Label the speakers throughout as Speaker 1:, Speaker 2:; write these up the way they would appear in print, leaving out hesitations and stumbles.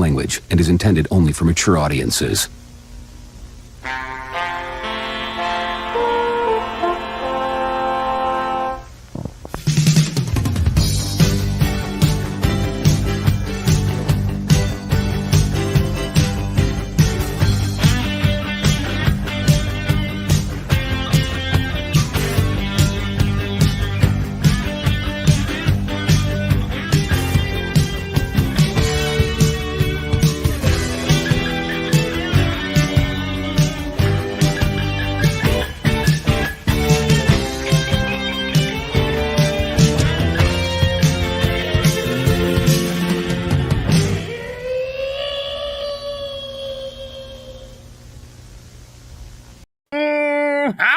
Speaker 1: language and is intended only for mature audiences.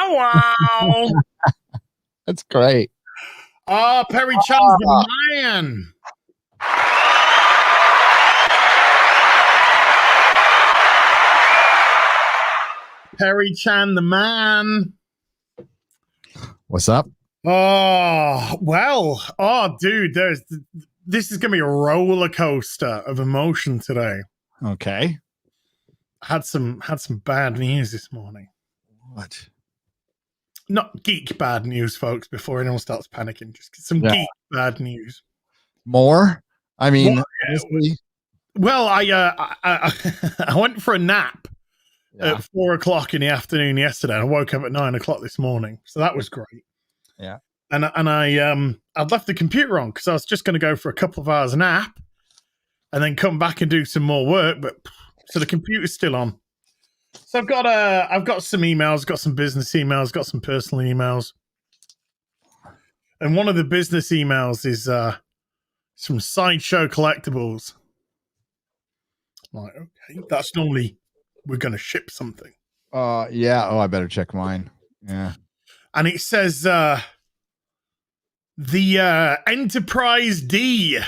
Speaker 2: Wow.
Speaker 3: That's great.
Speaker 2: Oh, Perry Chan's the man. Perry Chan the man.
Speaker 3: What's up?
Speaker 2: Oh, well. Oh, dude, this is going to be a roller coaster of emotion today.
Speaker 3: Okay.
Speaker 2: Had some bad news this morning.
Speaker 3: What?
Speaker 2: Not geek bad news, folks, before anyone starts panicking. Just some geek bad news.
Speaker 3: More? I mean,
Speaker 2: well, I went for a nap at 4 o'clock in the afternoon yesterday. I woke up at 9 o'clock this morning, so that was great.
Speaker 3: Yeah.
Speaker 2: And I'd left the computer on because I was just going to go for a couple of hours nap and then come back and do some more work. But so the computer's still on. So I've got some emails, got some business emails, got some personal emails. And one of the business emails is some Sideshow Collectibles. I'm like, okay, that's normally we're going to ship something.
Speaker 3: Yeah. Oh, I better check mine. Yeah.
Speaker 2: And it says the Enterprise D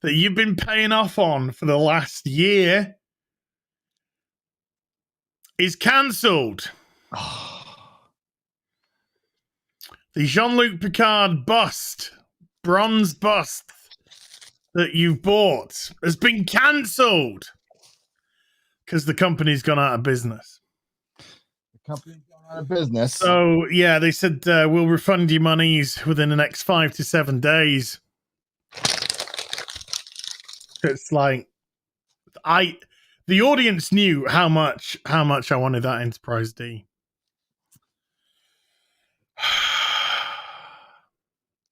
Speaker 2: that you've been paying off on for the last year is cancelled. The Jean-Luc Picard bronze bust that you've bought has been cancelled because the company's gone out of business.
Speaker 3: The company's gone out of business.
Speaker 2: So, yeah, they said we'll refund your monies within the next 5 to 7 days. It's like the audience knew how much I wanted that Enterprise D.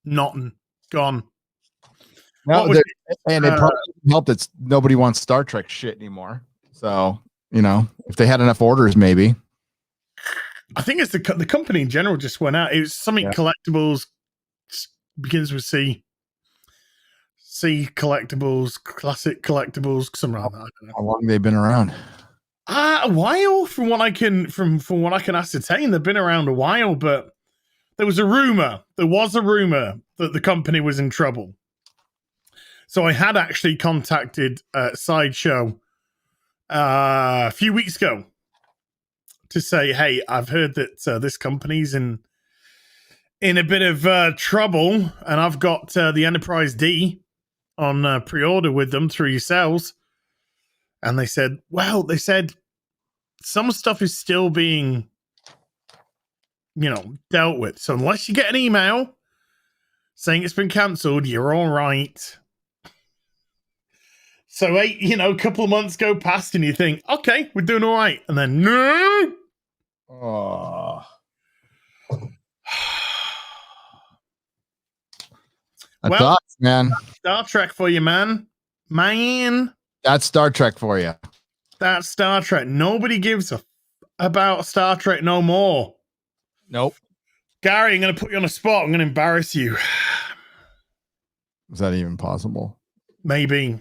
Speaker 2: Nothing. Gone.
Speaker 3: No, and it probably helped that nobody wants Star Trek shit anymore. So, if they had enough orders, maybe.
Speaker 2: I think it's the company in general just went out. It was something collectibles, begins with C. C collectibles, classic collectibles, something like that. I don't know.
Speaker 3: How long they've been around?
Speaker 2: A while, from what I can ascertain. They've been around a while, but there was a rumor that the company was in trouble. So I had actually contacted Sideshow a few weeks ago to say, hey, I've heard that this company's in a bit of trouble, and I've got the Enterprise D on pre-order with them through yourselves. And they said some stuff is still being, dealt with. So unless you get an email saying it's been cancelled, you're all right. So, a couple of months go past and you think, okay, we're doing all right. And then, no.
Speaker 3: Oh. Thoughts, man.
Speaker 2: Star Trek for you, man.
Speaker 3: That's Star Trek for you.
Speaker 2: That's Star Trek. Nobody gives about Star Trek no more.
Speaker 3: Nope.
Speaker 2: Gary, I'm going to put you on a spot. I'm going to embarrass you.
Speaker 3: Is that even possible?
Speaker 2: Maybe.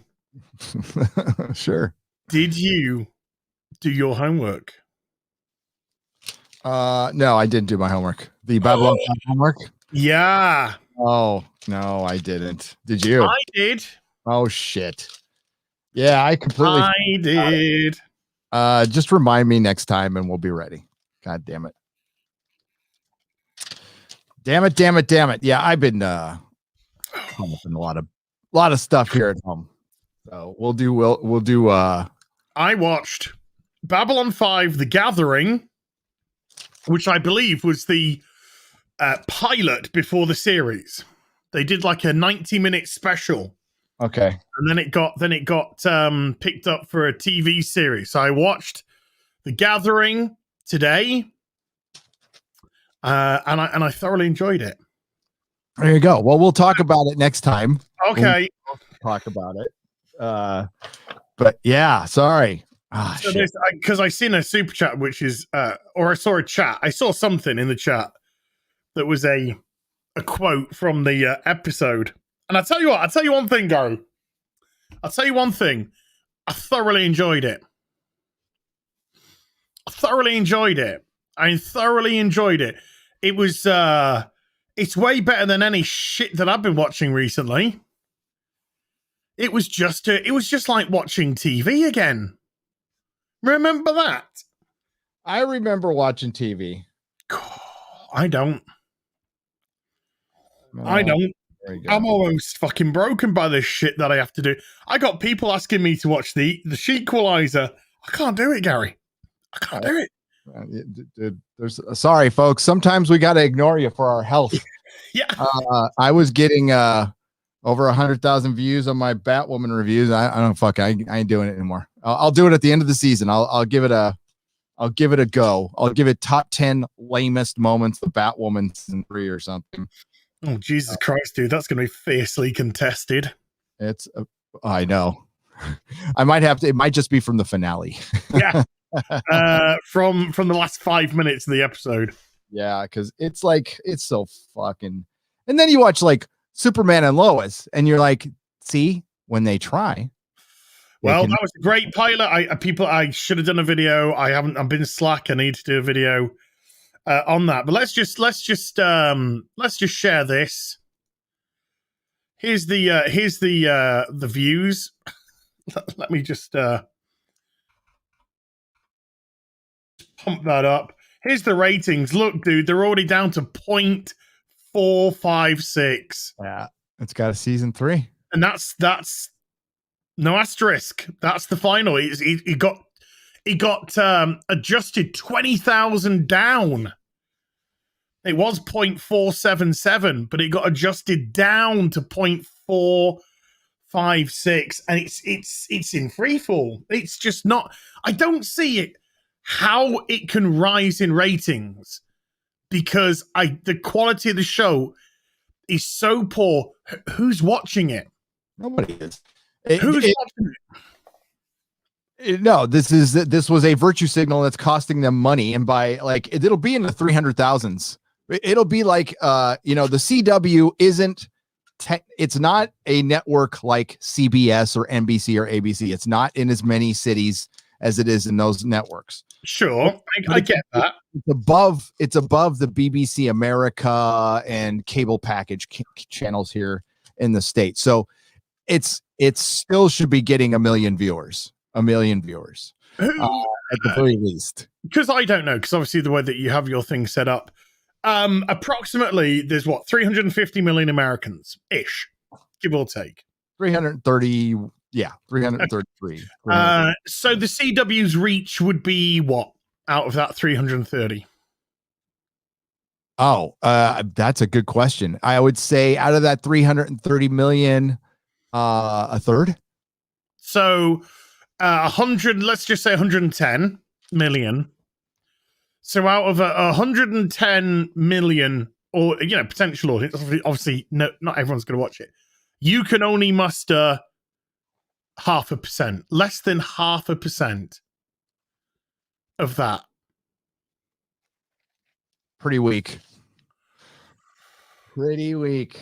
Speaker 3: Sure.
Speaker 2: Did you do your homework?
Speaker 3: No, I didn't do my homework. The Babylon homework?
Speaker 2: Yeah.
Speaker 3: Oh, no, I didn't. Did you?
Speaker 2: I did.
Speaker 3: Oh, shit. Yeah, I
Speaker 2: did.
Speaker 3: Just remind me next time and we'll be ready. God damn it. Damn it. Yeah, I've been in a lot of lot of stuff here at home. So we'll do.
Speaker 2: I watched Babylon 5: The Gathering, which I believe was the pilot before the series. They did like a 90-minute special.
Speaker 3: Okay.
Speaker 2: And then it got picked up for a TV series. So I watched The Gathering today, and I thoroughly enjoyed it.
Speaker 3: There you go. Well, we'll talk about it next time.
Speaker 2: Okay.
Speaker 3: We'll talk about it. But yeah, sorry.
Speaker 2: So because I seen a super chat, which is or I saw a chat. I saw something in the chat that was a quote from the episode. And I tell you what, I'll tell you one thing, Gary. I'll tell you one thing. I thoroughly enjoyed it. I thoroughly enjoyed it. It was it's way better than any shit that I've been watching recently. It was just like watching TV again. Remember that?
Speaker 3: I remember watching TV.
Speaker 2: I don't. I don't. I'm almost fucking broken by this shit that I have to do. I got people asking me to watch the Shequalizer. I can't do it, Gary. I can't do it.
Speaker 3: Sorry, folks. Sometimes we got to ignore you for our health.
Speaker 2: Yeah.
Speaker 3: I was getting over 100,000 views on my Batwoman reviews. I don't fuck. I ain't doing it anymore. I'll do it at the end of the season. I'll give it a go. I'll give it top 10 lamest moments of Batwoman season 3 or something.
Speaker 2: Oh, Jesus Christ, dude. That's going to be fiercely contested.
Speaker 3: I know. I might have to, it might just be from the finale.
Speaker 2: Yeah. From the last 5 minutes of the episode.
Speaker 3: Yeah. Cause it's like, it's so fucking, and then you watch like Superman and Lois and you're like, see, when they try.
Speaker 2: Well, that was a great pilot. I should have done a video. I've been slack. I need to do a video on that. But let's just share this. Here's the views. Let me just pump that up. Here's the ratings. Look, dude, they're already down to 0.456.
Speaker 3: Yeah, it's got a season 3,
Speaker 2: and that's no asterisk. That's the final. He got adjusted 20,000 down. It was 0.477, but it got adjusted down to 0.456, and it's in freefall. It's just not. I don't see it how it can rise in ratings because the quality of the show is so poor. Who's watching it?
Speaker 3: Nobody is.
Speaker 2: Who's watching
Speaker 3: it? No, this was a virtue signal that's costing them money, and by like it'll be in the 300,000s. It'll be like the CW isn't. It's not a network like CBS or NBC or ABC. It's not in as many cities as it is in those networks.
Speaker 2: Sure, I get that.
Speaker 3: It's above the BBC America and cable package channels here in the States. So it still should be getting 1 million viewers. 1 million viewers at the very least.
Speaker 2: Because I don't know, because obviously the way that you have your thing set up, approximately there's 350 million Americans ish, give or take.
Speaker 3: 330, yeah, 333.
Speaker 2: So the CW's reach would be what out of that 330?
Speaker 3: Oh, that's a good question. I would say out of that 330 million, a third.
Speaker 2: So 100, let's just say 110 million. So out of 110 million, or potential audience, obviously not everyone's going to watch it. You can only muster 0.5%, less than 0.5% of that.
Speaker 3: Pretty weak. Pretty weak.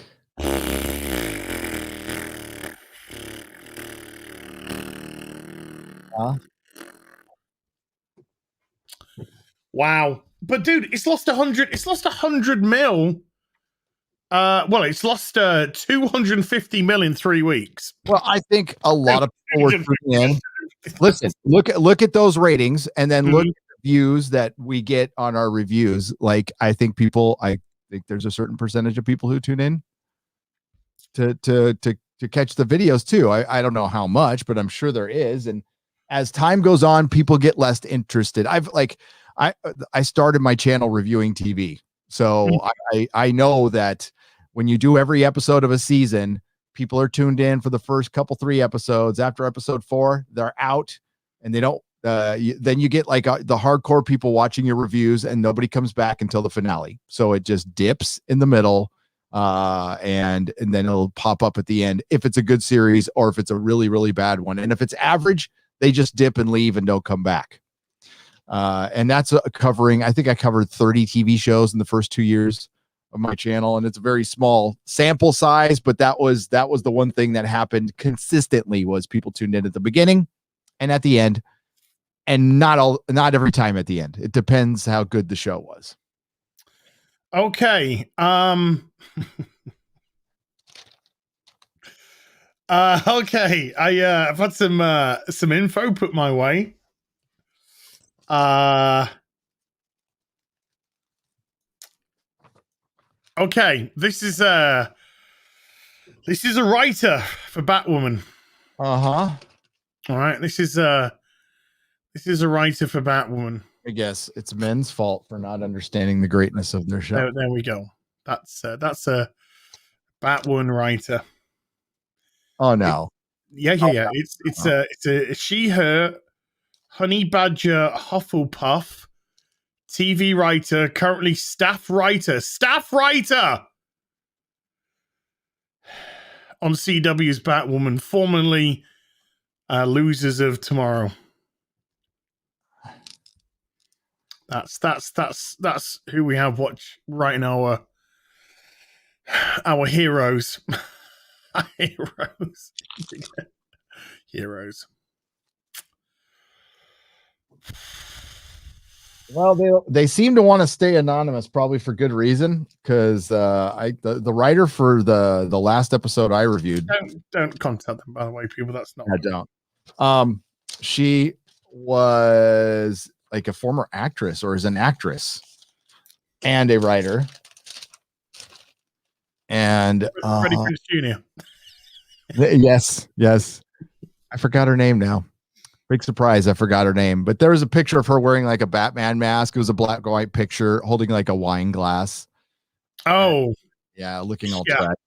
Speaker 2: Wow. But dude, it's lost 100 mil. Well, it's lost 250 mil in 3 weeks.
Speaker 3: Well, I think a lot of people were tuning in. Listen, look at those ratings and then look at the views that we get on our reviews. Like I think there's a certain percentage of people who tune in to to catch the videos too. I don't know how much, but I'm sure there is. And as time goes on, people get less interested. I started my channel reviewing TV. So I know that when you do every episode of a season, people are tuned in for the first couple, 3 episodes. After episode 4, they're out and they don't, then you get like the hardcore people watching your reviews and nobody comes back until the finale. So it just dips in the middle, and then it'll pop up at the end if it's a good series or if it's a really, really bad one. And if it's average, they just dip and leave and don't come back. And that's covering, I think I covered 30 TV shows in the first 2 years of my channel, and it's a very small sample size, but that was the one thing that happened consistently was people tuned in at the beginning and at the end, and not every time at the end. It depends how good the show was.
Speaker 2: Okay. Okay. I've had some info put my way. Okay, this is a writer for Batwoman.
Speaker 3: Uh-huh.
Speaker 2: All right, this is a writer for Batwoman.
Speaker 3: I guess it's men's fault for not understanding the greatness of their show.
Speaker 2: There we go. That's a Batwoman writer.
Speaker 3: Oh no.
Speaker 2: Yeah. It's a she, her, honey badger Hufflepuff TV writer, currently staff writer on CW's Batwoman, formerly Losers of Tomorrow. That's who we have watch right now. Our heroes. Heroes.
Speaker 3: Well, they seem to want to stay anonymous, probably for good reason, because the writer for the last episode I reviewed.
Speaker 2: Don't contact them, by the way, people. That's not.
Speaker 3: I don't. She was like a former actress, or is an actress and a writer. And
Speaker 2: Freddie Prinze Jr.
Speaker 3: Yes. I forgot her name now. Big surprise, I forgot her name. But there was a picture of her wearing like a Batman mask. It was a black and white picture, holding like a wine glass.
Speaker 2: Oh,
Speaker 3: yeah, looking all tragic.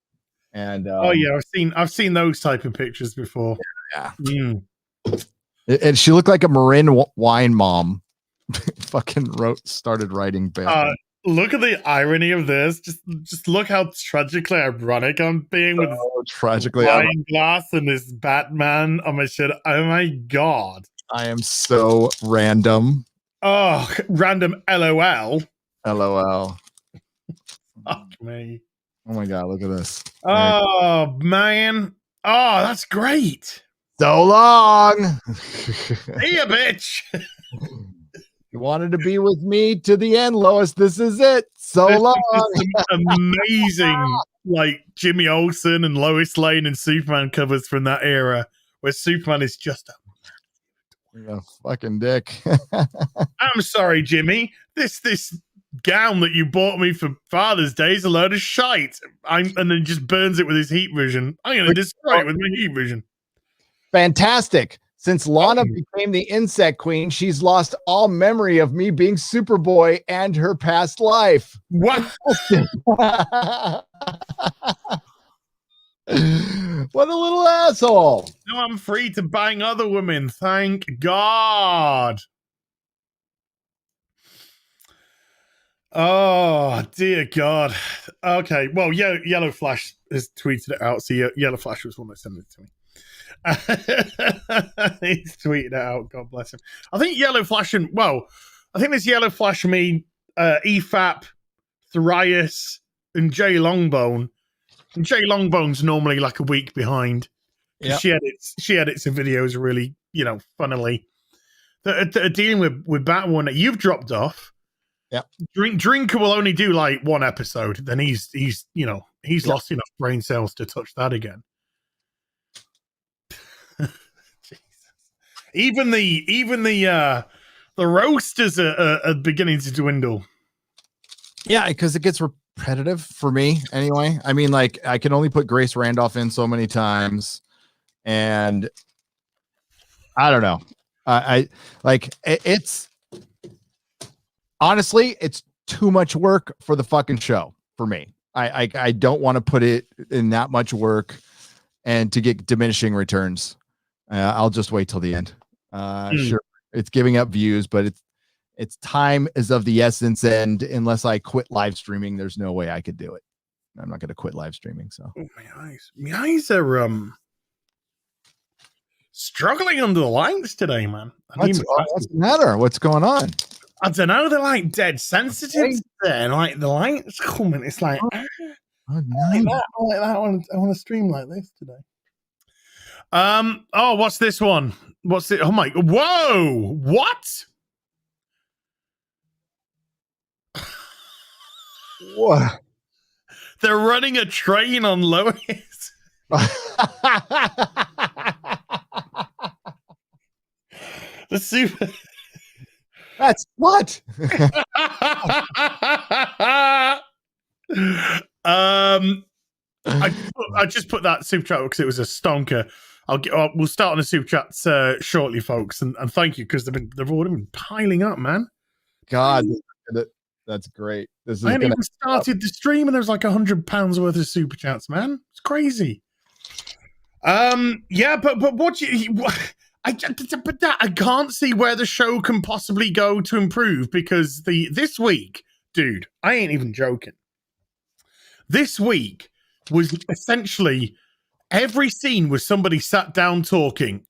Speaker 3: And
Speaker 2: oh yeah, I've seen those type of pictures before.
Speaker 3: Yeah. And she looked like a Marin wine mom. Fucking started writing Batman.
Speaker 2: Look at the irony of this. Just look how tragically ironic I'm being with
Speaker 3: tragically
Speaker 2: wine glass and this Batman on my shit. Oh my god.
Speaker 3: I am so random.
Speaker 2: Oh, random LOL.
Speaker 3: LOL.
Speaker 2: Fuck me.
Speaker 3: Oh my god, look at this.
Speaker 2: Oh man. Oh, that's great.
Speaker 3: So long.
Speaker 2: See ya, bitch.
Speaker 3: You wanted to be with me to the end, Lois. This is it. So long.
Speaker 2: Amazing, like Jimmy Olsen and Lois Lane and Superman covers from that era, where Superman is just
Speaker 3: a fucking dick.
Speaker 2: I'm sorry, Jimmy. This gown that you bought me for Father's Day is a load of shite. And then just burns it with his heat vision. I'm going to destroy it with my heat vision.
Speaker 3: Fantastic. Since Lana became the insect queen, she's lost all memory of me being Superboy and her past life.
Speaker 2: What?
Speaker 3: What a little asshole.
Speaker 2: Now I'm free to bang other women. Thank God. Oh, dear God. Okay. Well, Yellow Flash has tweeted it out. So Yellow Flash was one that sent it to me. He's tweeted it out. God bless him. I think Yellow Flash I think there's Yellow Flash me, EFAP, Thrias, and Jay Longbone. And Jay Longbone's normally like a week behind. Yep. She edits her videos really, funnily. That are dealing with Batwoman that you've dropped off.
Speaker 3: Yeah.
Speaker 2: Drinker will only do like one episode. Then he's lost enough brain cells to touch that again. Even the roasters are beginning to dwindle.
Speaker 3: Yeah, because it gets repetitive for me anyway. I mean, like I can only put Grace Randolph in so many times, and I don't know. I like it's honestly, it's too much work for the fucking show for me. I don't want to put it in that much work and to get diminishing returns. I'll just wait till the end. Sure, it's giving up views, but it's time is of the essence, and unless I quit live streaming, there's no way I could do it. I'm not going to quit live streaming. So
Speaker 2: my eyes are struggling under the lights today, man.
Speaker 3: What's the matter? What's going on?
Speaker 2: I don't know. They're like dead sensitive there, and like the lights coming. It's like,
Speaker 3: no.
Speaker 2: I like that. I want to stream like this today. Oh, what's this one? What's it? Oh my! Whoa! What?
Speaker 3: What?
Speaker 2: They're running a train on Lois. The super.
Speaker 3: That's what?
Speaker 2: I just put that super chat because it was a stonker. We'll start on the super chats shortly, folks, and thank you because they've already been piling up, man.
Speaker 3: God, that's great. This is
Speaker 2: I hadn't even started the stream, and there's like £100 worth of super chats, man. It's crazy. Yeah, but what I can't see where the show can possibly go to improve because this week, dude, I ain't even joking. This week was essentially every scene was somebody sat down talking,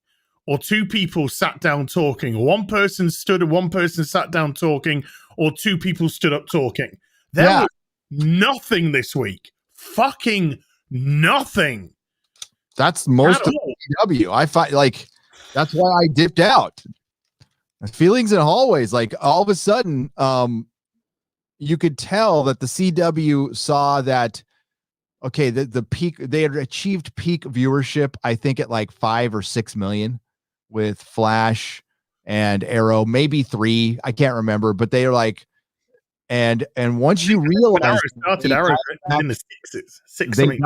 Speaker 2: or two people sat down talking, or one person stood and one person sat down talking, or two people stood up talking. There was nothing this week. Fucking nothing.
Speaker 3: That's most of CW. I find like that's why I dipped out. Feelings in hallways, like all of a sudden, you could tell that the CW saw that okay, the peak, they had achieved peak viewership, I think at like 5 or 6 million with Flash and Arrow, maybe 3, I can't remember, but they are like, and once you realize
Speaker 2: Arrow in the 6s,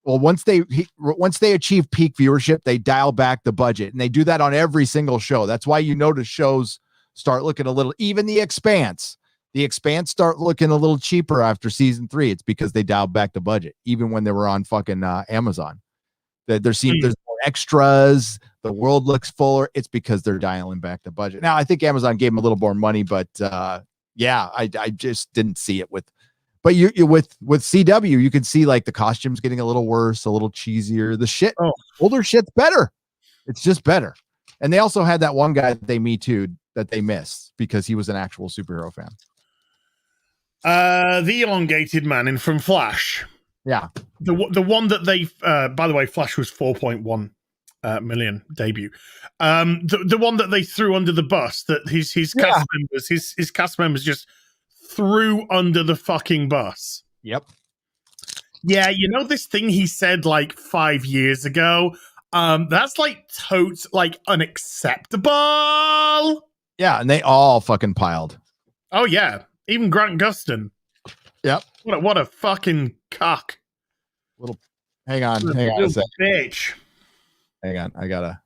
Speaker 3: well, once they achieve peak viewership, they dial back the budget, and they do that on every single show. That's why you notice shows start looking a little, even The Expanse start looking a little cheaper after season 3. It's because they dialed back the budget, even when they were on fucking Amazon. There's more extras. The world looks fuller. It's because they're dialing back the budget. Now, I think Amazon gave them a little more money, but yeah, I just didn't see it with. But you with CW, you can see like the costumes getting a little worse, a little cheesier. The shit, older shit's better. It's just better. And they also had that one guy that they Me Too'd that they missed because he was an actual superhero fan.
Speaker 2: The elongated man from Flash.
Speaker 3: Yeah.
Speaker 2: The one that they by the way, Flash was 4.1 million debut. The one that they threw under the bus, that his cast members just threw under the fucking bus.
Speaker 3: Yep.
Speaker 2: Yeah, you know this thing he said like 5 years ago? That's like totes like unacceptable.
Speaker 3: Yeah, and they all fucking piled.
Speaker 2: Oh yeah. Even Grant Gustin.
Speaker 3: Yep.
Speaker 2: What a fucking cock.
Speaker 3: Hang on a second.
Speaker 2: Bitch.
Speaker 3: Hang on. I got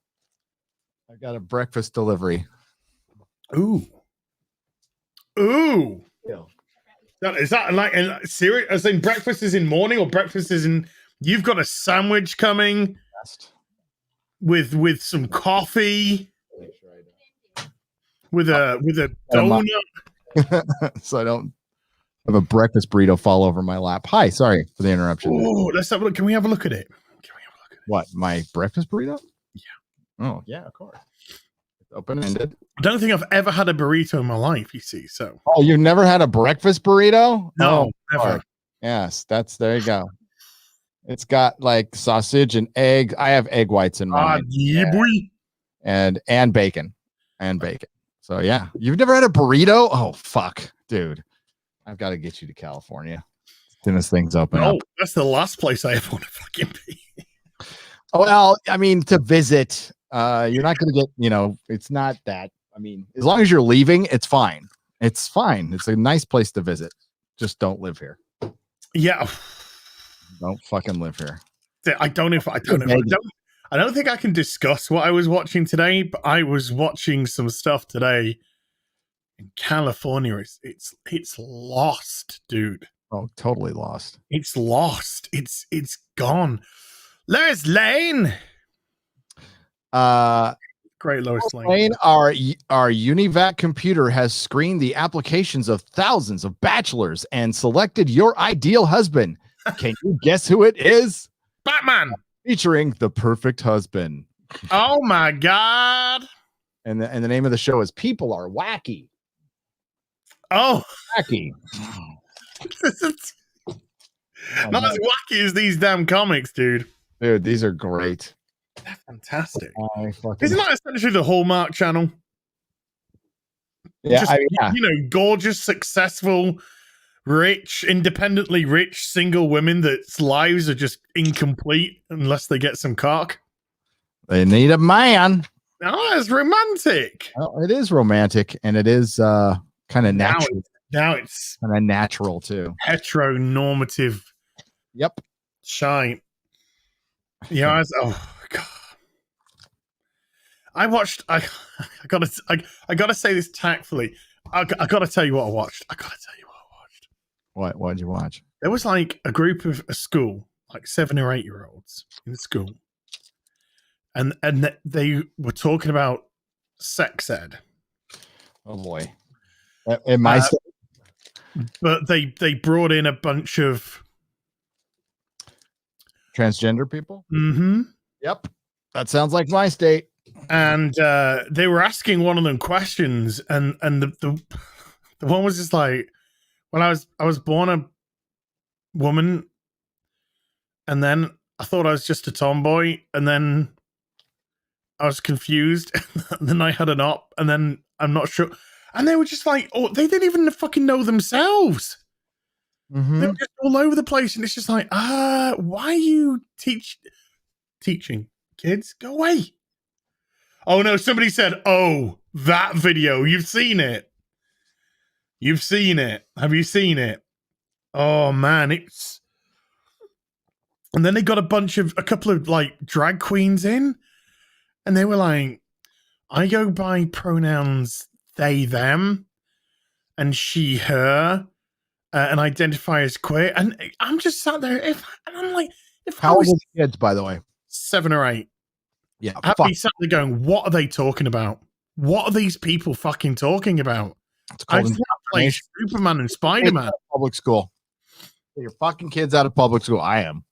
Speaker 3: a breakfast delivery.
Speaker 2: Ooh. Is that like serious? As in breakfast is in morning, or breakfast is in? You've got a sandwich coming with some coffee, with a donut.
Speaker 3: So I don't have a breakfast burrito fall over my lap. Hi, sorry for the interruption.
Speaker 2: Oh, let's have a look. Can we have a look at it?
Speaker 3: What, my breakfast burrito?
Speaker 2: Yeah.
Speaker 3: Oh yeah, of course. It's open-ended.
Speaker 2: I don't think I've ever had a burrito in my life. You see, so.
Speaker 3: Oh, you've never had a breakfast burrito?
Speaker 2: No, never.
Speaker 3: Yes, there you go. It's got like sausage and egg. I have egg whites in mine.
Speaker 2: Yeah, boy.
Speaker 3: And bacon. So yeah, you've never had a burrito? Oh fuck, dude. I've got to get you to California as soon as things open up.
Speaker 2: That's the last place I ever want to fucking be.
Speaker 3: Well, I mean, to visit, you're not going to get, it's not that. I mean, as long as you're leaving, it's fine. It's fine. It's a nice place to visit. Just don't live here.
Speaker 2: Yeah.
Speaker 3: Don't fucking live here.
Speaker 2: I don't know if I don't know. I don't think I can discuss what I was watching today, but I was watching some stuff today in California. It's lost, dude.
Speaker 3: Oh, totally lost.
Speaker 2: It's lost. It's gone. Lois Lane. Great Lois Lane.
Speaker 3: Our UniVac computer has screened the applications of thousands of bachelors and selected your ideal husband. Can you guess who it is?
Speaker 2: Batman.
Speaker 3: Featuring the perfect husband.
Speaker 2: Oh my god.
Speaker 3: And the name of the show is People Are Wacky.
Speaker 2: Oh,
Speaker 3: wacky.
Speaker 2: Not as wacky as these damn comics, dude.
Speaker 3: Dude, these are great.
Speaker 2: They're fantastic. Isn't that essentially the Hallmark Channel?
Speaker 3: Yeah,
Speaker 2: Just, you know, gorgeous, successful, rich, independently rich, single women that's lives are just incomplete unless they get some cock.
Speaker 3: They need a man.
Speaker 2: Oh, it's romantic.
Speaker 3: Well, it is romantic, and it is kind of natural.
Speaker 2: Now it's
Speaker 3: kind of natural too.
Speaker 2: Heteronormative.
Speaker 3: Yep.
Speaker 2: Shine. Yeah. Oh god. I gotta say this tactfully. I gotta tell you what I watched.
Speaker 3: What did you watch?
Speaker 2: There was like a group of a school, like 7 or 8 year olds in school, and they were talking about sex ed.
Speaker 3: Oh boy. In my state?
Speaker 2: But they brought in a bunch of
Speaker 3: transgender people.
Speaker 2: Mm-hmm.
Speaker 3: Yep. That sounds like my state.
Speaker 2: And they were asking one of them questions, and the one was just like, well, I was born a woman, and then I thought I was just a tomboy, and then I was confused, and then I had an op, and then I'm not sure. And they were just like, oh, they didn't even fucking know themselves.
Speaker 3: Mm-hmm.
Speaker 2: They were just all over the place, and it's just like, why are you teaching kids? Go away. Oh no, somebody said, oh, that video, you've seen it. You've seen it. Have you seen it? Oh man, it's... And then they got a couple of like drag queens in, and they were like, I go by pronouns they, them, and she, her, and identify as queer. And I'm just sat there, and I'm like,
Speaker 3: how old are the kids, by the way?
Speaker 2: 7 or 8.
Speaker 3: Yeah,
Speaker 2: I'd be sat there going, what are they talking about? What are these people fucking talking about? I just want to play Superman and Spider-Man.
Speaker 3: Public school. Get your fucking kids out of public school. I am.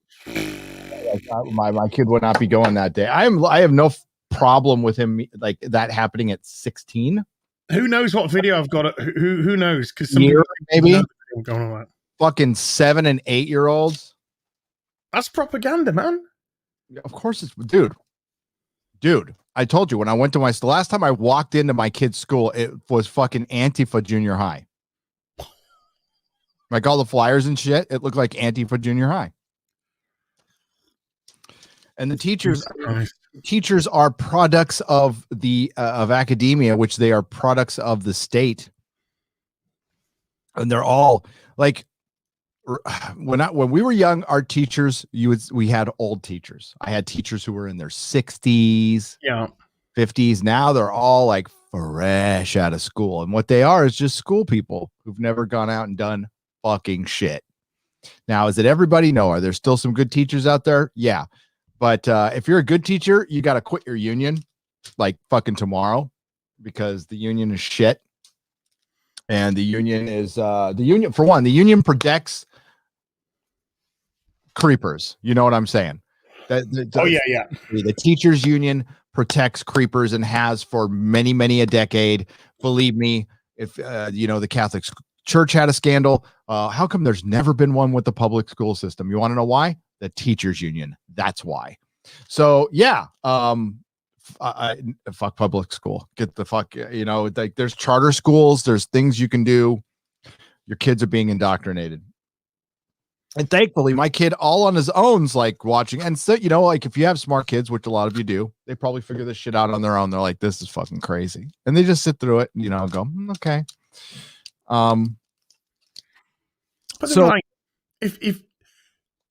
Speaker 3: My kid would not be going that day. I have no problem with him like that happening at 16.
Speaker 2: Who knows what video I've got? Who knows? Because
Speaker 3: maybe
Speaker 2: going on that.
Speaker 3: Fucking 7 and 8 year olds.
Speaker 2: That's propaganda, man.
Speaker 3: Of course it's dude. I told you when I went to the last time I walked into my kid's school, it was fucking Antifa junior high. Like all the flyers and shit, it looked like Antifa junior high. And the teachers are products of the of academia, which they are products of the state. And they're all like, when we were young, our teachers, we had old teachers. I had teachers who were in their 60s, 50s. Now they're all like fresh out of school. And what they are is just school people who've never gone out and done fucking shit. Now, is it everybody? No. Are there still some good teachers out there? Yeah. But if you're a good teacher, you got to quit your union like fucking tomorrow, because the union is shit. And the union is the union protects creepers. You know what I'm saying? The teachers union protects creepers and has for many a decade. Believe me, if the Catholic Church had a scandal, how come there's never been one with the public school system? You want to know why? The teachers union. That's why. So yeah, fuck public school. Get the fuck, like there's charter schools, there's things you can do. Your kids are being indoctrinated. And thankfully, my kid all on his own's like watching. And so, like if you have smart kids, which a lot of you do, they probably figure this shit out on their own. They're like, this is fucking crazy. And they just sit through it, and go, okay.
Speaker 2: But so like,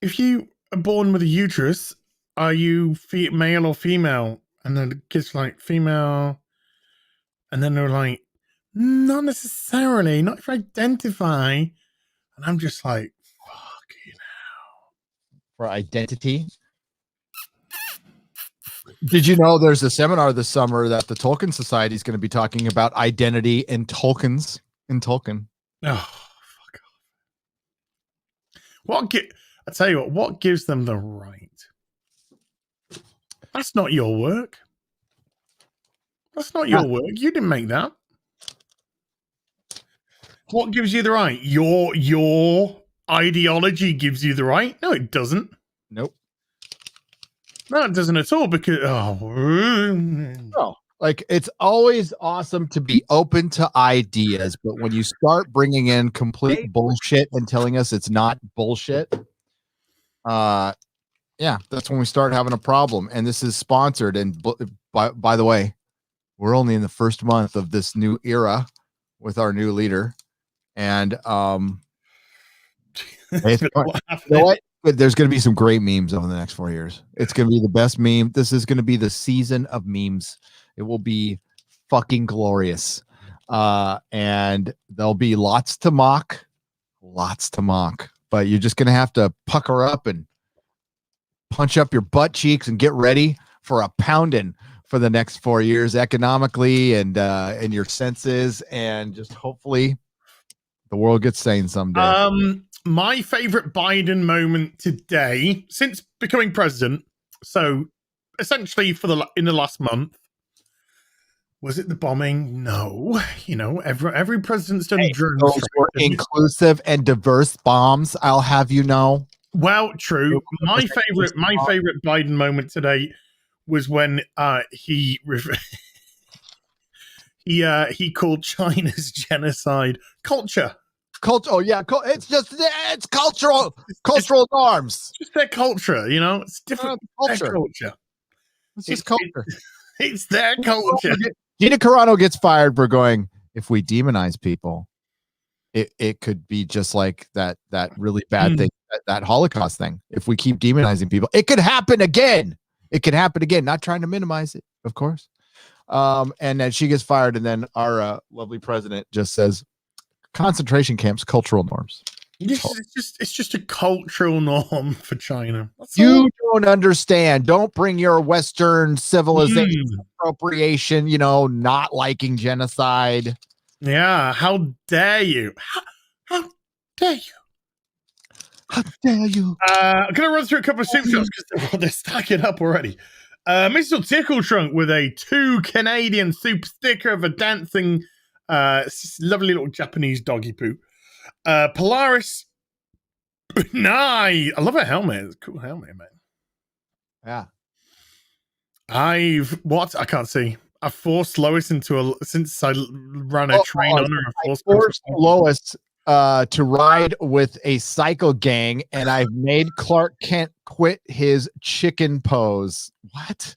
Speaker 2: if you are born with a uterus, are you male or female? And then the kid's like female, and then they're like, not necessarily, not if you identify. And I'm just like, fucking
Speaker 3: For identity. Did you know there's a seminar this summer that the Tolkien Society is going to be talking about identity and tokens in Tolkien?
Speaker 2: oh fuck off. I tell you what gives them the right? That's not your work. That's not your work. You didn't make that. What gives you the right? Your ideology gives you the right? No, it doesn't.
Speaker 3: Nope.
Speaker 2: No, it doesn't at all, because
Speaker 3: No. Like, it's always awesome to be open to ideas, but when you start bringing in complete bullshit and telling us it's not bullshit, yeah, that's when we start having a problem. And this is sponsored. And by the way, we're only in the first month of this new era with our new leader. And you know what? There's going to be some great memes over the next 4 years. It's going to be the best meme. This is going to be the season of memes. It will be fucking glorious. And there'll be lots to mock, but you're just going to have to pucker up and punch up your butt cheeks and get ready for a pounding for the next 4 years economically and your senses, and just hopefully the world gets sane someday.
Speaker 2: My favorite Biden moment today since becoming president, so essentially in the last month, was it the bombing? No, every president's done drone
Speaker 3: those were inclusive and diverse bombs, I'll have you know.
Speaker 2: Well, true. My favorite Biden moment today was when he called China's genocide culture.
Speaker 3: Oh yeah, it's cultural norms.
Speaker 2: It's just their culture, it's different culture.
Speaker 3: It's just culture.
Speaker 2: It's their culture.
Speaker 3: Gina Carano gets fired for going, if we demonize people, it could be just like that really bad thing, that Holocaust thing. If we keep demonizing people, it could happen again. Not trying to minimize it, of course. And then she gets fired, and then our lovely president just says, concentration camps, cultural norms.
Speaker 2: It's just a cultural norm for China.
Speaker 3: You don't understand. Don't bring your Western civilization appropriation, not liking genocide.
Speaker 2: Yeah, how dare you? How dare you?
Speaker 3: How dare you?
Speaker 2: I'm going to run through a couple of super shots because they're stacking up already. Mr. Tickle Trunk with a 2 Canadian super sticker of a dancing lovely little Japanese doggy poo. Polaris. Nice. I love her helmet. It's a cool helmet, man.
Speaker 3: Yeah.
Speaker 2: I can't see. I forced Lois since I ran a train on her. I
Speaker 3: forced Lois to ride with a cycle gang, and I've made Clark Kent quit his chicken pose. What?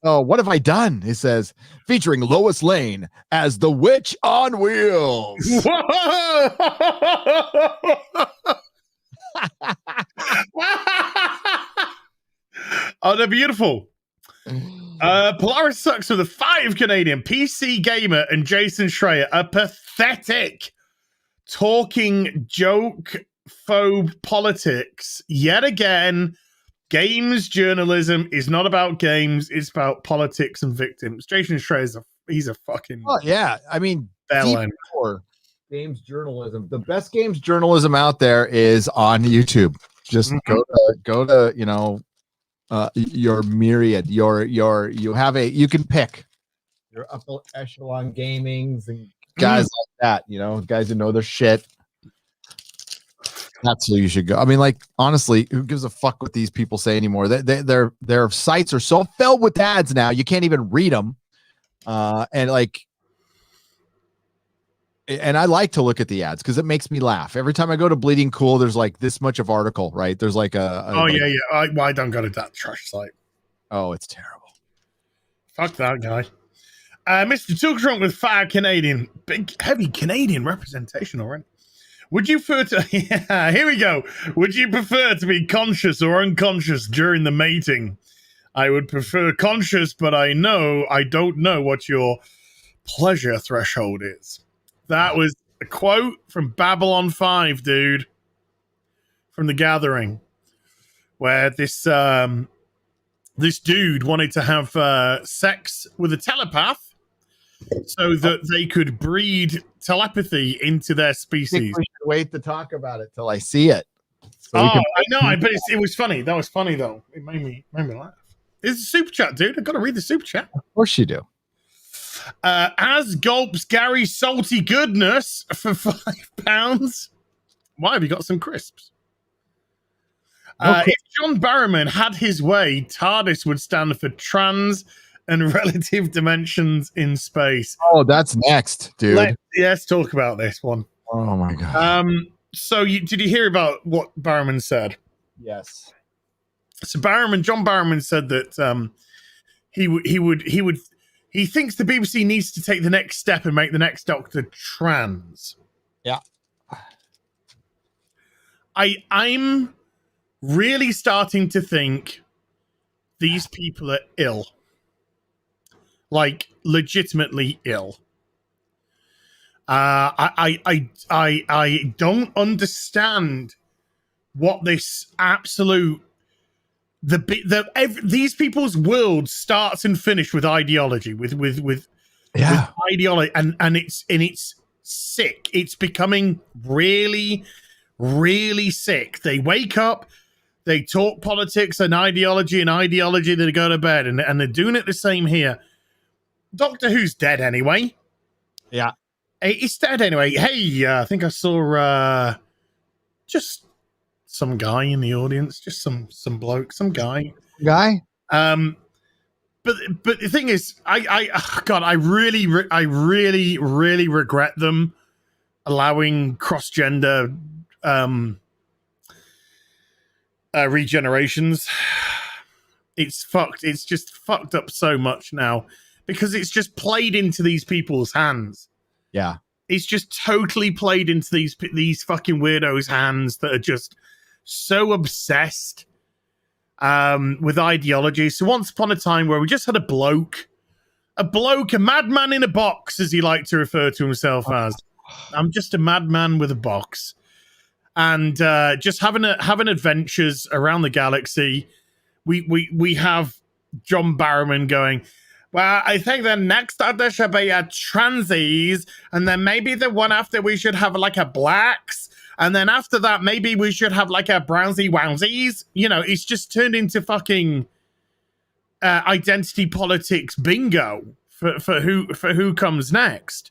Speaker 3: Oh, what have I done? He says, featuring Lois Lane as the witch on wheels.
Speaker 2: Oh, they're beautiful. Polaris sucks with a 5 Canadian PC gamer and Jason Schreier, a pathetic talking joke phobe politics yet again. Games journalism is not about games; it's about politics and victims. Jason Schreier he's a fucking
Speaker 3: yeah. I mean, games journalism. The best games journalism out there is on YouTube. Just go to your myriad. You can pick your upper echelon gamings and guys like that. Guys who know their shit. That's where you should go. I mean, like, honestly, who gives a fuck what these people say anymore? Their sites are so filled with ads now, you can't even read them. And I like to look at the ads because it makes me laugh. Every time I go to Bleeding Cool, there's like this much of article, right? There's like
Speaker 2: yeah. I don't go to that trash site.
Speaker 3: Oh, it's terrible.
Speaker 2: Fuck that guy. Mr. Too Drunk with 5 Canadian, big, heavy Canadian representation already. Would you prefer to? Yeah, here we go. Would you prefer to be conscious or unconscious during the mating? I would prefer conscious, but I don't know what your pleasure threshold is. That was a quote from Babylon 5, dude, from The Gathering, where this dude wanted to have sex with a telepath so that they could breed telepathy into their
Speaker 3: I
Speaker 2: species.
Speaker 3: think we should wait to talk about it till I see it. So
Speaker 2: I know. But it was funny. That was funny though. It made me laugh. It's a super chat, dude. I gotta read the super chat.
Speaker 3: Of course you do.
Speaker 2: As gulps Gary salty goodness for £5. Why have you got some crisps? If John Barrowman had his way, TARDIS would stand for trans and relative dimensions in space.
Speaker 3: Oh, that's next, dude.
Speaker 2: Let's talk about this one.
Speaker 3: Oh my god.
Speaker 2: So did you hear about what Barrowman said?
Speaker 3: Yes.
Speaker 2: So John Barrowman said that he thinks the BBC needs to take the next step and make the next Doctor trans.
Speaker 3: Yeah.
Speaker 2: I'm really starting to think these people are ill. Like legitimately ill. I don't understand what this absolute these people's world starts and finish with ideology, with ideology, and it's sick. It's becoming really, really sick. They wake up, they talk politics and ideology, they go to bed, and they're doing it the same here. Doctor Who's dead anyway.
Speaker 3: Yeah.
Speaker 2: He's dead anyway. Hey, I think I saw just some guy in the audience, just some bloke, some guy.
Speaker 3: But
Speaker 2: the thing is, I really regret them allowing cross-gender regenerations. It's fucked. It's just fucked up so much now because it's just played into these people's hands.
Speaker 3: Yeah.
Speaker 2: It's just totally played into these fucking weirdos' hands that are just so obsessed with ideology. So once upon a time where we just had a madman in a box, as he liked to refer to himself as. I'm just a madman with a box. And just having adventures around the galaxy. We have John Barrowman going, well, I think the next Doctor should be a transies, and then maybe the one after we should have like a blacks, and then after that maybe we should have like a brownsy wowsies. You know, it's just turned into fucking identity politics bingo for who comes next,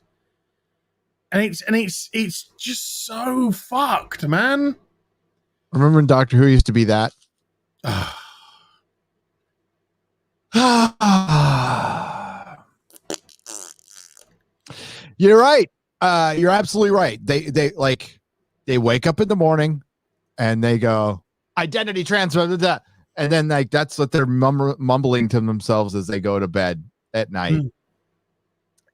Speaker 2: and it's just so fucked, man.
Speaker 3: Remember when Doctor Who used to be that? You're right. You're absolutely right. They wake up in the morning and they go identity transfer, and then like that's what they're mumbling to themselves as they go to bed at night.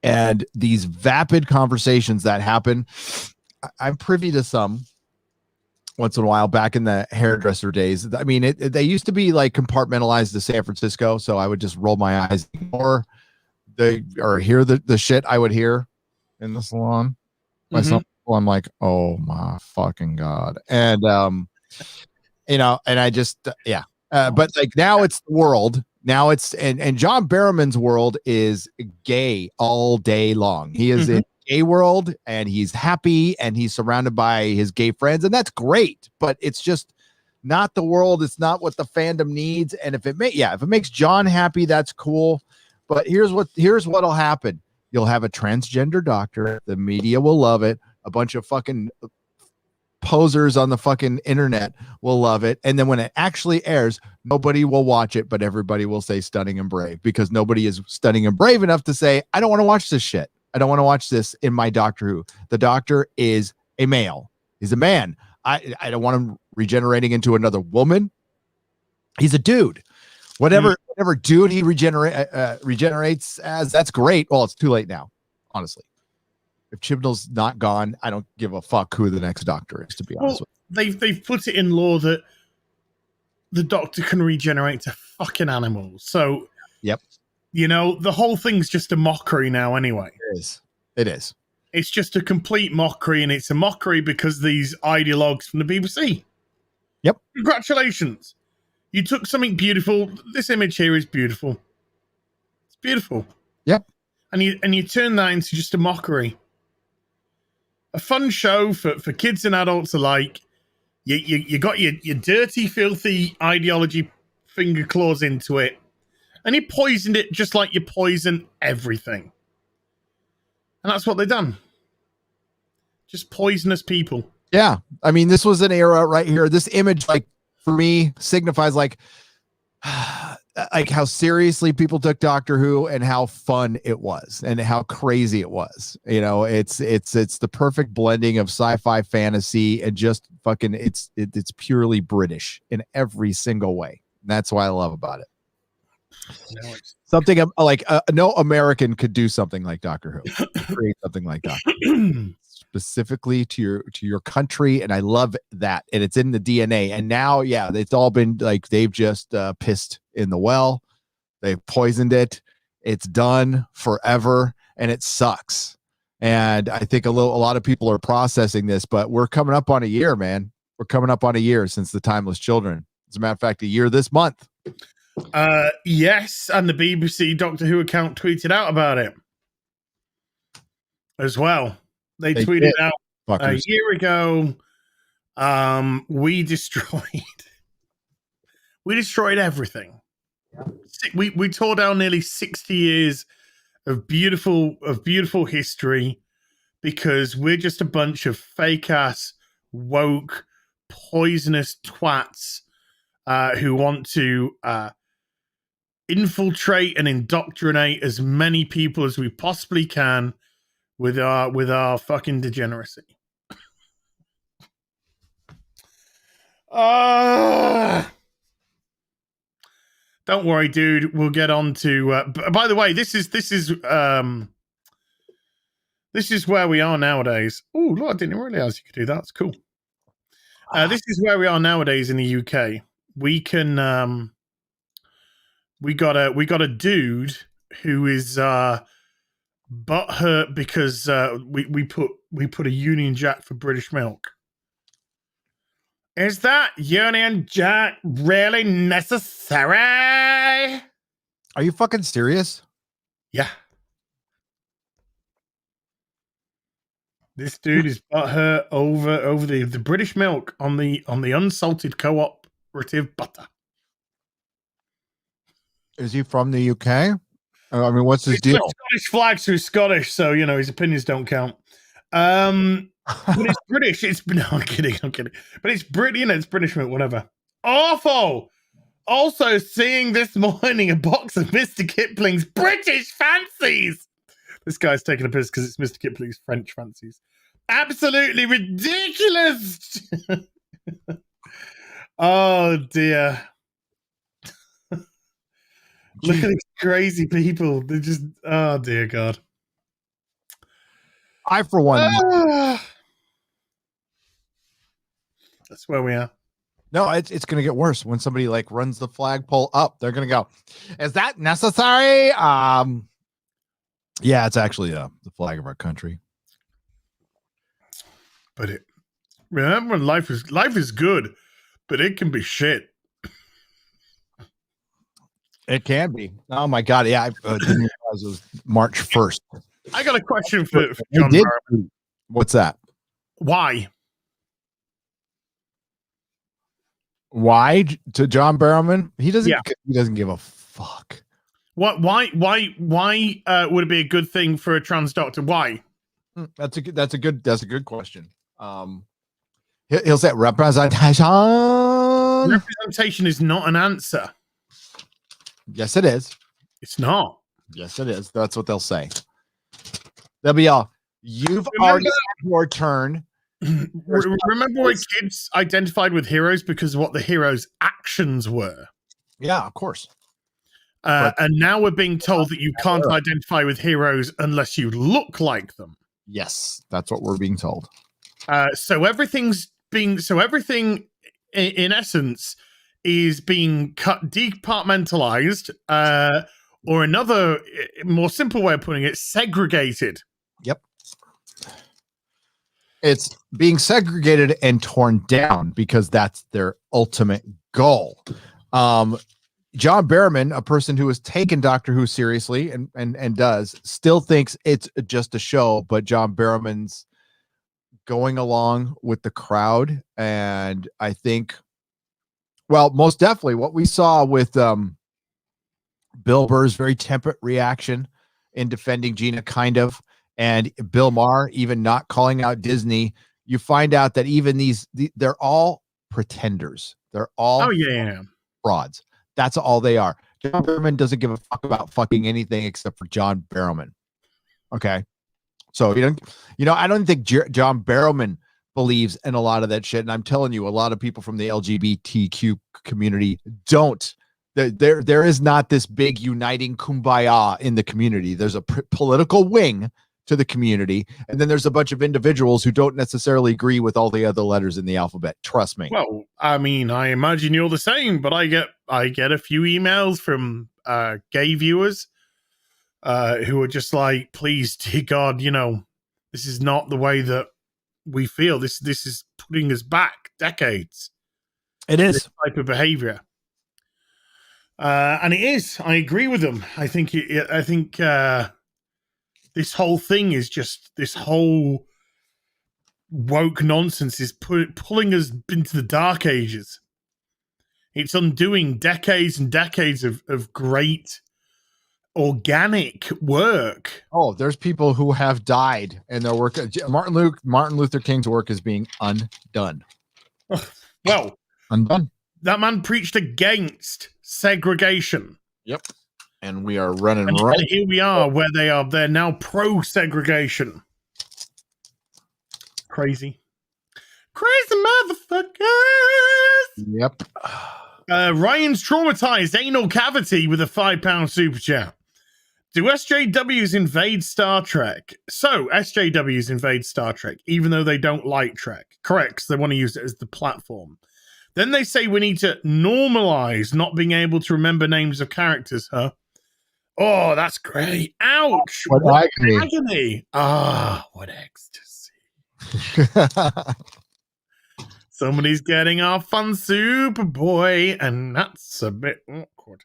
Speaker 3: And these vapid conversations that happen, I'm privy to some once in a while back in the hairdresser days. I mean, they used to be like compartmentalized to San Francisco, so I would just roll my eyes or hear the shit I would hear in the salon. I'm like, oh my fucking god. And and I just but like now it's the world. Now it's and John Barrowman's world is gay all day long. He is in gay world and he's happy and he's surrounded by his gay friends, and that's great, but it's just not the world. It's not what the fandom needs. And if it makes John happy, that's cool. But here's what'll happen. You'll have a transgender doctor. The media will love it. A bunch of fucking posers on the fucking internet will love it. And then when it actually airs, nobody will watch it, but everybody will say stunning and brave, because nobody is stunning and brave enough to say, I don't want to watch this shit. I don't want to watch this in my Doctor Who. The Doctor is a male. He's a man. I don't want him regenerating into another woman. He's a dude. Whatever dude he regenerates as, that's great. Well, it's too late now, honestly. If Chibnall's not gone, I don't give a fuck who the next Doctor is, to be honest with
Speaker 2: they've put it in law that the Doctor can regenerate to fucking animals. So,
Speaker 3: Yep.
Speaker 2: You know, the whole thing's just a mockery now anyway.
Speaker 3: you. It is. It is.
Speaker 2: It's just a complete mockery, and it's a mockery because these ideologues from the BBC.
Speaker 3: Yep.
Speaker 2: Congratulations. You took something beautiful. This image here is beautiful. It's beautiful.
Speaker 3: Yep.
Speaker 2: And you turn that into just a mockery. A fun show for kids and adults alike. You got your dirty, filthy ideology finger claws into it. And you poisoned it just like you poison everything. And that's what they've done. Just poisonous people.
Speaker 3: Yeah. I mean, this was an era right here. This image, like, for me, signifies like how seriously people took Doctor Who and how fun it was and how crazy it was. You know, it's the perfect blending of sci-fi, fantasy, and just fucking it's purely British in every single way. And that's what I love about it. Something like no American could do something like Doctor Who. Create something like that specifically to your country, and I love that, and it's in the DNA. And now, yeah, it's all been like they've just pissed in the well, they've poisoned it. It's done forever, and it sucks. And I think a lot of people are processing this, but we're coming up on a year, man. We're coming up on a year since the Timeless Children. As a matter of fact, a year this month.
Speaker 2: Yes, and the BBC Doctor Who account tweeted out about it as well. They tweeted
Speaker 3: did.
Speaker 2: out
Speaker 3: Fuckers.
Speaker 2: a year ago. We destroyed everything. We tore down nearly 60 years of beautiful history because we're just a bunch of fake ass, woke, poisonous twats who want to infiltrate and indoctrinate as many people as we possibly can with our fucking degeneracy. Don't worry, dude. We'll get on to. By the way, this is where we are nowadays. Oh, look! I didn't realize you could do that. That's cool. This is where we are nowadays in the UK. We can. We got a dude who is butthurt because we put a Union Jack for British milk. Is that Union Jack really necessary?
Speaker 3: Are you fucking serious?
Speaker 2: Yeah. This dude is butthurt over the British milk on the unsalted cooperative butter.
Speaker 3: Is he from the UK? I mean, what's his deal?
Speaker 2: Scottish flag, so he's Scottish, so you know his opinions don't count. But it's British. No, I'm kidding. But it's British, you know, it's British milk, whatever. Awful. Also, seeing this morning a box of Mr. Kipling's British fancies. This guy's taking a piss because it's Mr. Kipling's French fancies. Absolutely ridiculous. Oh dear. Look at these crazy people. They're just, oh dear God.
Speaker 3: I, for one,
Speaker 2: that's where we are.
Speaker 3: no, it's going to get worse when somebody like runs the flagpole up. They're going to go, is that necessary? Yeah, it's actually the flag of our country.
Speaker 2: But remember, life is good, but it can be shit.
Speaker 3: It can be. Oh my God. Yeah. I didn't realize it was March 1st.
Speaker 2: I got a question for John Burr.
Speaker 3: What's that?
Speaker 2: Why?
Speaker 3: Why to John Barrowman? He doesn't give a fuck.
Speaker 2: What? Why would it be a good thing for a trans doctor? Why?
Speaker 3: That's a good question. He'll say representation.
Speaker 2: Representation is not an answer.
Speaker 3: Yes, it is.
Speaker 2: It's not.
Speaker 3: Yes, it is. That's what they'll say. They'll be all, you've already had your turn.
Speaker 2: Remember when kids identified with heroes because of what the heroes' actions were?
Speaker 3: Yeah, of course.
Speaker 2: And now we're being told that you can't identify with heroes unless you look like them.
Speaker 3: Yes, that's what we're being told.
Speaker 2: So everything in essence is being departmentalized, or another more simple way of putting it, segregated.
Speaker 3: Yep. It's being segregated and torn down because that's their ultimate goal. John Barrowman, a person who has taken Doctor Who seriously and does, still thinks it's just a show, but John Barrowman's going along with the crowd. And I think, well, most definitely what we saw with Bill Burr's very temperate reaction in defending Gina, kind of, and Bill Maher even not calling out Disney, you find out that even they're all pretenders. They're all frauds. That's all they are. John Barrowman doesn't give a fuck about fucking anything except for John Barrowman. Okay. So, I don't think John Barrowman believes in a lot of that shit. And I'm telling you, a lot of people from the LGBTQ community don't. There is not this big uniting kumbaya in the community. There's a political wing to the community, and then there's a bunch of individuals who don't necessarily agree with all the other letters in the alphabet. Trust me.
Speaker 2: Well, I mean, I imagine you're the same, but I get a few emails from gay viewers who are just like, please, dear God, this is not the way that we feel. This is putting us back decades.
Speaker 3: It is
Speaker 2: this type of behavior. And it is. I agree with them. I think this whole thing is just, this whole woke nonsense is pulling us into the dark ages. It's undoing decades and decades of great organic work.
Speaker 3: Oh, there's people who have died and their work. Martin Luther King's work is being undone.
Speaker 2: Well,
Speaker 3: undone.
Speaker 2: That man preached against segregation.
Speaker 3: Yep. And we are running
Speaker 2: and
Speaker 3: right.
Speaker 2: Here we are, where they're now pro-segregation. Crazy motherfuckers.
Speaker 3: Yep.
Speaker 2: Ryan's traumatized anal cavity with a £5 super chat. Do SJWs invade Star Trek? So SJWs invade Star Trek, even though they don't like Trek. Correct, they want to use it as the platform. Then they say we need to normalize not being able to remember names of characters, huh? Oh, that's great. Ouch. What agony. Ah, what ecstasy. Somebody's getting our fun Superboy, and that's a bit awkward.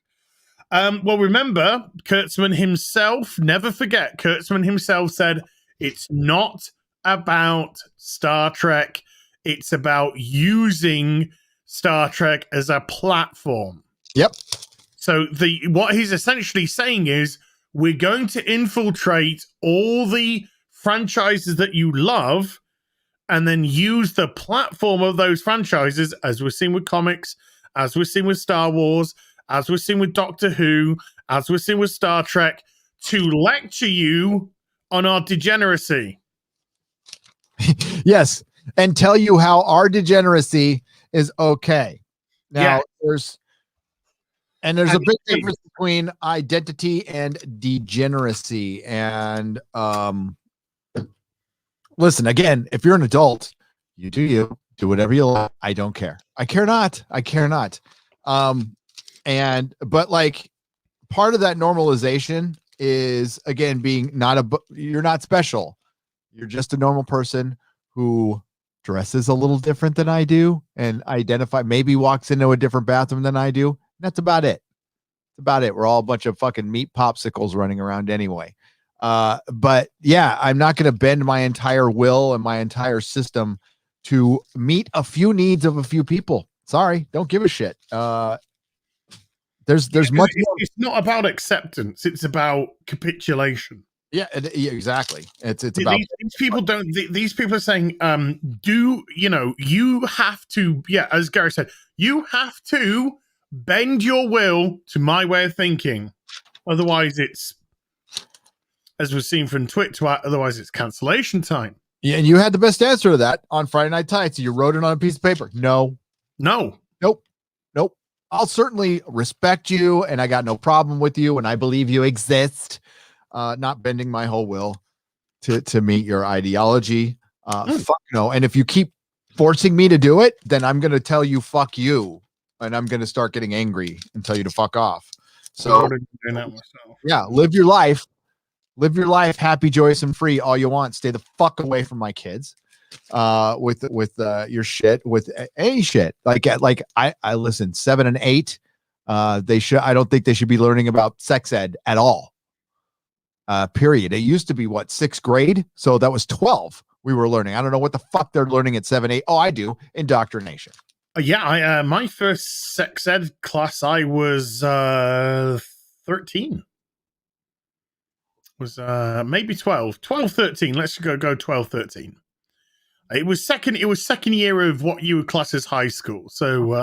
Speaker 2: Well, remember, Kurtzman himself, never forget, Kurtzman himself said, it's not about Star Trek. It's about using Star Trek as a platform.
Speaker 3: Yep.
Speaker 2: So what he's essentially saying is, we're going to infiltrate all the franchises that you love and then use the platform of those franchises, as we're seeing with comics, as we're seeing with Star Wars, as we're seeing with Doctor Who, as we're seeing with Star Trek, to lecture you on our degeneracy.
Speaker 3: Yes, and tell you how our degeneracy is okay. Now, there's a big difference between identity and degeneracy. And listen, again, if you're an adult, you do whatever you like. I don't care. I care not. But like, part of that normalization is, again, being you're not special. You're just a normal person who dresses a little different than I do and maybe walks into a different bathroom than I do. That's about it. We're all a bunch of fucking meat popsicles running around anyway. But yeah, I'm not going to bend my entire will and my entire system to meet a few needs of a few people. Sorry, don't give a shit. There's much more.
Speaker 2: It's not about acceptance. It's about capitulation.
Speaker 3: Yeah, exactly. It's about
Speaker 2: these people don't. These people are saying, you have to. Yeah, as Gary said, you have to bend your will to my way of thinking. Otherwise, it's, as we've seen from Twitch. Otherwise, it's cancellation time.
Speaker 3: Yeah, and you had the best answer to that on Friday Night Tights. You wrote it on a piece of paper. No. Nope. I'll certainly respect you, and I got no problem with you, and I believe you exist. Not bending my whole will. to meet your ideology. Fuck no. And if you keep forcing me to do it, then I'm going to tell you, fuck you. And I'm going to start getting angry and tell you to fuck off. So yeah, live your life, happy, joyous, and free all you want. Stay the fuck away from my kids with your shit, with any shit. Like I listen, 7 and 8. I don't think they should be learning about sex ed at all. Period. It used to be what, 6th grade? So that was 12. We were learning. I don't know what the fuck they're learning at 7, 8. Oh, I do. Indoctrination.
Speaker 2: Yeah, my first sex ed class, I was 13. Was maybe 12, 13. Let's go 12, 13. It was second year of what you would class as high school. So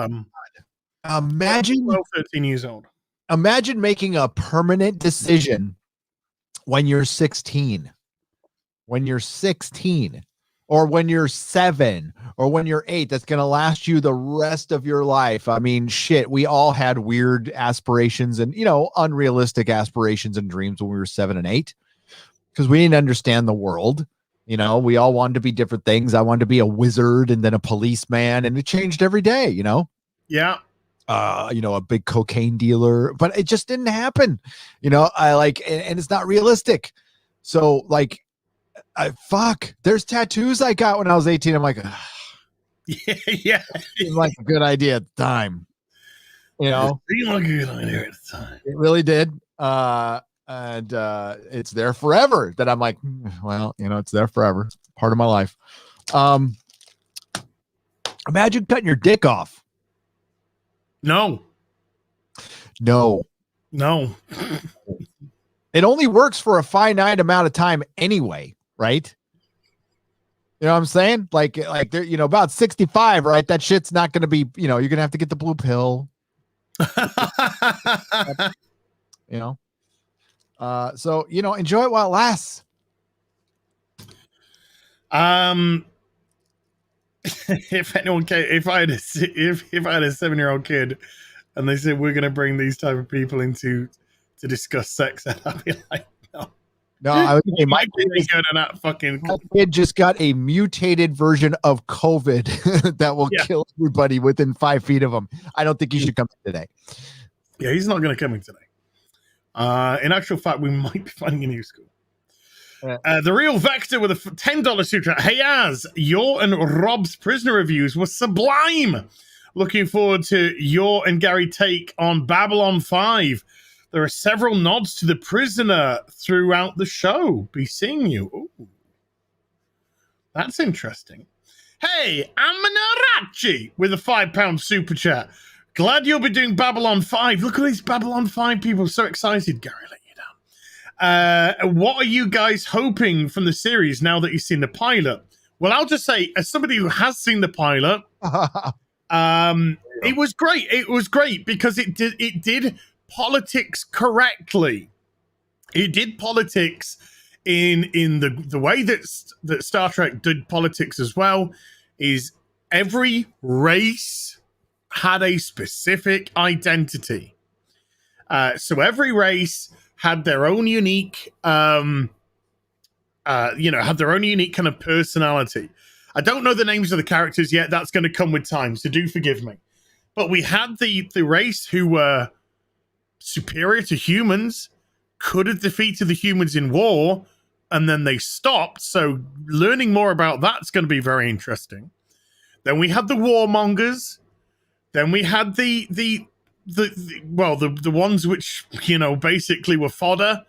Speaker 3: imagine
Speaker 2: 12, 13 years old.
Speaker 3: Imagine making a permanent decision when you're 16. When you're 16. Or when you're 7, or when you're 8, that's going to last you the rest of your life. I mean, shit, we all had weird aspirations and, unrealistic aspirations and dreams when we were 7 and 8 because we didn't understand the world. We all wanted to be different things. I wanted to be a wizard and then a policeman, and it changed every day,
Speaker 2: Yeah.
Speaker 3: A big cocaine dealer, but it just didn't happen. And it's not realistic. So there's tattoos I got when I was 18. I'm like,
Speaker 2: yeah.
Speaker 3: Seemed like a good idea at the time.
Speaker 2: It seemed like a good idea at the time.
Speaker 3: It really did. And it's there forever that I'm like, well, it's there forever. It's part of my life. Imagine cutting your dick off.
Speaker 2: No.
Speaker 3: It only works for a finite amount of time anyway. Right? You know what I'm saying? Like there, about 65, right? That shit's not going to be, you're going to have to get the blue pill. So, enjoy it while it lasts.
Speaker 2: If I had a 7-year-old kid and they said, we're going to bring these type of people to discuss sex, I'd be like, no,
Speaker 3: I would say my kid just got a mutated version of COVID that will kill everybody within 5 feet of him. I don't think he should come in today.
Speaker 2: Yeah, he's not going to come in today. In actual fact, we might be finding a new school. The Real Vector with a $10 super chat. Hey, your and Rob's Prisoner reviews were sublime. Looking forward to your and Gary take on Babylon 5. There are several nods to The Prisoner throughout the show. Be seeing you. Ooh. That's interesting. Hey, I'm Manarachi with a £5 super chat. Glad you'll be doing Babylon 5. Look at these Babylon 5 people. So excited. Gary let you down. What are you guys hoping from the series now that you've seen the pilot? Well, I'll just say, as somebody who has seen the pilot, it was great. It was great because it did politics correctly. It did politics in the way that Star Trek did politics as well. Is every race had a specific identity. So every race had their own unique, had their own unique kind of personality. I don't know the names of the characters yet. That's going to come with time, so do forgive me. But we had the race who were superior to humans, could have defeated the humans in war, and then they stopped. So learning more about that's going to be very interesting. Then we had the warmongers. Then we had the ones which basically were fodder.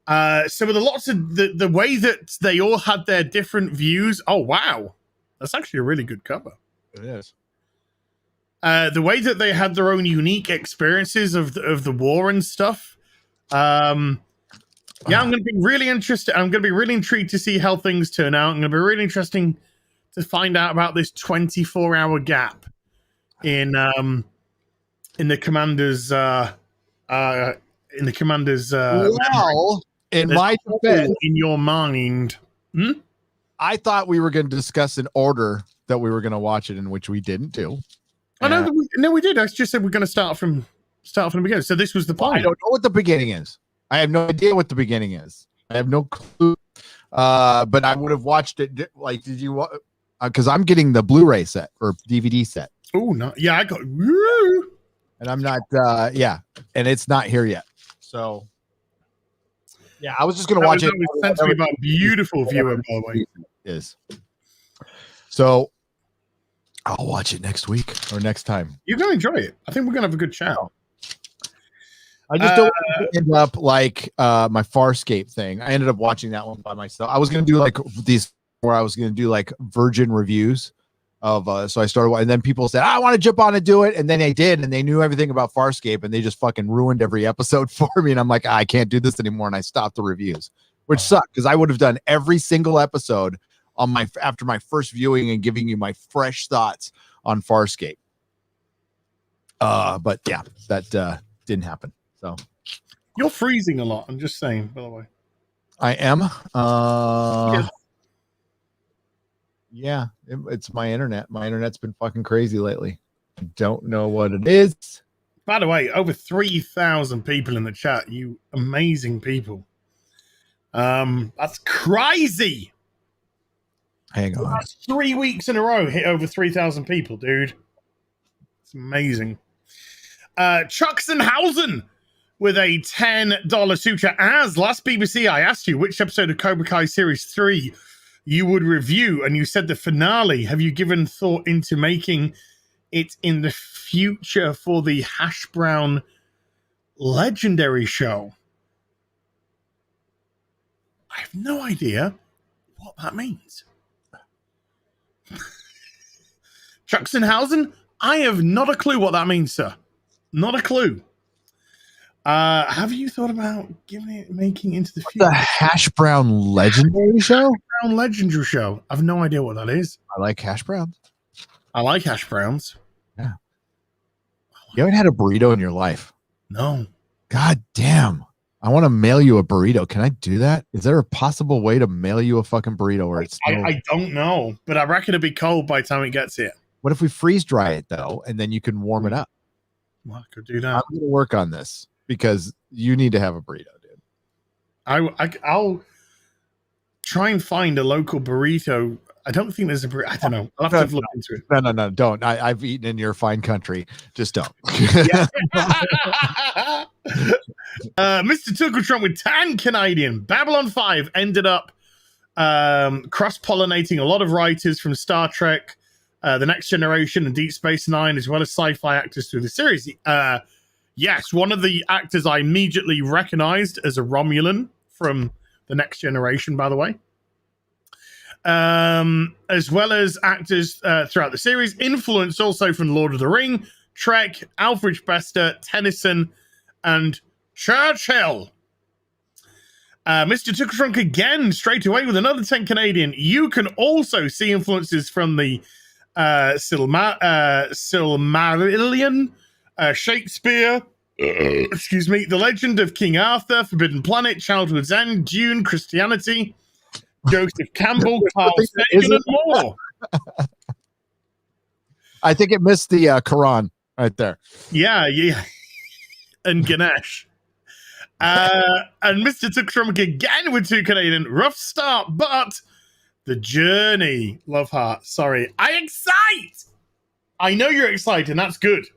Speaker 2: So with lots of the way that they all had their different views. Oh wow, that's actually a really good cover.
Speaker 3: It is.
Speaker 2: The way that they had their own unique experiences of the war and stuff. I'm going to be really interested. I'm going to be really intrigued to see how things turn out. I'm going to be really interesting to find out about this 24-hour gap in the commander's
Speaker 3: in my defense,
Speaker 2: in your mind.
Speaker 3: I thought we were going to discuss an order that we were going to watch it in, which we didn't do.
Speaker 2: No, we did. I just said we're going to start from the beginning. So this was the point.
Speaker 3: I don't know what the beginning is. I have no idea what the beginning is. I have no clue. But I would have watched it. Like, did you? Because I'm getting the Blu-ray set or DVD set.
Speaker 2: Oh no, yeah, I got. Woo!
Speaker 3: And I'm not. Yeah, and it's not here yet. So. Yeah, I was just gonna watch it.
Speaker 2: That was sent to me by a beautiful viewer, by the way.
Speaker 3: Is. So. I'll watch it next week or next time.
Speaker 2: You're gonna enjoy it. I think we're gonna have a good chat.
Speaker 3: I just don't want to end up like my Farscape thing. I ended up watching that one by myself. I was gonna do like these where I was gonna do like virgin reviews of so I started, and then people said I want to jump on and do it, and then they did, and they knew everything about Farscape, and they just fucking ruined every episode for me, and I'm like, I can't do this anymore, and I stopped the reviews, which sucked because I would have done every single episode on my after my first viewing and giving you my fresh thoughts on Farscape. But yeah, that didn't happen. So
Speaker 2: you're freezing a lot. I'm just saying, by the way.
Speaker 3: I am.
Speaker 2: Yes.
Speaker 3: Yeah, it's my internet. My internet's been fucking crazy lately. I don't know what it is.
Speaker 2: By the way, over 3,000 people in the chat. You amazing people. That's crazy.
Speaker 3: Hang on.
Speaker 2: That's 3 weeks in a row hit over 3,000 people, dude. It's amazing. Chucksenhausen with a $10 suture. As last BBC, I asked you which episode of Cobra Kai Series 3 you would review, and you said the finale. Have you given thought into making it in the future for the Hash Brown Legendary show? I have no idea what that means. Chucksenhausen, I have not a clue what that means, sir. Not a clue. Have you thought about making into the future?
Speaker 3: The Hash Brown Legendary show?
Speaker 2: Brown Legendary show. I've no idea what that is.
Speaker 3: I like hash browns.
Speaker 2: I like hash browns.
Speaker 3: Yeah. You haven't had a burrito in your life?
Speaker 2: No.
Speaker 3: God damn. I want to mail you a burrito. Can I do that? Is there a possible way to mail you a fucking burrito where it's still...
Speaker 2: I don't know, but I reckon it'll be cold by the time it gets here.
Speaker 3: What if we freeze dry it though, and then you can warm it up?
Speaker 2: Well, I could do that.
Speaker 3: I'm going to work on this because you need to have a burrito, dude.
Speaker 2: I'll try and find a local burrito. I don't think there's a burrito. I don't know. I'll have to look into it.
Speaker 3: No, don't. I've eaten in your fine country. Just don't.
Speaker 2: Mr. Tuckle Trump with 10 Canadian. Babylon 5 ended up cross-pollinating a lot of writers from Star Trek, The Next Generation, and Deep Space Nine, as well as sci-fi actors through the series. Yes, one of the actors I immediately recognized as a Romulan from The Next Generation, by the way. As well as actors throughout the series. Influence also from Lord of the Ring, Trek, Alfred Bester, Tennyson, and Churchill. Mr. Tuckertrunk again, straight away with another 10 Canadian. You can also see influences from the Silmarillion, Shakespeare, excuse me, The Legend of King Arthur, Forbidden Planet, Childhood's End, Dune, Christianity, Joseph Campbell, Carl Sagan, and more.
Speaker 3: I think it missed the Quran right there.
Speaker 2: Yeah. And Ganesh. And Mr. Tuckström again with 2 Canadian. Rough start, but the journey. Love heart. Sorry. I excite. I know you're excited, and that's good.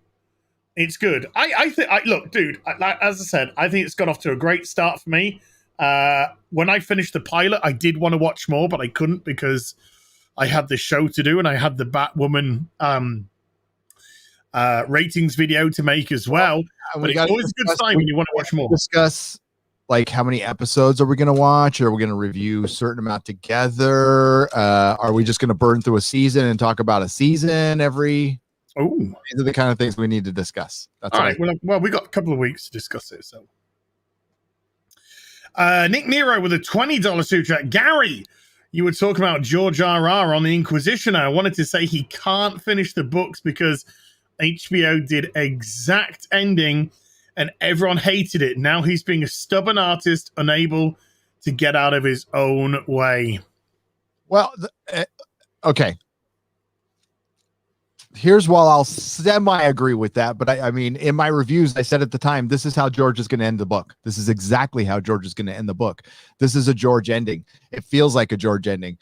Speaker 2: It's good. I think, look, dude, as I said, I think it's got off to a great start for me. When I finished the pilot, I did want to watch more, but I couldn't because I had this show to do, and I had the Batwoman ratings video to make as well. But it's always a good sign when you want to watch more.
Speaker 3: Discuss like how many episodes are we going to watch? Or are we going to review a certain amount together? Are we just going to burn through a season and talk about a season every?
Speaker 2: Oh,
Speaker 3: these are the kind of things we need to discuss. That's
Speaker 2: all right. Well, we got a couple of weeks to discuss it. So, Nick Nero with a $20 super chat. Gary, you were talking about George R.R. on the Inquisition. I wanted to say he can't finish the books because HBO did exact ending and everyone hated it. Now he's being a stubborn artist, unable to get out of his own way.
Speaker 3: Well, okay. here's while I'll semi agree with that, but I mean, in my reviews, I said at the time, this is how George is going to end the book. This is exactly how George is going to end the book. This is a George ending. It feels like a George ending,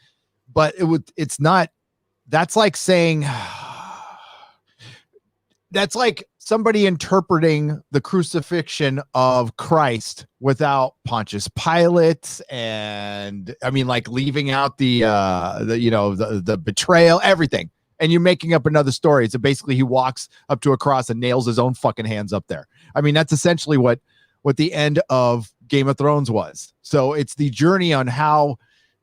Speaker 3: but it's not. That's like saying, that's like somebody interpreting the crucifixion of Christ without Pontius Pilate, and I mean, like leaving out the betrayal, everything. And you're making up another story. It's basically he walks up to a cross and nails his own fucking hands up there. I mean, that's essentially what the end of Game of Thrones was. So it's the journey on how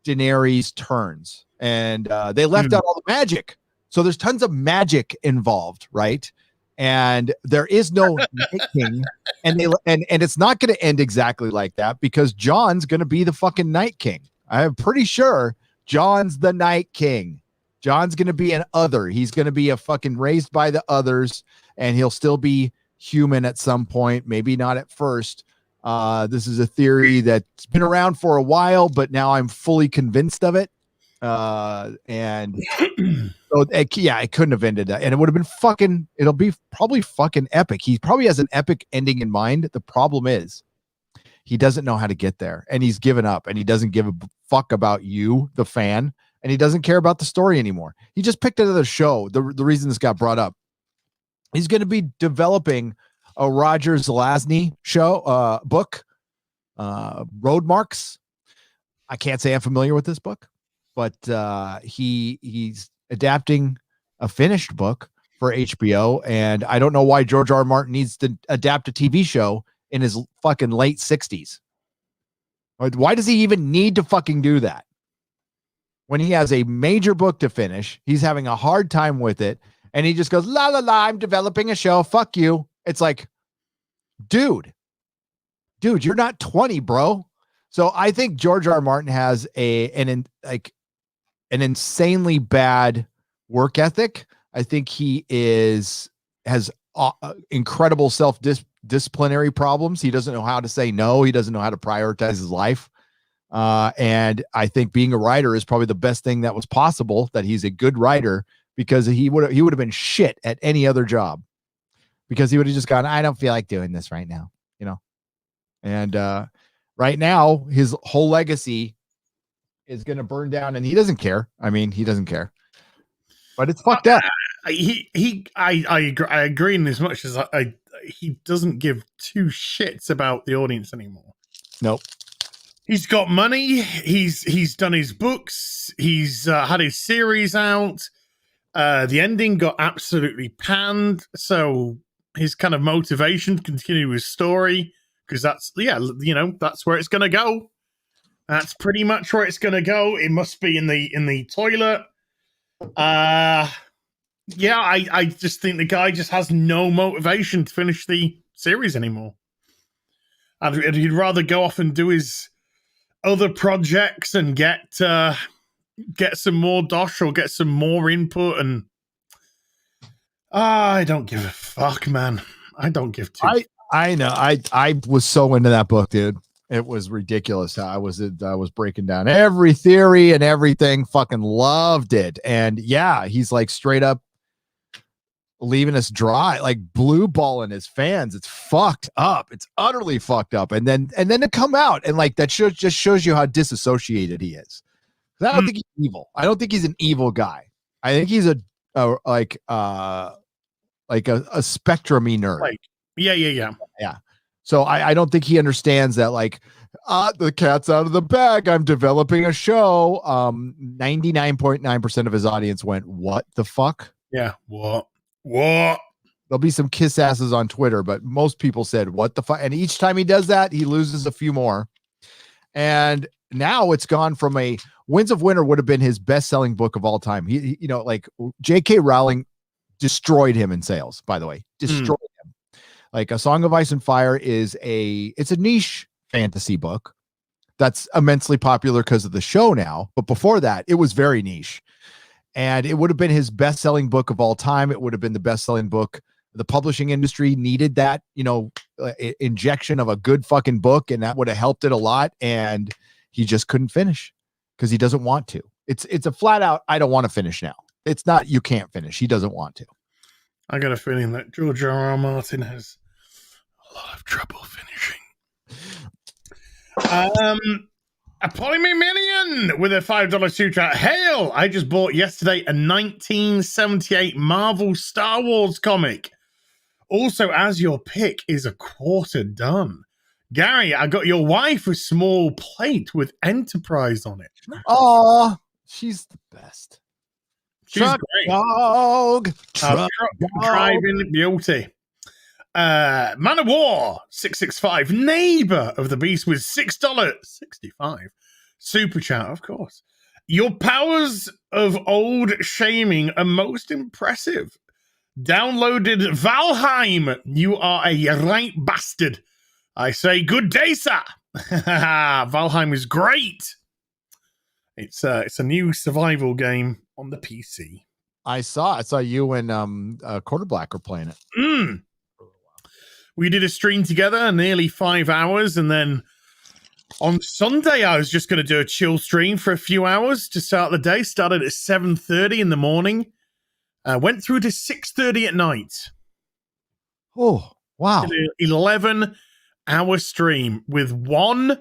Speaker 3: Daenerys turns, and they left out all the magic. So there's tons of magic involved, right? And there is no Night King, and it's not going to end exactly like that because Jon's going to be the fucking Night King. I'm pretty sure Jon's the Night King. Jon's going to be an other. He's going to be a fucking raised by the others, and he'll still be human at some point, maybe not at first. This is a theory that's been around for a while, but now I'm fully convinced of it. And so it couldn't have ended that, and it would have been it'll be probably fucking epic. He probably has an epic ending in mind. The problem is he doesn't know how to get there, and he's given up, and he doesn't give a fuck about you, the fan. And he doesn't care about the story anymore. He just picked another show. The reason this got brought up, he's going to be developing a Roger Zelazny show book, Road Marks. I can't say I'm familiar with this book, but he's adapting a finished book for HBO, and I don't know why George R. R. Martin needs to adapt a TV show in his fucking late 60s. Why does he even need to fucking do that? When he has a major book to finish, he's having a hard time with it, and he just goes, la, la, la, I'm developing a show. Fuck you. It's like, dude, you're not 20, bro. So I think George R. R. Martin has an insanely bad work ethic. I think he has incredible self-disciplinary problems. He doesn't know how to say no. He doesn't know how to prioritize his life. And I think being a writer is probably the best thing that was possible, that he's a good writer, because he would have been shit at any other job, because he would have just gone, I don't feel like doing this right now, and right now his whole legacy is going to burn down, and he doesn't care. I mean, he doesn't care, but it's fucked up.
Speaker 2: I agree in as much as he doesn't give two shits about the audience anymore.
Speaker 3: Nope.
Speaker 2: He's got money. He's done his books. He's had his series out. The ending got absolutely panned. So his kind of motivation to continue his story, because that's where it's gonna go. That's pretty much where it's gonna go. It must be in the toilet. I just think the guy just has no motivation to finish the series anymore. And he'd rather go off and do his other projects and get some more dosh or get some more input, and I don't give a fuck, man. I don't give two.
Speaker 3: I know. I was so into that book, dude. It was ridiculous. I was breaking down every theory and everything. Fucking loved it. And yeah, he's like straight up leaving us dry, like blue balling his fans. It's fucked up. It's utterly fucked up. And then to come out and like that just shows you how disassociated he is. I don't think he's evil. I don't think he's an evil guy. I think he's a spectrum-y nerd.
Speaker 2: Like, yeah.
Speaker 3: So I don't think he understands that, like, the cat's out of the bag. I'm developing a show. 99.9% of his audience went, what the fuck?
Speaker 2: Yeah. What?
Speaker 3: There'll be some kiss asses on Twitter, but most people said, what the fuck? And each time he does that, he loses a few more. And now it's gone from Winds of Winter would have been his best-selling book of all time. He like J.K. Rowling destroyed him in sales, by the way. Destroyed him. Like A Song of Ice and Fire it's a niche fantasy book that's immensely popular because of the show now. But before that, it was very niche. And it would have been his best-selling book of all time. It would have been the best-selling book. The publishing industry needed that, injection of a good fucking book, and that would have helped it a lot. And he just couldn't finish because he doesn't want to. It's a flat out, I don't want to finish now. It's not you can't finish. He doesn't want to.
Speaker 2: I got a feeling that George R.R. Martin has a lot of trouble finishing. A Polymillion with a $5 super chat. Hail! I just bought yesterday a 1978 Marvel Star Wars comic. Also, as your pick is a quarter done. Gary, I got your wife a small plate with Enterprise on it.
Speaker 3: Oh, she's the best.
Speaker 2: She's
Speaker 3: Truck
Speaker 2: great.
Speaker 3: dog. Truck dog.
Speaker 2: Driving beauty. Man of War 665. Neighbor of the Beast with $6.65. Super chat, of course. Your powers of old shaming are most impressive. Downloaded Valheim. You are a right bastard. I say good day, sir. Valheim is great. It's a new survival game on the PC.
Speaker 3: I saw you and Quarterblack were playing it.
Speaker 2: We did a stream together, nearly 5 hours, and then on Sunday I was just going to do a chill stream for a few hours to start the day. Started at 7:30 in the morning, went through to 6:30 at night.
Speaker 3: Oh, wow.
Speaker 2: 11-hour stream with 1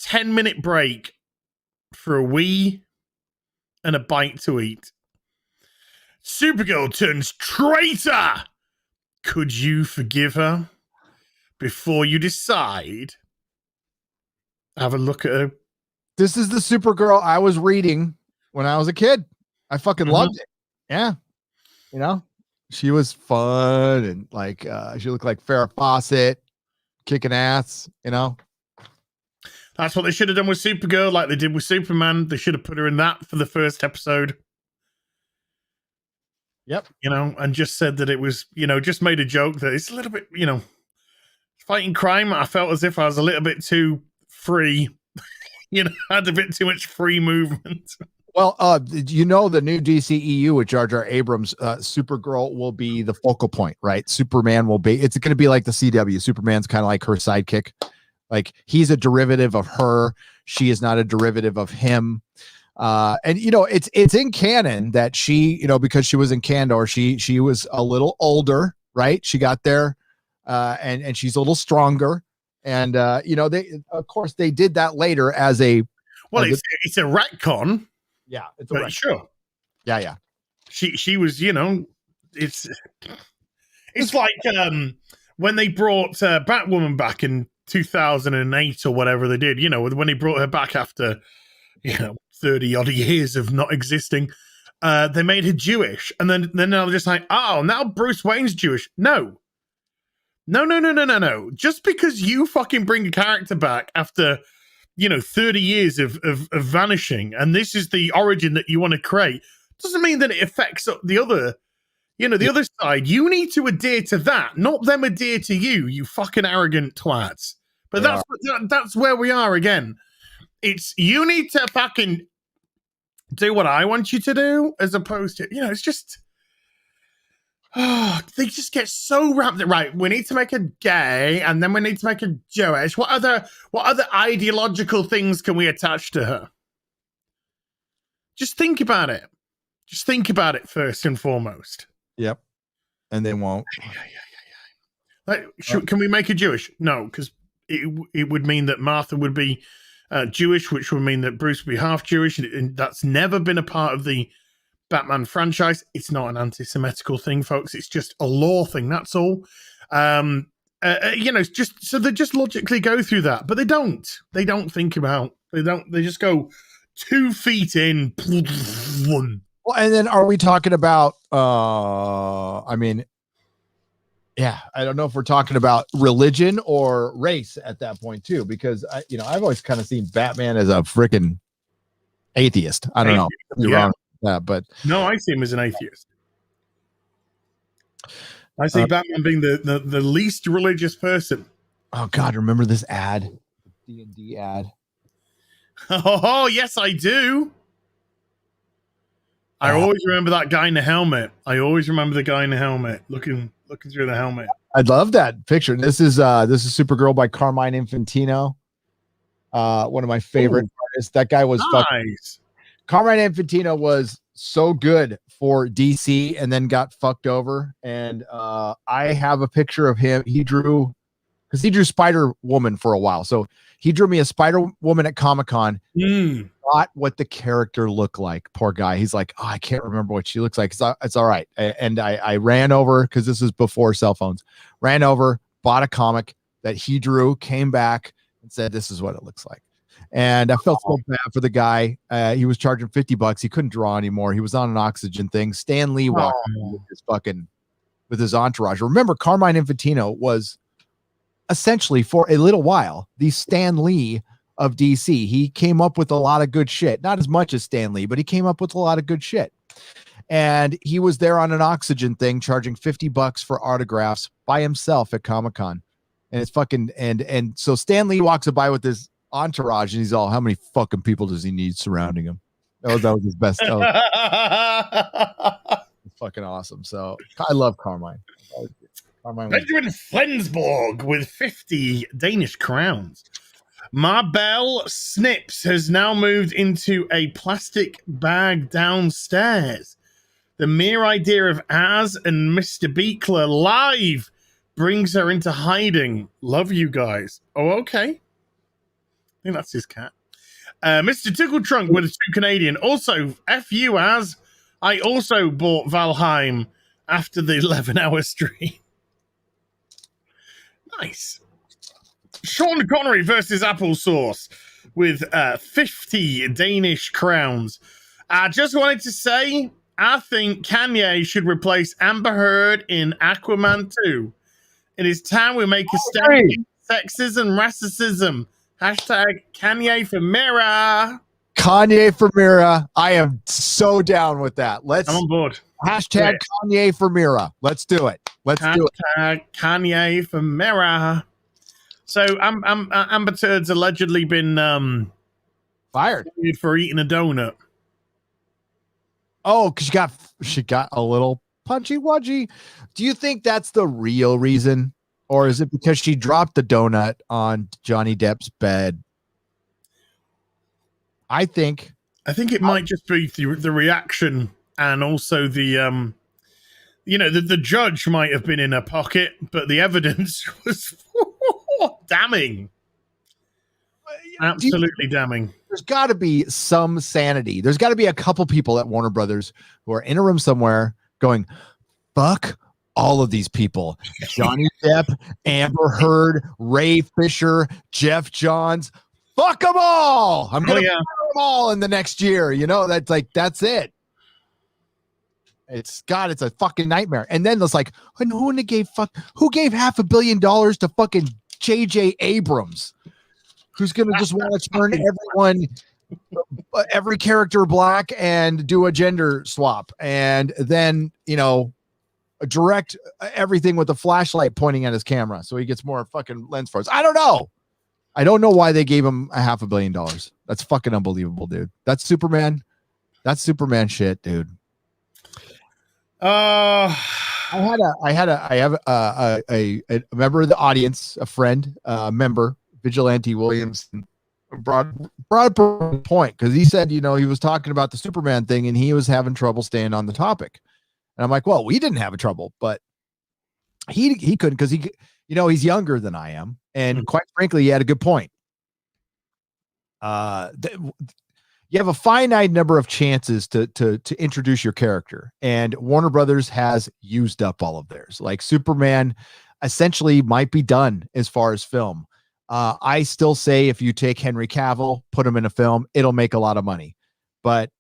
Speaker 2: 10-minute break for a wee and a bite to eat. Supergirl turns traitor. Could you forgive her before you decide? Have a look at her.
Speaker 3: This is the Supergirl I was reading when I was a kid. I fucking loved it. Yeah. You know, she was fun and like she looked like Farrah Fawcett kicking ass, you know.
Speaker 2: That's what they should have done with Supergirl, like they did with Superman. They should have put her in that for the first episode.
Speaker 3: Yep.
Speaker 2: You know, and just said that it was, you know, just made a joke that it's a little bit, you know, fighting crime. I felt as if I was a little bit too free, you know, had a bit too much free movement.
Speaker 3: Well, you know, the new DCEU with Jar Jar Abrams, Supergirl will be the focal point, right? Superman will be, it's going to be like the CW. Superman's kind of like her sidekick. Like he's a derivative of her. She is not a derivative of him. And you know, it's in canon that she, you know, because she was in Kandor, she was a little older, right? She got there, and she's a little stronger. And you know, they of course they did that later as a
Speaker 2: it's a retcon.
Speaker 3: Yeah, it's a retcon.
Speaker 2: Sure.
Speaker 3: Yeah.
Speaker 2: She was, you know, it's like when they brought Batwoman back in 2008 or whatever they did, you know, when he brought her back after, you know, 30 odd years of not existing, they made her Jewish, and then they're just like, oh, now Bruce Wayne's Jewish. No. Just because you fucking bring a character back after, you know, 30 years of vanishing, and this is the origin that you want to create, doesn't mean that it affects the other, you know, the other side. You need to adhere to that, not them adhere to you, you fucking arrogant twats. But that's where we are again. It's you need to fucking do what I want you to do, as opposed to, you know, it's just, they just get so wrapped. Right, we need to make a gay, and then we need to make a Jewish. What other ideological things can we attach to her? Just think about it. Just think about it first and foremost.
Speaker 3: Yep. And they won't.
Speaker 2: Like, can we make a Jewish? No, because it would mean that Martha would be Jewish, which would mean that Bruce would be half Jewish, and that's never been a part of the Batman franchise. It's not an anti-Semitical thing, folks. It's just a law thing. That's all. You know, just so they just logically go through that, but they don't. They don't think about. They don't. They just go 2 feet in.
Speaker 3: Well, and then are we talking about? I mean, yeah, I don't know if we're talking about religion or race at that point too, because I've always kind of seen Batman as a freaking atheist. I don't know. You're wrong. But
Speaker 2: no, I see him as an atheist. I see Batman being the least religious person.
Speaker 3: Oh God, remember this ad? D&D ad.
Speaker 2: Oh yes, I do. I always remember that guy in the helmet. I always remember the guy in the helmet looking through the helmet.
Speaker 3: I love that picture. This is Supergirl by Carmine Infantino. One of my favorite artists. That guy was
Speaker 2: nice.
Speaker 3: Carmine Infantino was so good for DC and then got fucked over. And I have a picture of him. He drew Spider Woman for a while. So he drew me a Spider Woman at Comic-Con. Not what the character looked like. Poor guy. He's like, oh, I can't remember what she looks like. It's all right. And I ran over, because this is before cell phones, ran over, bought a comic that he drew, came back and said, this is what it looks like. And I felt so bad for the guy. He was charging $50. He couldn't draw anymore. He was on an oxygen thing. Stan Lee walked with his entourage. Remember, Carmine Infantino was essentially, for a little while, the Stan Lee of DC. He came up with a lot of good shit. Not as much as Stan Lee, but he came up with a lot of good shit. And he was there on an oxygen thing, charging $50 for autographs by himself at Comic-Con. And it's fucking, and so Stan Lee walks by with his entourage, and he's all, how many fucking people does he need surrounding him? That was his best. It's fucking awesome. So I love Carmine.
Speaker 2: Benjamin Flensborg with 50 Danish crowns. Marbell Snips has now moved into a plastic bag downstairs. The mere idea of Az and Mr. Beekler live brings her into hiding. Love you guys. Oh, okay. I think that's his cat. Mr. Tickle Trunk with a 2 Canadian. Also, F you, Az. I also bought Valheim after the 11-hour stream. Nice. Sean Connery versus Applesauce with 50 Danish crowns. I just wanted to say, I think Kanye should replace Amber Heard in Aquaman 2. It is time we make a stand against sexism, racism. Hashtag Kanye for Mira.
Speaker 3: Kanye for Mira. I am so down with that. I'm
Speaker 2: on board.
Speaker 3: Hashtag Kanye for Mira. Let's do it. Let's do it.
Speaker 2: Hashtag Kanye for Mira. So Amber Heard's allegedly been
Speaker 3: fired
Speaker 2: for eating a donut.
Speaker 3: Oh, because she got a little punchy-wudgy. Do you think that's the real reason? Or is it because she dropped the donut on Johnny Depp's bed? I think
Speaker 2: it might just be the reaction, and also the the judge might have been in her pocket, but the evidence was damning. Absolutely damning.
Speaker 3: There's got to be some sanity. There's got to be a couple people at Warner Brothers who are in a room somewhere going, fuck all of these people. Johnny Depp, Amber Heard, Ray Fisher, Jeff Johns. Fuck them all. I'm going to put them all in the next year. You know, that's it. It's a fucking nightmare. And then it's like, who gave $500 million to fucking J.J. Abrams? Who's going to just want to turn every character black and do a gender swap, and then, direct everything with a flashlight pointing at his camera so he gets more fucking lens flares. I don't know why they gave him $500 million. That's fucking unbelievable, dude. That's Superman shit, dude. I have a member of the audience, a friend, member, Vigilante Williams, brought up a point, because he said, he was talking about the Superman thing and he was having trouble staying on the topic. And I'm like, well, we didn't have a trouble, but he couldn't, because he's younger than I am. And quite frankly, he had a good point. You have a finite number of chances to introduce your character, and Warner Brothers has used up all of theirs. Like Superman essentially might be done as far as film. I still say if you take Henry Cavill, put him in a film, it'll make a lot of money, but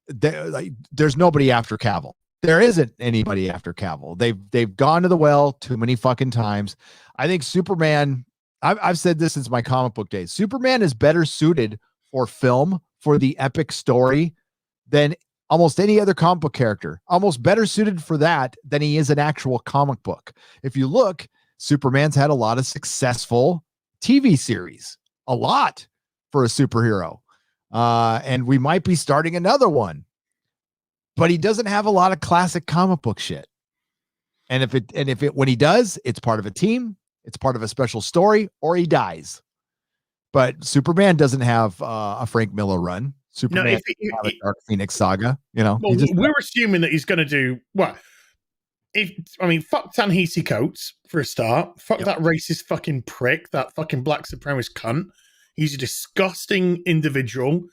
Speaker 3: there's nobody after Cavill. There isn't anybody after Cavill. They've gone to the well too many fucking times. I think Superman, I've said this since my comic book days, Superman is better suited for film, for the epic story, than almost any other comic book character. Almost better suited for that than he is an actual comic book. If you look, Superman's had a lot of successful TV series, a lot for a superhero. And we might be starting another one, but he doesn't have a lot of classic comic book shit. And when he does, it's part of a team, it's part of a special story, or he dies. But Superman doesn't have a Frank Miller run. Superman, Dark Phoenix saga. You know,
Speaker 2: well, we're assuming that he's going to do what? Fuck Ta-Nehisi Coates for a start. Fuck that racist fucking prick, that fucking black supremacist cunt. He's a disgusting individual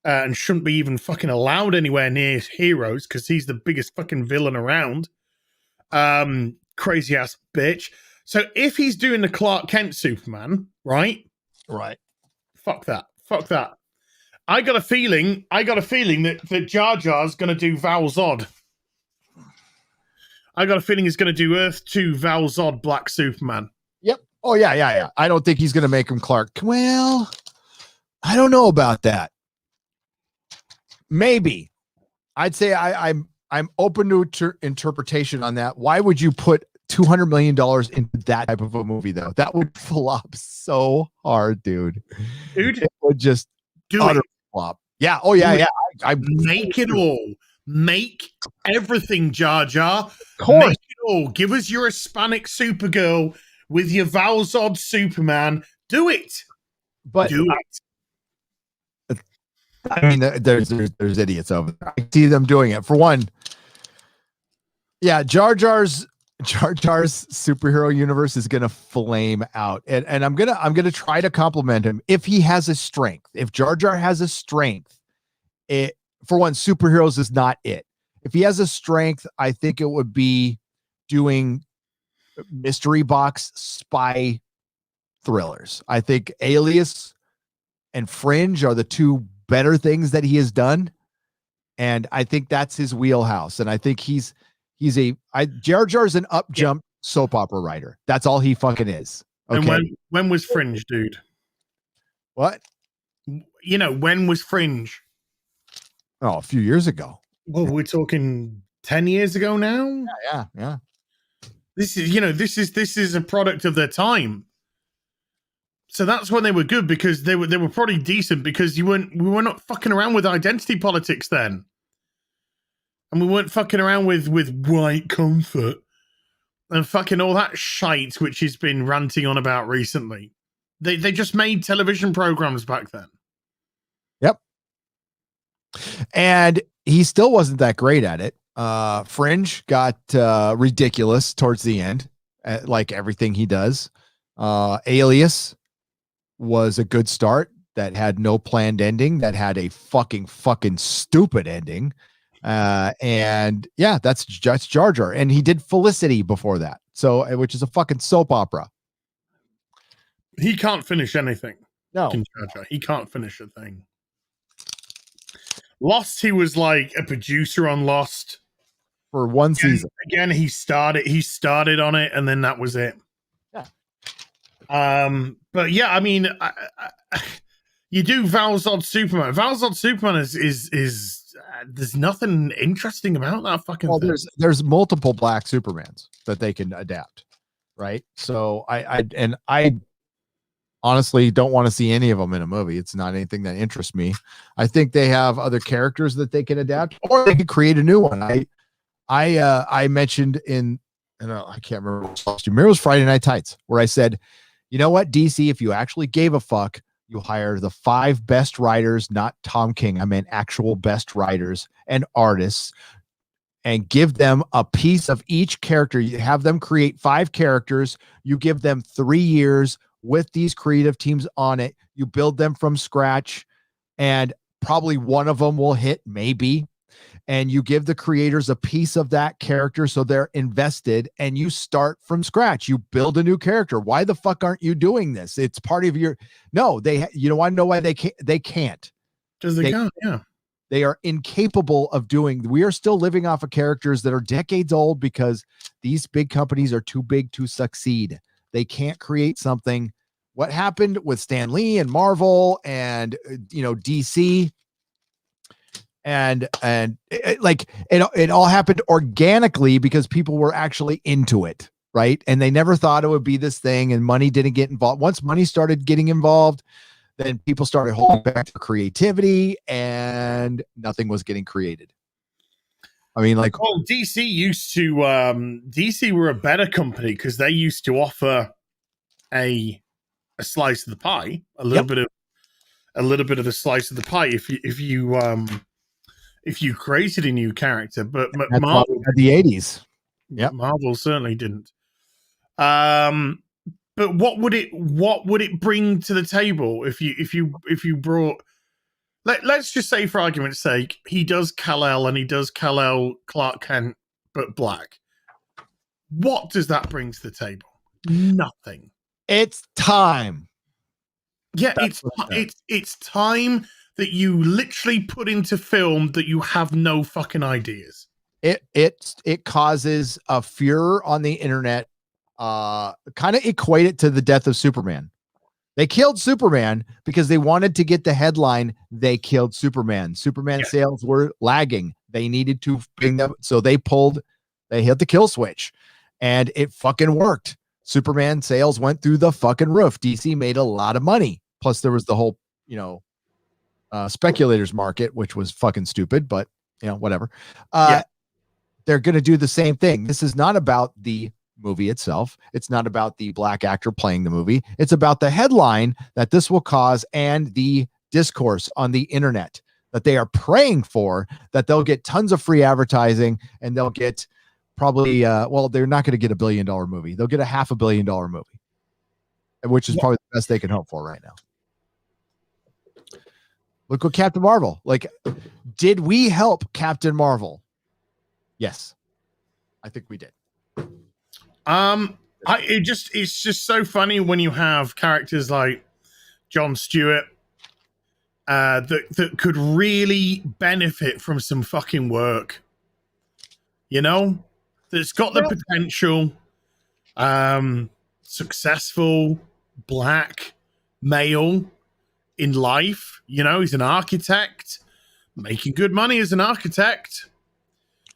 Speaker 2: and shouldn't be even fucking allowed anywhere near heroes because he's the biggest fucking villain around. Crazy ass bitch. So if he's doing the Clark Kent Superman, right?
Speaker 3: Right.
Speaker 2: Fuck that. I got a feeling that Jar Jar's going to do Val Zod. I got a feeling he's going to do Earth 2 Val Zod Black Superman.
Speaker 3: Yep. Oh, yeah. I don't think he's going to make him Clark. Well, I don't know about that. Maybe. I'd say I'm open to interpretation on that. Why would you put $200 million into that type of a movie, though? That would flop so hard, dude. It would just utter flop. Yeah. Oh, yeah. I
Speaker 2: make it all. Make everything, Jar Jar.
Speaker 3: Of course.
Speaker 2: Make it all. Give us your Hispanic Supergirl with your Val Zod Superman. Do it. Do it.
Speaker 3: I mean, there's idiots over there. I see them doing it. For one, yeah, Jar Jar's superhero universe is gonna flame out, and I'm gonna try to compliment him if he has a strength. If Jar Jar has a strength, for one, superheroes is not it. If he has a strength, I think it would be doing mystery box spy thrillers. I think Alias and Fringe are the two better things that he has done, and I think that's his wheelhouse. And I think Jar Jar's an up jump soap opera writer. That's all he fucking is. Okay.
Speaker 2: And when was Fringe, dude?
Speaker 3: What?
Speaker 2: When was Fringe?
Speaker 3: Oh, a few years ago.
Speaker 2: Well, we're talking 10 years ago now.
Speaker 3: Yeah.
Speaker 2: This is a product of their time. So that's when they were good, because they were probably decent, because we were not fucking around with identity politics then. And we weren't fucking around with white comfort and fucking all that shite which he's been ranting on about recently. They just made television programs back then.
Speaker 3: Yep. And he still wasn't that great at it. Fringe got ridiculous towards the end, like everything he does. Alias was a good start that had no planned ending, that had a fucking stupid ending. And yeah, that's just Jar Jar. And he did Felicity before that, so which is a fucking soap opera.
Speaker 2: He can't finish anything.
Speaker 3: No,
Speaker 2: he can't finish a thing. Lost, he was like a producer on Lost
Speaker 3: for one season.
Speaker 2: Again, he started on it, and then that was it.
Speaker 3: Yeah.
Speaker 2: But yeah, I mean, you do Val Zod Superman. Val Zod Superman is there's nothing interesting about that fucking thing.
Speaker 3: There's multiple black Supermans that they can adapt, right? So I honestly don't want to see any of them in a movie. It's not anything that interests me. I think they have other characters that they can adapt, or they could create a new one. I mentioned I can't remember. It was Friday Night Tights, where I said, you know what, DC, if you actually gave a fuck, you hire the 5 best writers, not Tom King. I meant actual best writers and artists, and give them a piece of each character. You have them create 5 characters. You give them 3 years with these creative teams on it. You build them from scratch, and probably one of them will hit, maybe. And you give the creators a piece of that character so they're invested, and you start from scratch. You build a new character. Why the fuck aren't you doing this? It's part of your... No, you want to know why they can't?
Speaker 2: Because they can't, yeah.
Speaker 3: They are incapable of doing... We are still living off of characters that are decades old because these big companies are too big to succeed. They can't create something. What happened with Stan Lee and Marvel and DC... And it all happened organically because people were actually into it, right? And they never thought it would be this thing, and money didn't get involved. Once money started getting involved, then people started holding back to creativity, and nothing was getting created. I mean, like,
Speaker 2: well, DC were a better company because they used to offer a slice of the pie, a little bit of a little bit of the slice of the pie if you created a new character. But Marvel,
Speaker 3: the 80s. Yeah,
Speaker 2: Marvel certainly didn't. But what would it bring to the table if you brought, let's just say for argument's sake, he does Kal-El and he does Kal-El Clark Kent but black. What does that bring to the table? Nothing.
Speaker 3: it's time.
Speaker 2: Yeah,
Speaker 3: That's
Speaker 2: it's time that you literally put into film that you have no fucking ideas.
Speaker 3: It causes a furor on the internet. Kind of equate it to the death of Superman. They killed Superman because they wanted to get the headline, they killed Superman. Superman sales were lagging. They needed to bring them. So they hit the kill switch and it fucking worked. Superman sales went through the fucking roof. DC made a lot of money. Plus there was the whole, speculators market, which was fucking stupid, but whatever. They're going to do the same thing. This is not about the movie itself. It's not about the black actor playing the movie. It's about the headline that this will cause and the discourse on the internet that they are praying for, that they'll get tons of free advertising and they'll get probably, they're not going to get $1 billion movie. They'll get a $500 million movie, which is probably the best they can hope for right now. Look what Captain Marvel, did we help Captain Marvel? Yes, I think we did.
Speaker 2: It's just so funny when you have characters like Jon Stewart that could really benefit from some fucking work. That's got the potential, successful black male in life. He's an architect, making good money as an architect.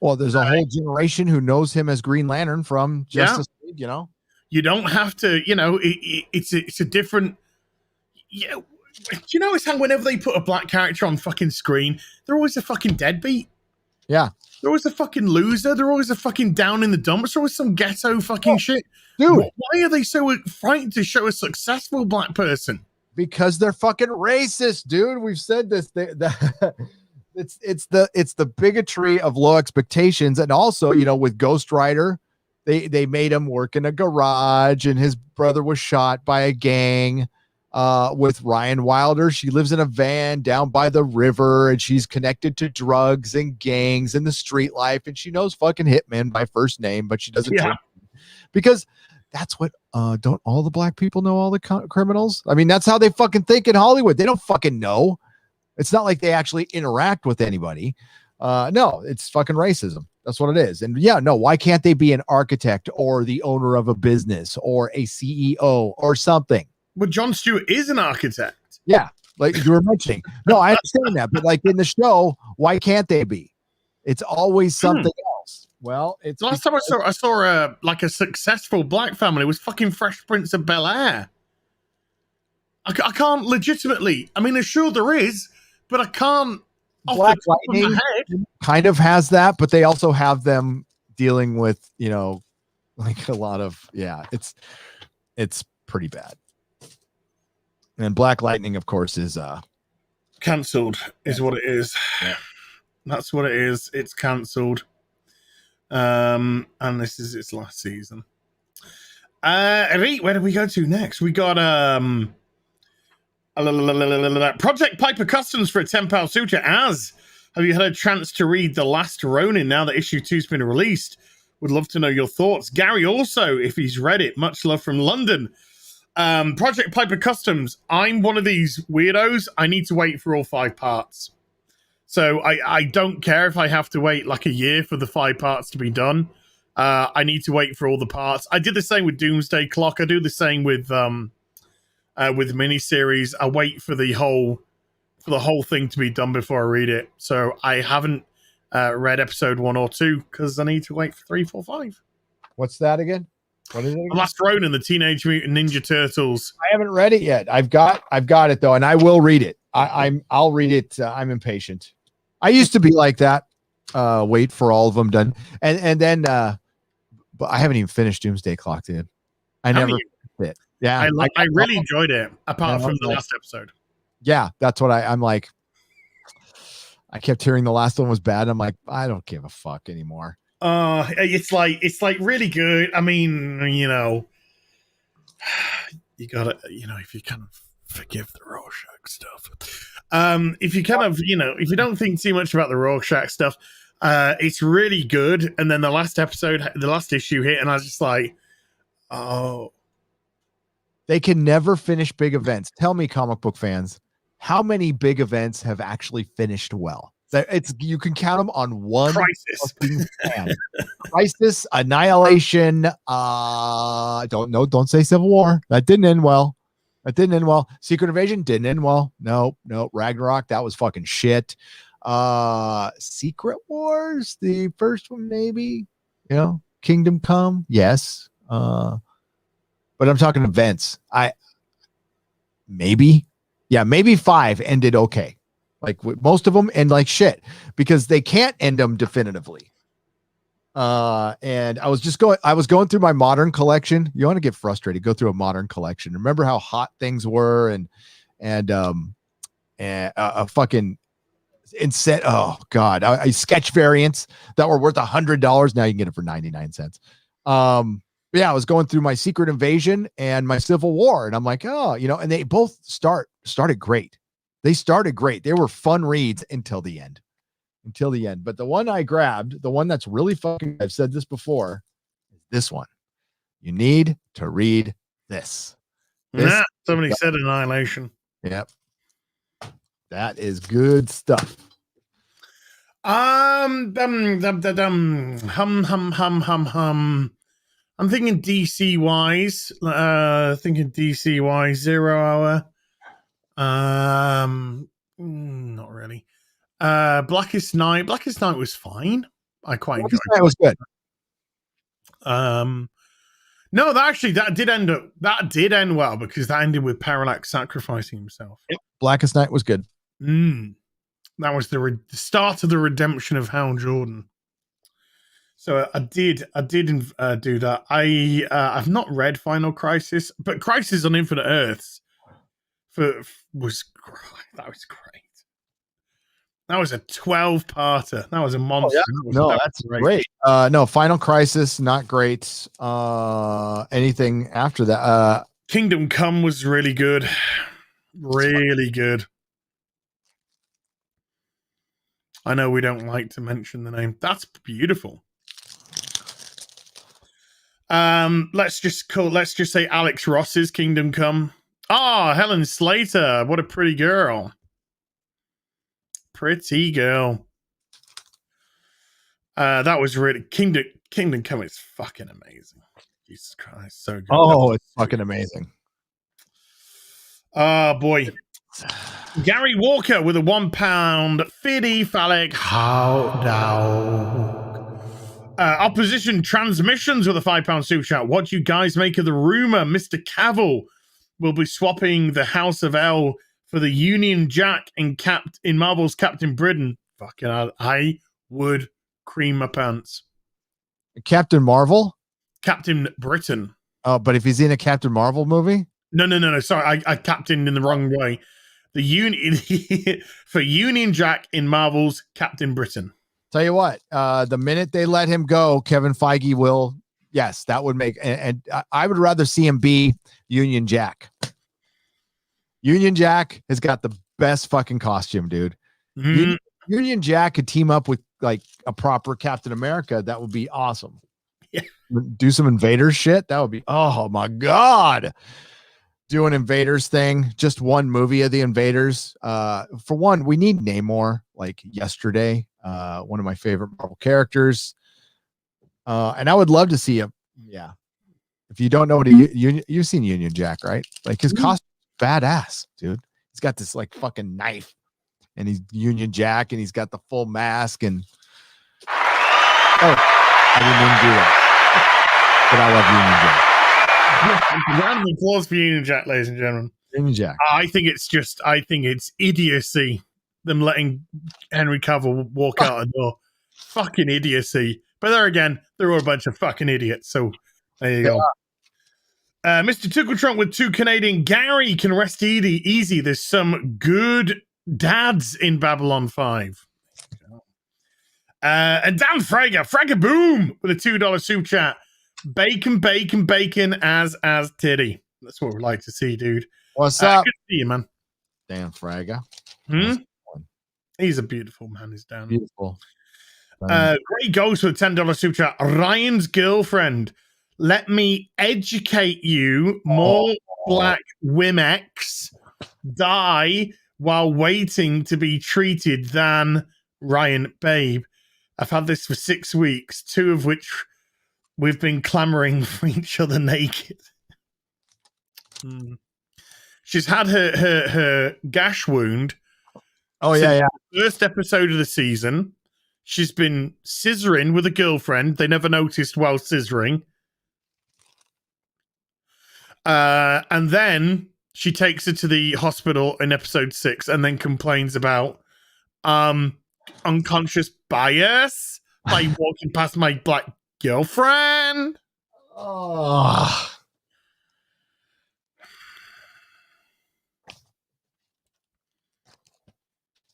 Speaker 3: Well, there's a whole generation who knows him as Green Lantern from Justice League,
Speaker 2: You don't have to, it's a different, it's how whenever they put a black character on fucking screen, they're always a fucking deadbeat.
Speaker 3: Yeah.
Speaker 2: They're always a fucking loser. They're always a fucking down in the dumps. They're always some ghetto fucking shit.
Speaker 3: Dude.
Speaker 2: Why are they so frightened to show a successful black person?
Speaker 3: Because they're fucking racist, dude. We've said this. It's the bigotry of low expectations. And also, with Ghost Rider, they made him work in a garage and his brother was shot by a gang. With Ryan Wilder, she lives in a van down by the river and she's connected to drugs and gangs and the street life. And she knows fucking hitmen by first name, but she doesn't because that's what, don't all the black people know all the criminals? I mean, that's how they fucking think in Hollywood. They don't fucking know. It's not like they actually interact with anybody. No, it's fucking racism. That's what it is. And why can't they be an architect or the owner of a business or a CEO or something?
Speaker 2: But Jon Stewart is an architect.
Speaker 3: Yeah, like you were mentioning. No, I understand that. But in the show, why can't they be? It's always something else. Well, it's
Speaker 2: last time I saw a successful black family was fucking Fresh Prince of Bel-Air. I can't legitimately. I mean, sure there is, but I can't.
Speaker 3: Black Lightning kind of has that, but they also have them dealing with a lot of it's pretty bad. And Black Lightning, of course, is
Speaker 2: cancelled. Is what it is. Yeah. That's what it is. It's cancelled. And this is its last season. Where do we go to next? We got Project Piper Customs for a £10 suture. Have you had a chance to read The Last Ronin now that issue 2's been released? Would love to know your thoughts. Gary also, if he's read it. Much love from London. Project Piper Customs. I'm one of these weirdos. I need to wait for all 5 parts. So I don't care if I have to wait a year for the 5 parts to be done. I need to wait for all the parts. I did the same with Doomsday Clock. I do the same with miniseries. I wait for the whole thing to be done before I read it. So I haven't read episode 1 or 2 because I need to wait for 3, 4, 5.
Speaker 3: What's that again? What is it again?
Speaker 2: The Last Ronin, the Teenage Mutant Ninja Turtles.
Speaker 3: I haven't read it yet. I've got it though, and I will read it. I'll read it. I'm impatient. I used to be like that. Wait for all of them done, and then but I haven't even finished Doomsday Clock, dude. I never fit. Yeah,
Speaker 2: I really enjoyed it, apart from the last episode.
Speaker 3: Yeah, that's what I'm like. I kept hearing the last one was bad. I'm like, I don't give a fuck anymore.
Speaker 2: It's like really good. I mean, you know, you gotta, you know, if you kind of forgive the Rorschach stuff, if you kind of, you know, if you don't think too much about the Rorschach stuff, it's really good. And then the last issue hit, and I was just like, oh,
Speaker 3: they can never finish big events. Tell me, comic book fans, how many big events have actually finished well? It's you can count them on one
Speaker 2: Crisis.
Speaker 3: hand. Crisis, Annihilation. Don't say Civil War. That didn't end well. Secret Invasion didn't end well. No. Ragnarok, that was fucking shit. Secret Wars, the first one, maybe. You know, Kingdom Come, yes. But I'm talking events. Maybe 5 ended okay. Like most of them end like shit because they can't end them definitively. And I was going through my modern collection. You want to get frustrated, go through a modern collection. Remember how hot things were and a fucking inset. Oh God, I sketch variants that were worth $100. Now you can get it for 99 cents. Yeah, I was going through my Secret Invasion and my Civil War, and I'm like, oh, you know, and they both started great. They started great. They were fun reads until the end. But the one I grabbed, the one that's really fucking, I've said this before, is this one. You need to read this.
Speaker 2: Somebody said Annihilation.
Speaker 3: Yep. That is good stuff.
Speaker 2: Hum. I'm thinking DC wise. Zero Hour. Not really. Blackest Night. Blackest Night was fine. I quite enjoyed it.
Speaker 3: That was good.
Speaker 2: No, that did end well because that ended with Parallax sacrificing himself.
Speaker 3: Yep. Blackest Night was good.
Speaker 2: That was the start of the redemption of Hal Jordan. So I did do that. I've not read Final Crisis, but Crisis on Infinite Earths was great. That was a 12-parter. That was a monster.
Speaker 3: That's great. No, Final Crisis, not great. Anything after that?
Speaker 2: Kingdom Come was really good. Really good. I know we don't like to mention the name. That's beautiful. Let's just say Alex Ross's Kingdom Come. Helen Slater. What a pretty girl. Pretty girl. That was really Kingdom Come is fucking amazing. Jesus Christ, so good.
Speaker 3: Oh, it's fucking amazing.
Speaker 2: Oh boy. Gary Walker with a £1 Fiddy Phallic hot dog. Opposition Transmissions with a £5 super chat. What do you guys make of the rumor Mr. Cavill will be swapping the House of L for the Union Jack in Marvel's Captain Britain? Fucking hell, I would cream my pants.
Speaker 3: Captain Marvel?
Speaker 2: Captain Britain.
Speaker 3: Oh, but if he's in a Captain Marvel movie?
Speaker 2: No. Sorry, I captained in the wrong way. The Union for Union Jack in Marvel's Captain Britain.
Speaker 3: Tell you what, the minute they let him go, Kevin Feige will. Yes, that would make. And I would rather see him be Union Jack. Union Jack has got the best fucking costume, dude. Union Jack could team up with like a proper Captain America. That would be awesome.
Speaker 2: Yeah.
Speaker 3: Do some Invaders shit. That would be. Oh my God. Do an Invaders thing. Just one movie of the Invaders. For one, we need Namor like yesterday. One of my favorite Marvel characters. And I would love to see him. Yeah. If you don't know what you've seen Union Jack, right? Like his costume, badass, dude. He's got this like fucking knife, and he's Union Jack, and he's got the full mask. And I didn't even do that, but I love Union Jack.
Speaker 2: Round of applause for Union Jack, ladies and gentlemen.
Speaker 3: Union Jack.
Speaker 2: I think it's idiocy. Them letting Henry Cavill walk out the door. Fucking idiocy. But there again, they're all a bunch of fucking idiots. So there you go. Mr. Tickle Trunk with 2 Canadian. Gary can rest easy. There's some good dads in Babylon 5. And Dan Fragger Boom with a $2 super chat. Bacon as titty. That's what we'd like to see, dude.
Speaker 3: What's up?
Speaker 2: Good to see you, man.
Speaker 3: Dan Fragger.
Speaker 2: He's a beautiful man, is Dan.
Speaker 3: Beautiful.
Speaker 2: Great goes for the $10 super chat. Ryan's girlfriend. Let me educate you. More black Wimex die while waiting to be treated than Ryan, babe. I've had this for 6 weeks, 2 of which we've been clamoring for each other naked. She's had her gash wound.
Speaker 3: Oh, yeah.
Speaker 2: First episode of the season. She's been scissoring with a girlfriend. They never noticed while scissoring. And then she takes her to the hospital in episode 6 and then complains about unconscious bias by walking past my black girlfriend.
Speaker 3: Oh.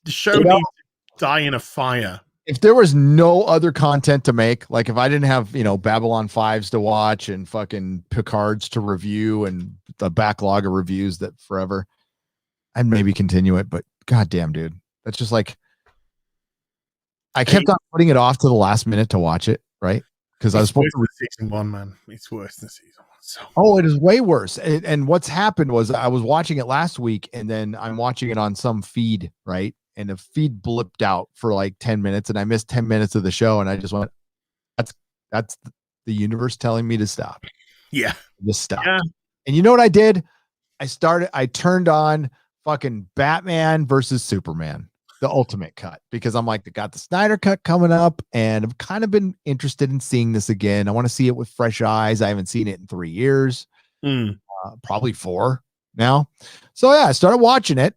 Speaker 2: The show needs to die in a fire.
Speaker 3: If there was no other content to make, like if I didn't have, Babylon 5s to watch and fucking Picard's to review and the backlog of reviews that forever, I'd maybe continue it. But goddamn, dude, that's just like, I kept on putting it off to the last minute to watch it, right? Because I was supposed to.
Speaker 2: Season 1, man. It's worse than season 1. So.
Speaker 3: Oh, it is way worse. And what's happened was I was watching it last week and then I'm watching it on some feed, right? And the feed blipped out for like 10 minutes and I missed 10 minutes of the show. And I just went, that's the universe telling me to stop.
Speaker 2: Yeah.
Speaker 3: Just stop.
Speaker 2: Yeah.
Speaker 3: And you know what I did? I turned on fucking Batman versus Superman, the ultimate cut, because I'm like, they got the Snyder Cut coming up and I've kind of been interested in seeing this again. I want to see it with fresh eyes. I haven't seen it in 3 years, probably 4 now. So yeah, I started watching it,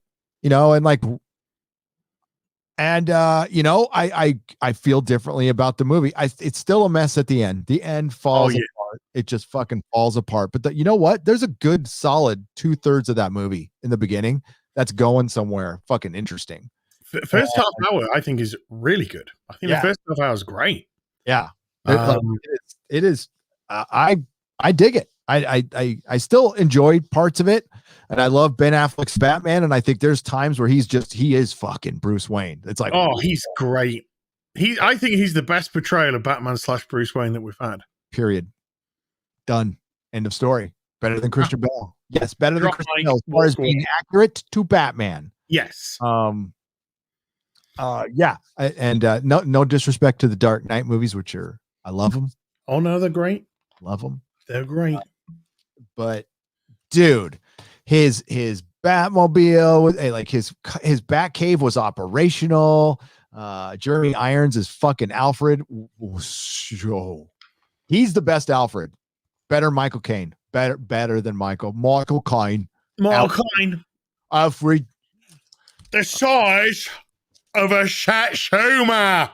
Speaker 3: I feel differently about the movie. It's still a mess at the end. The end falls apart. It just fucking falls apart. But you know what? There's a good solid 2/3 of that movie in the beginning that's going somewhere fucking interesting.
Speaker 2: First half hour, I think, is really good. I think the first half hour is great.
Speaker 3: Yeah, it is. I dig it. I still enjoy parts of it, and I love Ben Affleck's Batman. And I think there's times where he is fucking Bruce Wayne. It's like,
Speaker 2: oh, he's great. I think he's the best portrayal of Batman / Bruce Wayne that we've had.
Speaker 3: Period. Done. End of story. Better than Christian Bale. Yes, better than Christian Bale as far as being accurate to Batman.
Speaker 2: Yes.
Speaker 3: Yeah, no disrespect to the Dark Knight movies, which I love them.
Speaker 2: Oh no, they're great.
Speaker 3: Love them.
Speaker 2: They're great.
Speaker 3: But dude, his Batmobile, like his Batcave was operational. Jeremy Irons is fucking Alfred. He's the best Alfred. Better Michael Caine. Better than Michael Caine. Alfred.
Speaker 2: The size of a Satsuma.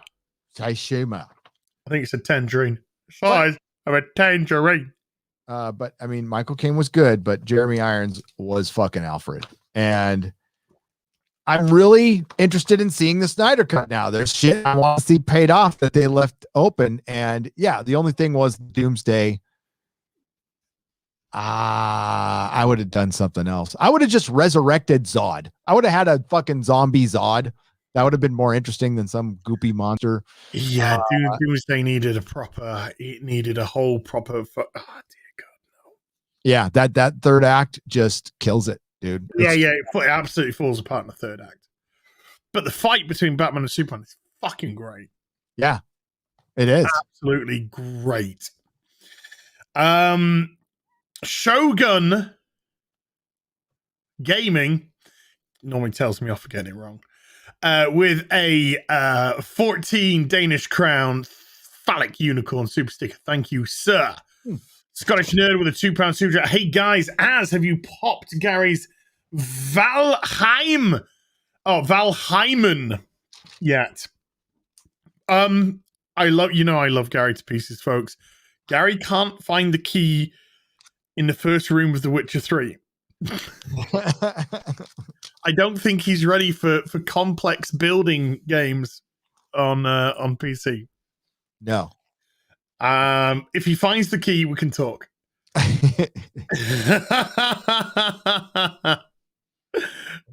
Speaker 3: I
Speaker 2: think it's a tangerine. Size of a tangerine.
Speaker 3: But I mean, Michael Caine was good, but Jeremy Irons was fucking Alfred. And I'm really interested in seeing the Snyder Cut now. There's shit I want to see paid off that they left open. And yeah, the only thing was Doomsday. I would have done something else. I would have just resurrected Zod. I would have had a fucking zombie Zod. That would have been more interesting than some goopy monster.
Speaker 2: Yeah, Doomsday needed a whole proper. Oh, dear God, no.
Speaker 3: Yeah, that third act just kills it, dude.
Speaker 2: It absolutely falls apart in the third act. But the fight between Batman and Superman is fucking great.
Speaker 3: Yeah, it is
Speaker 2: absolutely great. Shogun Gaming normally tells me off for getting it wrong. With a 14 Danish crown phallic unicorn super sticker. Thank you, sir. Scottish Nerd with a £2 super chat. Hey guys, have you popped Gary's Valheimen yet? I love Gary to pieces, folks. Gary can't find the key in the first room of The Witcher 3. I don't think he's ready for complex building games on PC.
Speaker 3: No.
Speaker 2: If he finds the key, we can talk.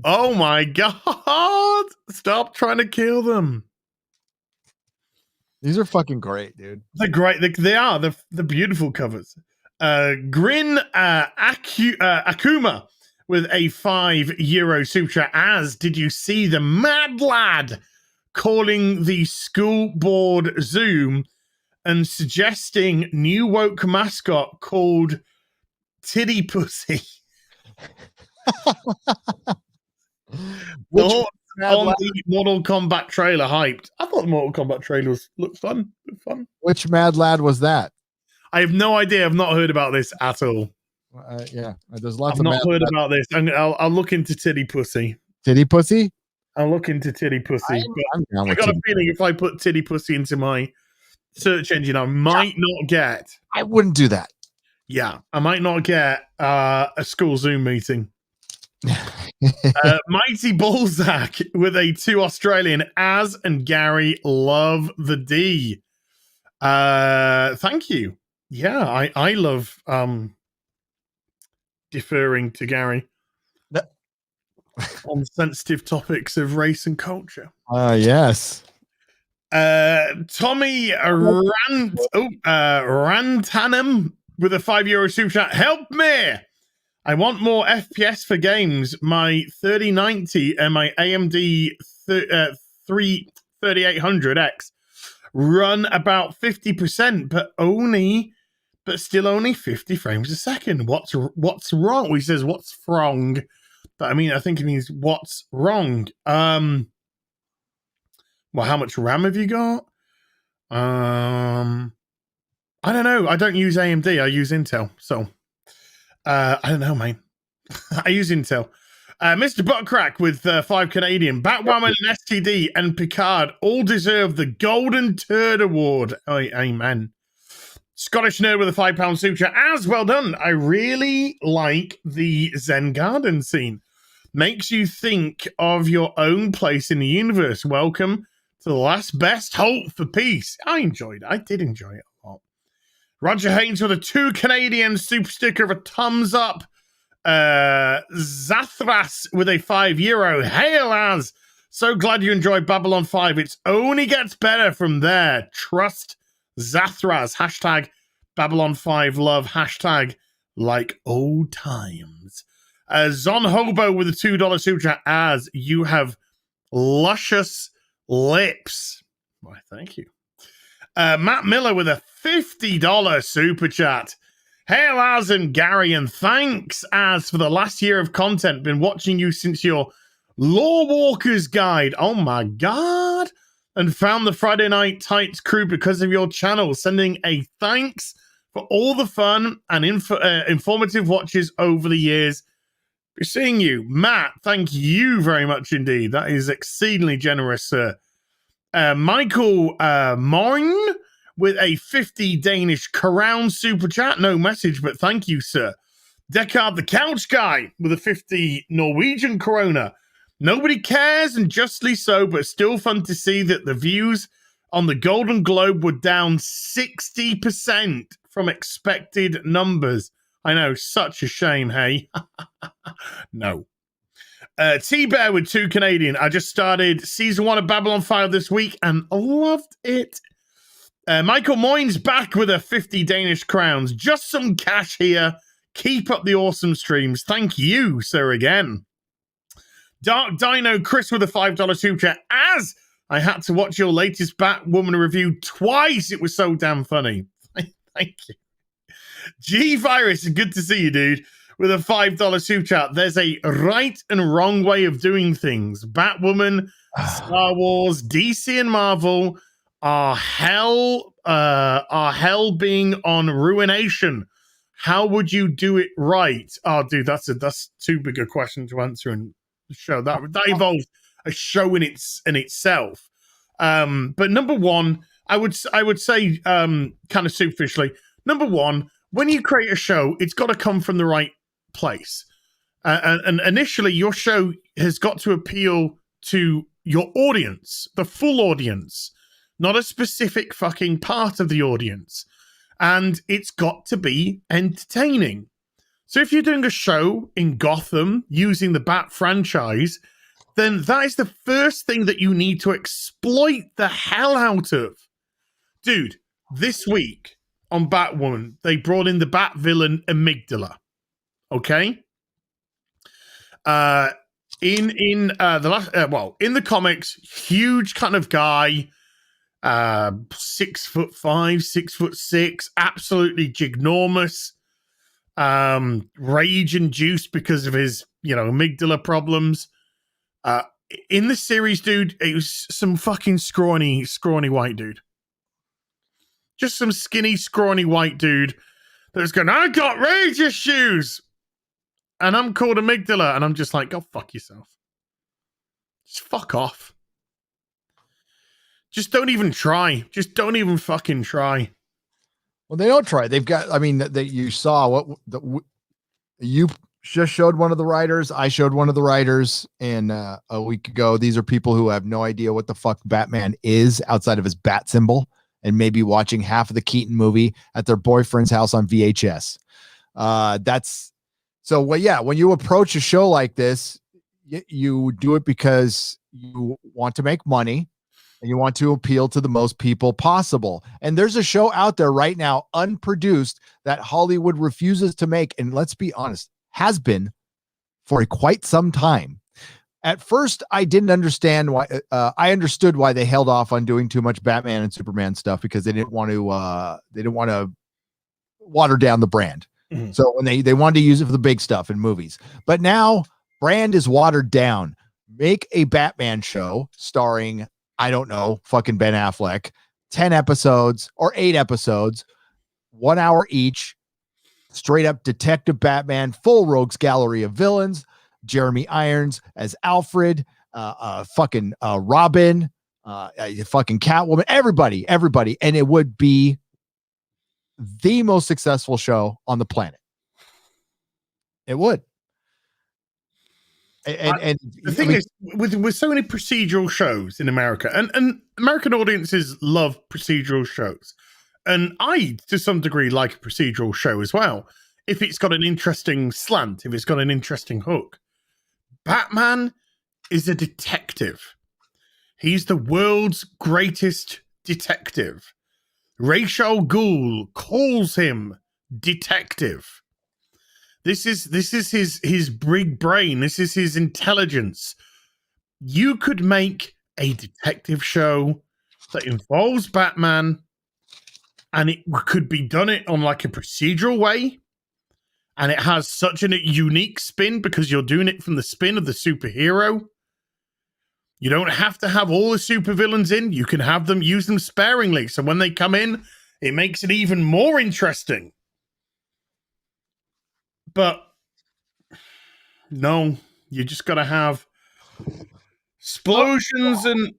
Speaker 2: Oh my god! Stop trying to kill them.
Speaker 3: These are fucking great, dude.
Speaker 2: They're great. They are. They're beautiful covers. Grin Akuma with a €5 super chat. As did you see the mad lad calling the school board Zoom and suggesting new woke mascot called Titty Pussy? On the Mortal Kombat trailer hyped. I thought the Mortal Kombat trailer looked fun.
Speaker 3: Which mad lad was that?
Speaker 2: I have no idea. I've not heard about this at all.
Speaker 3: Yeah, there's lots
Speaker 2: I've
Speaker 3: of
Speaker 2: not heard about this. I'll look into Titty Pussy.
Speaker 3: Titty Pussy?
Speaker 2: I'll look into Titty Pussy. I got a feeling if I put Titty Pussy into my search engine, I might not get.
Speaker 3: I wouldn't do that.
Speaker 2: Yeah, I might not get a school Zoom meeting. Mighty Balzac with a 2 Australian. Az and Gary love the D. Thank you. Yeah, I love deferring to Gary on sensitive topics of race and culture.
Speaker 3: Yes.
Speaker 2: Tommy Rantanum with a €5 super chat. Help me! I want more FPS for games. My 3090 and my AMD 3800X run about 50%, but still only 50 frames a second. What's wrong? He says, what's wrong? But I think it means what's wrong. Well, how much RAM have you got? I don't know. I don't use AMD. I use Intel. So I don't know, man. I use Intel. Mr. Buttcrack with 5 Canadian. Batwoman and STD and Picard all deserve the Golden Turd Award. Oh, amen. Scottish Nerd with a £5 super chat. As well done. I really like the Zen Garden scene. Makes you think of your own place in the universe. Welcome to the last best hope for peace. I did enjoy it a lot. Roger Haynes with a 2 Canadian super sticker of a thumbs up. Zathras with a €5. Hail as. So glad you enjoyed Babylon 5. It only gets better from there. Trust Zathras. Hashtag Babylon 5 love. Hashtag like old times. Zon Hobo with a $2 super chat. As you have luscious lips. Why, thank you. Matt Miller with a $50 super chat. Hail Az and Gary, and thanks Az for the last year of content. Been watching you since your Law Walkers guide. Oh my god. And found the Friday Night Tights crew because of your channel. Sending a thanks for all the fun and informative watches over the years. Be seeing you. Matt, thank you very much indeed. That is exceedingly generous, sir. Michael Moyne with a 50 Danish crown super chat. No message, but thank you, sir. Deckard the Couch Guy with a 50 Norwegian krona. Nobody cares, and justly so, but still fun to see that the views on the Golden Globe were down 60% from expected numbers. I know, such a shame, hey? No. T-Bear with 2 Canadian. I just started season 1 of Babylon 5 this week and loved it. Michael Moyne's back with a 50 Danish crowns. Just some cash here. Keep up the awesome streams. Thank you, sir, again. Dark Dino Chris with a $5 super chat. As I had to watch your latest Batwoman review twice. It was so damn funny. Thank you. G-Virus, good to see you, dude. With a $5 super chat. There's a right and wrong way of doing things. Batwoman, Star Wars, DC and Marvel are hell being on ruination. How would you do it right? Oh, dude, that's too big a question to answer in the show. That involves a show in itself. But number one, I would say kind of superficially, number one, when you create a show, it's got to come from the right place. And initially, your show has got to appeal to your audience, the full audience, not a specific fucking part of the audience. And it's got to be entertaining. So if you're doing a show in Gotham using the Bat franchise, then that is the first thing that you need to exploit the hell out of. Dude, this week on Batwoman, they brought in the Bat villain Amygdala. Okay? In the comics, huge kind of guy, 6'5", 6'6", absolutely ginormous, rage induced because of his, amygdala problems. In the series, dude, it was some fucking scrawny white dude. Just some skinny, scrawny white dude that was going, I got rage issues. And I'm called Amygdala, and I'm just like, go fuck yourself. Just fuck off. Just don't even try. Just don't even fucking try.
Speaker 3: Well, they don't try. They've got, you saw you just showed one of the writers. I showed one of the writers a week ago. These are people who have no idea what the fuck Batman is outside of his bat symbol and maybe watching half of the Keaton movie at their boyfriend's house on VHS. So, when you approach a show like this, you do it because you want to make money and you want to appeal to the most people possible. And there's a show out there right now, unproduced, that Hollywood refuses to make. And let's be honest, has been for quite some time. At first, I didn't understand why. I understood why they held off on doing too much Batman and Superman stuff because they didn't want to water down the brand. Mm-hmm. So when they wanted to use it for the big stuff in movies, but now brand is watered down. Make a Batman show starring, I don't know, fucking Ben Affleck, 10 episodes or 8 episodes, 1 hour each, straight up Detective Batman, full rogues gallery of villains, Jeremy Irons as Alfred, fucking Robin, fucking Catwoman, everybody. And it would be the most successful show on the planet. It would. And
Speaker 2: the thing is, with so many procedural shows in America, and American audiences love procedural shows, and I, to some degree, like a procedural show as well, if it's got an interesting slant, if it's got an interesting hook. Batman is a detective. He's the world's greatest detective. Ra's al Ghul calls him detective. This is his big brain. This is his intelligence. You could make a detective show that involves Batman, and it could be done it on like a procedural way, and it has such a unique spin because you're doing it from the spin of the superhero. You don't have to have all the supervillains in. You can have them, use them sparingly. So when they come in, it makes it even more interesting. But no, you just got to have explosions and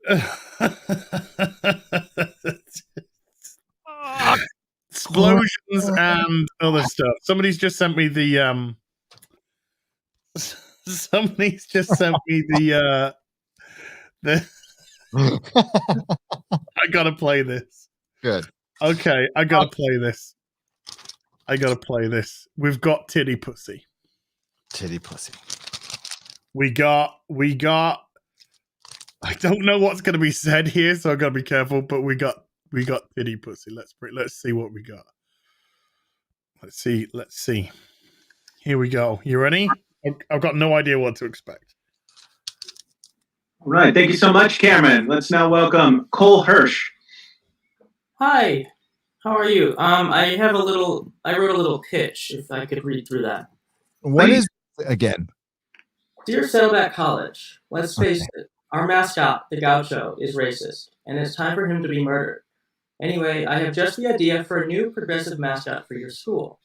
Speaker 2: explosions and other stuff. Somebody's just sent me the I gotta play this.
Speaker 3: Good.
Speaker 2: Okay, I gotta play this. We've got titty pussy. We got I don't know what's gonna be said here, so I gotta be careful, but we got titty pussy. Let's see what we got. Let's see. Here we go. You ready? I've got no idea what to expect.
Speaker 4: All right. Thank you so much, Cameron. Let's now welcome Cole Hirsch.
Speaker 5: Hi. How are you? I wrote a little pitch, if I could read through that.
Speaker 3: What is again?
Speaker 5: Dear Saddleback College, let's face it, our mascot, the Gaucho, is racist, and it's time for him to be murdered. Anyway, I have just the idea for a new progressive mascot for your school.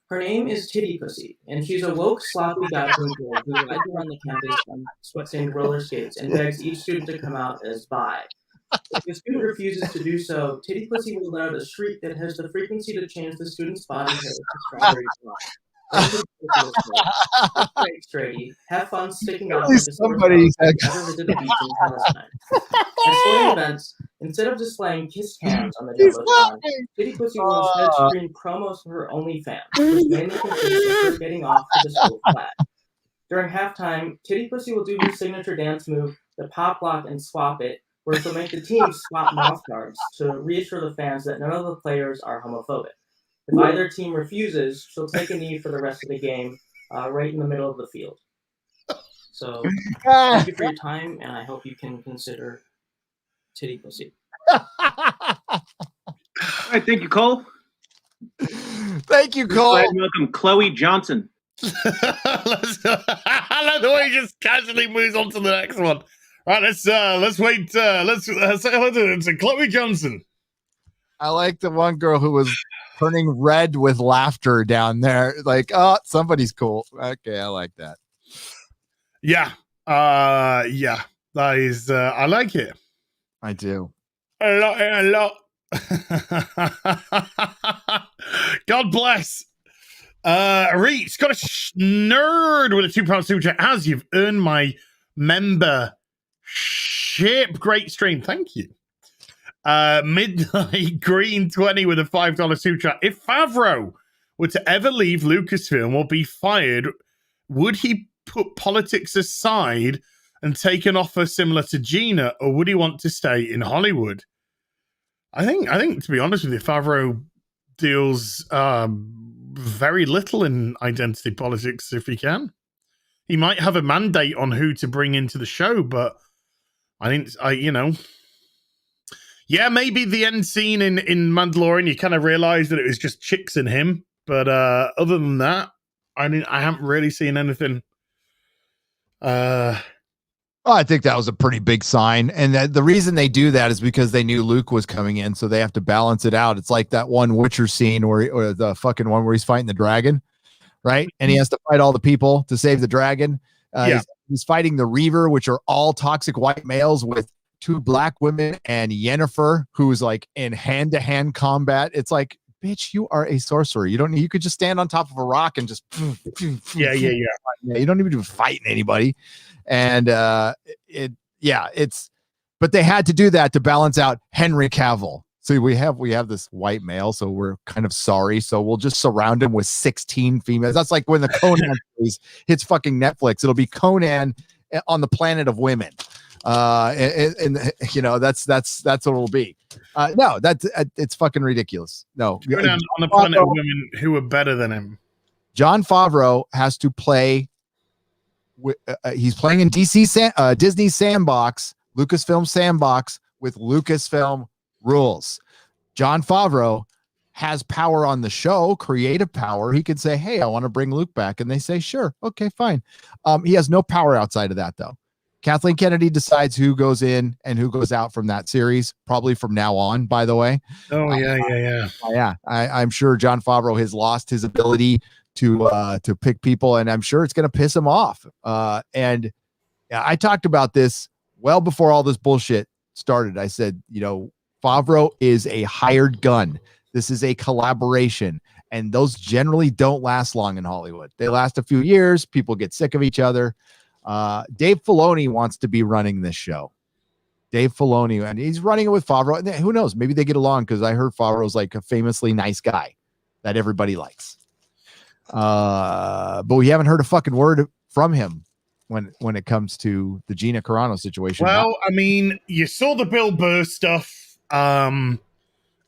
Speaker 5: Her name is Titty Pussy, and she's a woke, sloppy Gaucho girl who rides around the campus on sweat-stained roller skates and begs each student to come out as bi. If the student refuses to do so, Titty Pussy will let out a shriek that has the frequency to change the student's body hair to strawberry blonde. Then Titty Pussy will say, "That's great, Straighty. Have fun sticking out like a sore thumb if you ever visit the beach in Palestine." At sporting events, instead of displaying kiss cams on the Jumbotron, Titty Pussy will instead screen promos for her OnlyFans, which mainly consists of her getting off with the school flag. During halftime, Titty Pussy will do her signature dance move, the pop lock and swap it, where she'll make the team swap mouth guards to reassure the fans that none of the players are homophobic. If either team refuses, she'll take a knee for the rest of the game, right in the middle of the field. So, thank you for your time, and I hope you can consider Titty Pussy.
Speaker 4: All right, thank you, Cole.
Speaker 3: Thank you, Cole.
Speaker 4: Go ahead and welcome Chloe Johnson.
Speaker 2: I like the way he just casually moves on to the next one. Right, let's wait. Let's say hello to Chloe Johnson.
Speaker 3: I like the one girl who was turning red with laughter down there. Like, oh, somebody's cool. Okay, I like that.
Speaker 2: Yeah. Yeah. That is. I like it.
Speaker 3: I do.
Speaker 2: A lot. God bless. Reed, Scottish nerd with a £2 super chat. As you've earned my membership. Great stream. Thank you. Midnight Green 20 with a $5 super chat. If Favreau were to ever leave Lucasfilm or be fired, would he put politics aside and take an offer similar to Gina, or would he want to stay in Hollywood? I think to be honest with you, Favreau deals very little in identity politics if he can. He might have a mandate on who to bring into the show, but yeah, maybe the end scene in Mandalorian, you kind of realize that it was just chicks and him. But other than that, I haven't really seen anything.
Speaker 3: I think that was a pretty big sign. And the reason they do that is because they knew Luke was coming in, so they have to balance it out. It's like that one Witcher scene or the fucking one where he's fighting the dragon, right? And he has to fight all the people to save the dragon. He's fighting the Reaver, which are all toxic white males with 2 black women and Yennefer, who's like in hand-to-hand combat. It's like, bitch, you are a sorcerer. You could just stand on top of a rock and just
Speaker 2: yeah.
Speaker 3: You don't even be fighting anybody. And but they had to do that to balance out Henry Cavill. So we have this white male, so we're kind of sorry. So we'll just surround him with 16 females. That's like when the Conan series hits fucking Netflix. It'll be Conan on the planet of women. And that's what it'll be. No, it's fucking ridiculous. No,
Speaker 2: on the planet of women who are better than him.
Speaker 3: Jon Favreau has to play. He's playing in Disney Sandbox, Lucasfilm Sandbox with Lucasfilm rules. Jon Favreau has power on the show, creative power. He could say, "Hey, I want to bring Luke back," and they say, "Sure, okay, fine." He has no power outside of that, though. Kathleen Kennedy decides who goes in and who goes out from that series, probably from now on, by the way.
Speaker 2: Oh, yeah.
Speaker 3: I'm sure Jon Favreau has lost his ability to pick people, and I'm sure it's going to piss him off. And I talked about this well before all this bullshit started. I said, Favreau is a hired gun. This is a collaboration, and those generally don't last long in Hollywood. They last a few years. People get sick of each other. Dave Filoni wants to be running this show. Dave Filoni, and he's running it with Favreau. And who knows? Maybe they get along, because I heard Favreau's like a famously nice guy that everybody likes. But we haven't heard a fucking word from him when it comes to the Gina Carano situation.
Speaker 2: Well, I mean, you saw the Bill Burr stuff. I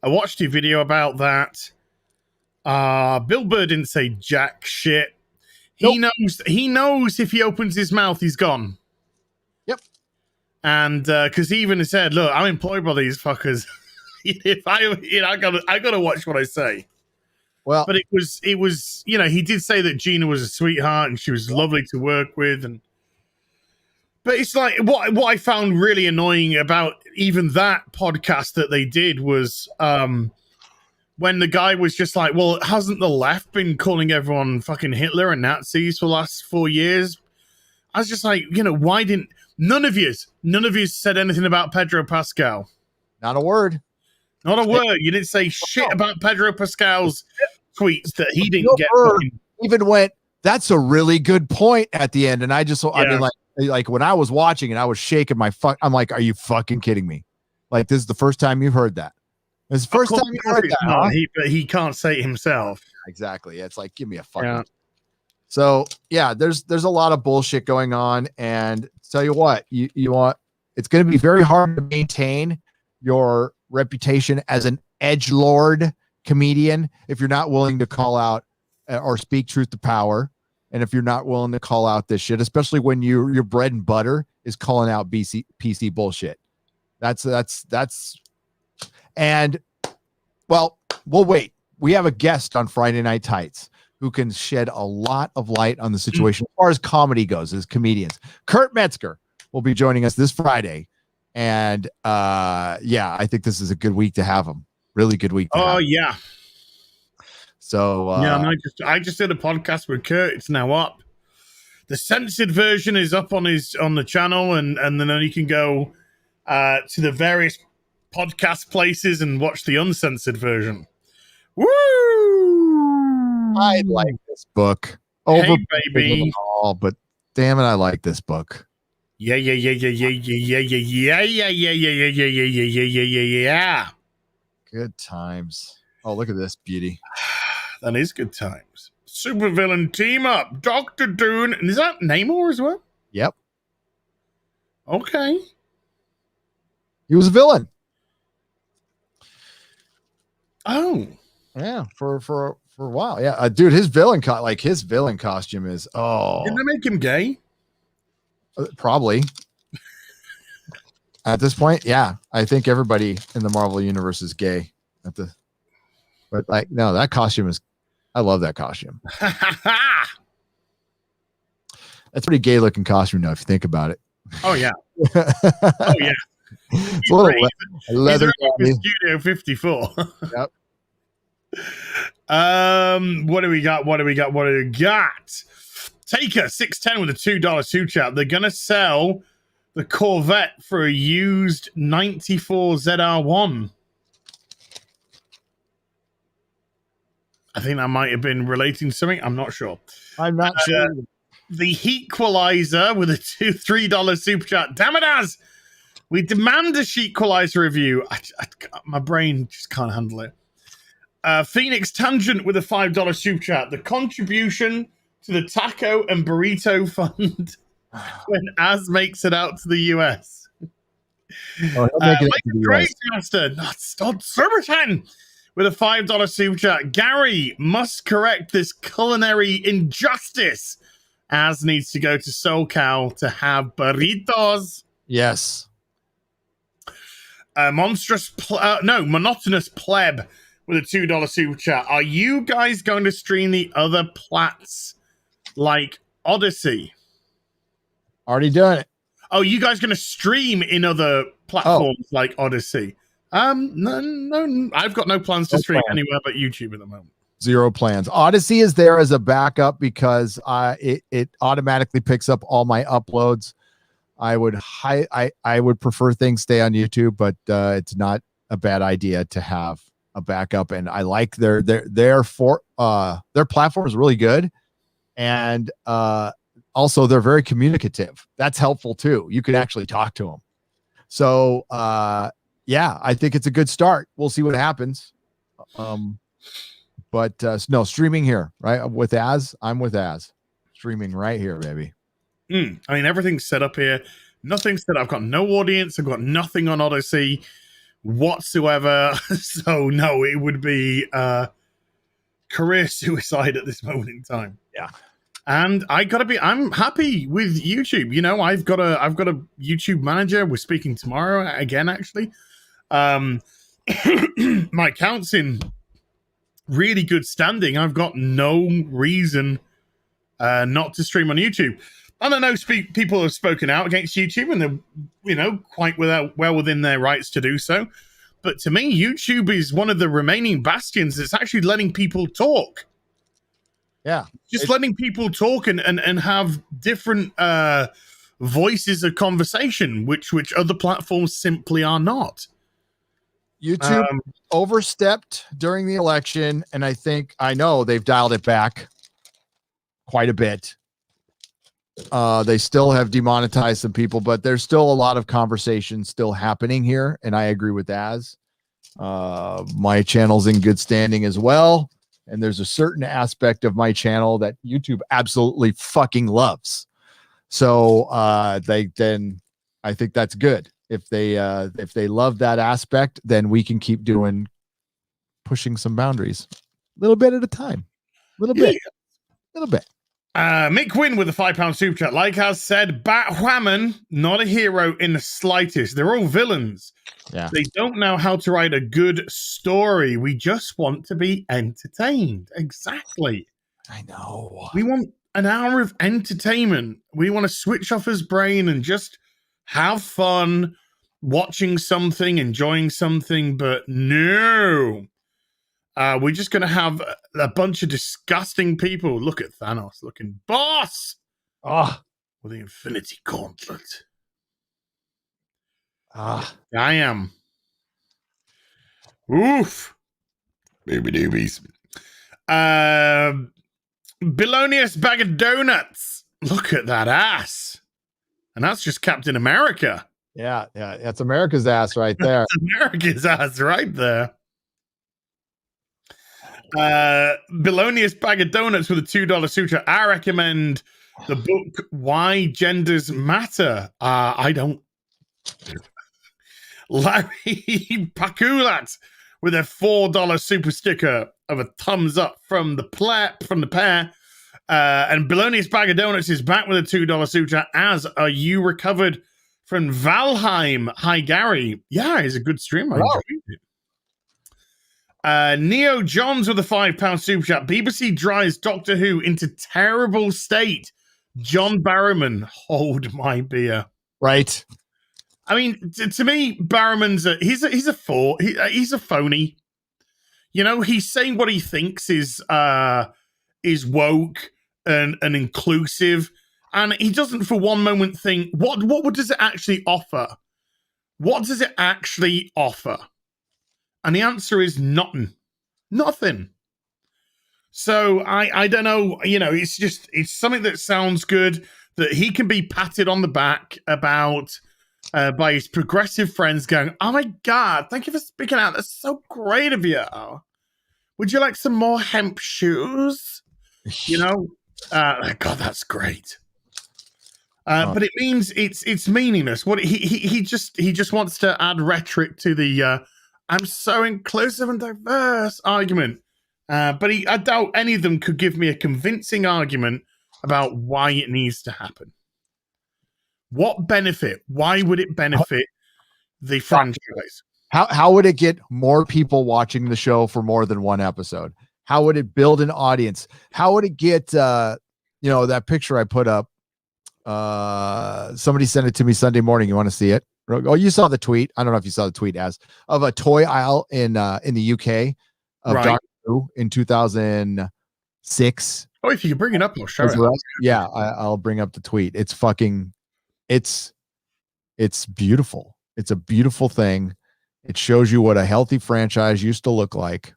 Speaker 2: watched your video about that. Bill Burr didn't say jack shit. He knows if he opens his mouth, he's gone.
Speaker 3: Yep. And
Speaker 2: because he even said, "Look, I'm employed by these fuckers. I gotta watch what I say."
Speaker 3: Well,
Speaker 2: but it was, he did say that Gina was a sweetheart and she was lovely to work with, but it's like what I found really annoying about even that podcast that they did was when the guy was just like, "Well, hasn't the left been calling everyone fucking Hitler and Nazis for the last 4 years?" I was just like, None of you said anything about Pedro Pascal.
Speaker 3: Not a word.
Speaker 2: Not a word. You didn't say shit about Pedro Pascal's tweets that he didn't
Speaker 3: Bill
Speaker 2: get.
Speaker 3: Burr even went, that's a really good point at the end. And I mean, like when I was watching and I was shaking my I'm like, are you fucking kidding me? Like, this is the first time you've heard that. It's the first time you heard that.
Speaker 2: Huh? But he can't say it himself.
Speaker 3: Exactly. It's like, give me a fucking. So yeah, there's a lot of bullshit going on. And tell you what, you want, it's going to be very hard to maintain your reputation as an edgelord comedian if you're not willing to call out or speak truth to power, and if you're not willing to call out this shit, especially when your bread and butter is calling out PC bullshit. That's and well, we'll wait. We have a guest on Friday Night Tights who can shed a lot of light on the situation as far as comedy goes, as comedians. Kurt Metzger will be joining us this Friday. And yeah, I think this is a good week to have him. Really good week.
Speaker 2: Yeah.
Speaker 3: So
Speaker 2: yeah, and I just did a podcast with Kurt. It's now up. The censored version is up on the channel, and then you can go to the various podcast places and watch the uncensored version. Woo!
Speaker 3: I like this book.
Speaker 2: Hey, baby.
Speaker 3: All, but damn it, I like this book.
Speaker 2: Yeah.
Speaker 3: Good times. Oh, look at this beauty.
Speaker 2: That is good times. Supervillain team up. Dr. Doom. And is that Namor as well?
Speaker 3: Yep.
Speaker 2: Okay.
Speaker 3: He was a villain.
Speaker 2: Oh.
Speaker 3: Yeah, for a while. Yeah, dude, his villain costume is
Speaker 2: Didn't they make him gay?
Speaker 3: Probably. At this point, yeah, I think everybody in the Marvel universe is gay. But like, no, that costume is. I love that costume. That's a pretty gay looking costume, now, if you think about it.
Speaker 2: Oh yeah. Oh yeah.
Speaker 3: It's a little leather.
Speaker 2: Studio 54.
Speaker 3: Yep.
Speaker 2: What do we got? Taker 610 with a $2 super chat. They're gonna sell the Corvette for a used 94 ZR1. I think that might have been relating to something. I'm not sure.
Speaker 3: I'm not sure.
Speaker 2: The Heatqualizer with a $3 super chat. Damn it, Az! We demand a Sheetqualizer review. My brain just can't handle it. Phoenix Tangent with a $5 super chat. The contribution to the Taco and Burrito Fund when Az makes it out to the US. Great Master, not Superman, with a $5 super chat. Gary must correct this culinary injustice. Az needs to go to SoCal to have burritos.
Speaker 3: Yes.
Speaker 2: Monotonous Pleb with a $2 super chat. Are you guys going to stream the other plats like Odyssey?
Speaker 3: Already doing it.
Speaker 2: Oh, you guys going to stream in other platforms like Odyssey? No, I've got no plans to stream anywhere but YouTube at the moment.
Speaker 3: Zero plans. Odyssey is there as a backup because it automatically picks up all my uploads. I would prefer things stay on YouTube, but it's not a bad idea to have a backup. And I like their platform is really good, and also they're very communicative. That's helpful too. You can actually talk to them. So yeah, I think it's a good start. We'll see what happens. But no, streaming here, right? With Az, I'm with Az. Streaming right here, baby.
Speaker 2: I mean, everything's set up here. Nothing's set up. I've got no audience. I've got nothing on Odyssey whatsoever. So no, it would be career suicide at this moment in time.
Speaker 3: Yeah.
Speaker 2: And I'm happy with YouTube. You know, I've got a YouTube manager. We're speaking tomorrow again, actually. My account's in really good standing. I've got no reason not to stream on YouTube. And I know people have spoken out against YouTube, and they're, you know, quite well within their rights to do so. But to me, YouTube is one of the remaining bastions that's actually letting people talk.
Speaker 3: Yeah.
Speaker 2: Just letting people talk and have different voices of conversation, which other platforms simply are not.
Speaker 3: YouTube overstepped during the election, and I know they've dialed it back quite a bit. They still have demonetized some people, but there's still a lot of conversation still happening here, and I agree with Az. My channel's in good standing as well, and there's a certain aspect of my channel that YouTube absolutely fucking loves. So I think that's good. If they love that aspect, then we can keep pushing some boundaries a little bit at a time. Little bit.
Speaker 2: Mick Wynn with a £5 super chat. Like I said, Batwoman, not a hero in the slightest. They're all villains.
Speaker 3: Yeah.
Speaker 2: They don't know how to write a good story. We just want to be entertained. Exactly.
Speaker 3: I know.
Speaker 2: We want an hour of entertainment. We want to switch off his brain and just have fun watching something, enjoying something, but no. We're just going to have a bunch of disgusting people. Look at Thanos looking boss. With the Infinity Gauntlet. I am. Oof. Baby doobies. Belonious bag of donuts. Look at that ass. And that's just Captain America.
Speaker 3: Yeah. That's America's ass right there.
Speaker 2: That's America's ass right there. Belonious bag of donuts with a $2 suture. I recommend the book Why Genders Matter. I don't. Larry Pakulat with a $4 super sticker of a thumbs up from the pair. And Belonious bag of donuts is back with a $2 suture. As are you recovered from Valheim? Hi Gary. Yeah, it's a good stream. I enjoyed it. Neo Johns with a £5 super chat. BBC drives Doctor Who into terrible state. John Barrowman, hold my beer.
Speaker 3: Right.
Speaker 2: I mean, to me, Barrowman's he's a phony. You know, he's saying what he thinks is woke and inclusive, and he doesn't for one moment think what does it actually offer? What does it actually offer? And the answer is nothing. So I don't know, you know, it's something that sounds good, that he can be patted on the back about by his progressive friends going, oh my God, thank you for speaking out. That's so great of you. Would you like some more hemp shoes? You know, God, that's great. But it means it's meaningless. What he just wants to add rhetoric to the I'm so inclusive and diverse argument. But I doubt any of them could give me a convincing argument about why it needs to happen. What benefit? Why would it benefit the franchise?
Speaker 3: How would it get more people watching the show for more than one episode? How would it build an audience? How would it get that picture I put up? Somebody sent it to me Sunday morning. You want to see it? Oh, you saw the tweet. I don't know if you saw the tweet of a toy aisle in the UK of Doctor Who in 2006.
Speaker 2: Oh, if you can bring it up, I'll show it.
Speaker 3: Yeah, I'll bring up the tweet. It's beautiful. It's a beautiful thing. It shows you what a healthy franchise used to look like.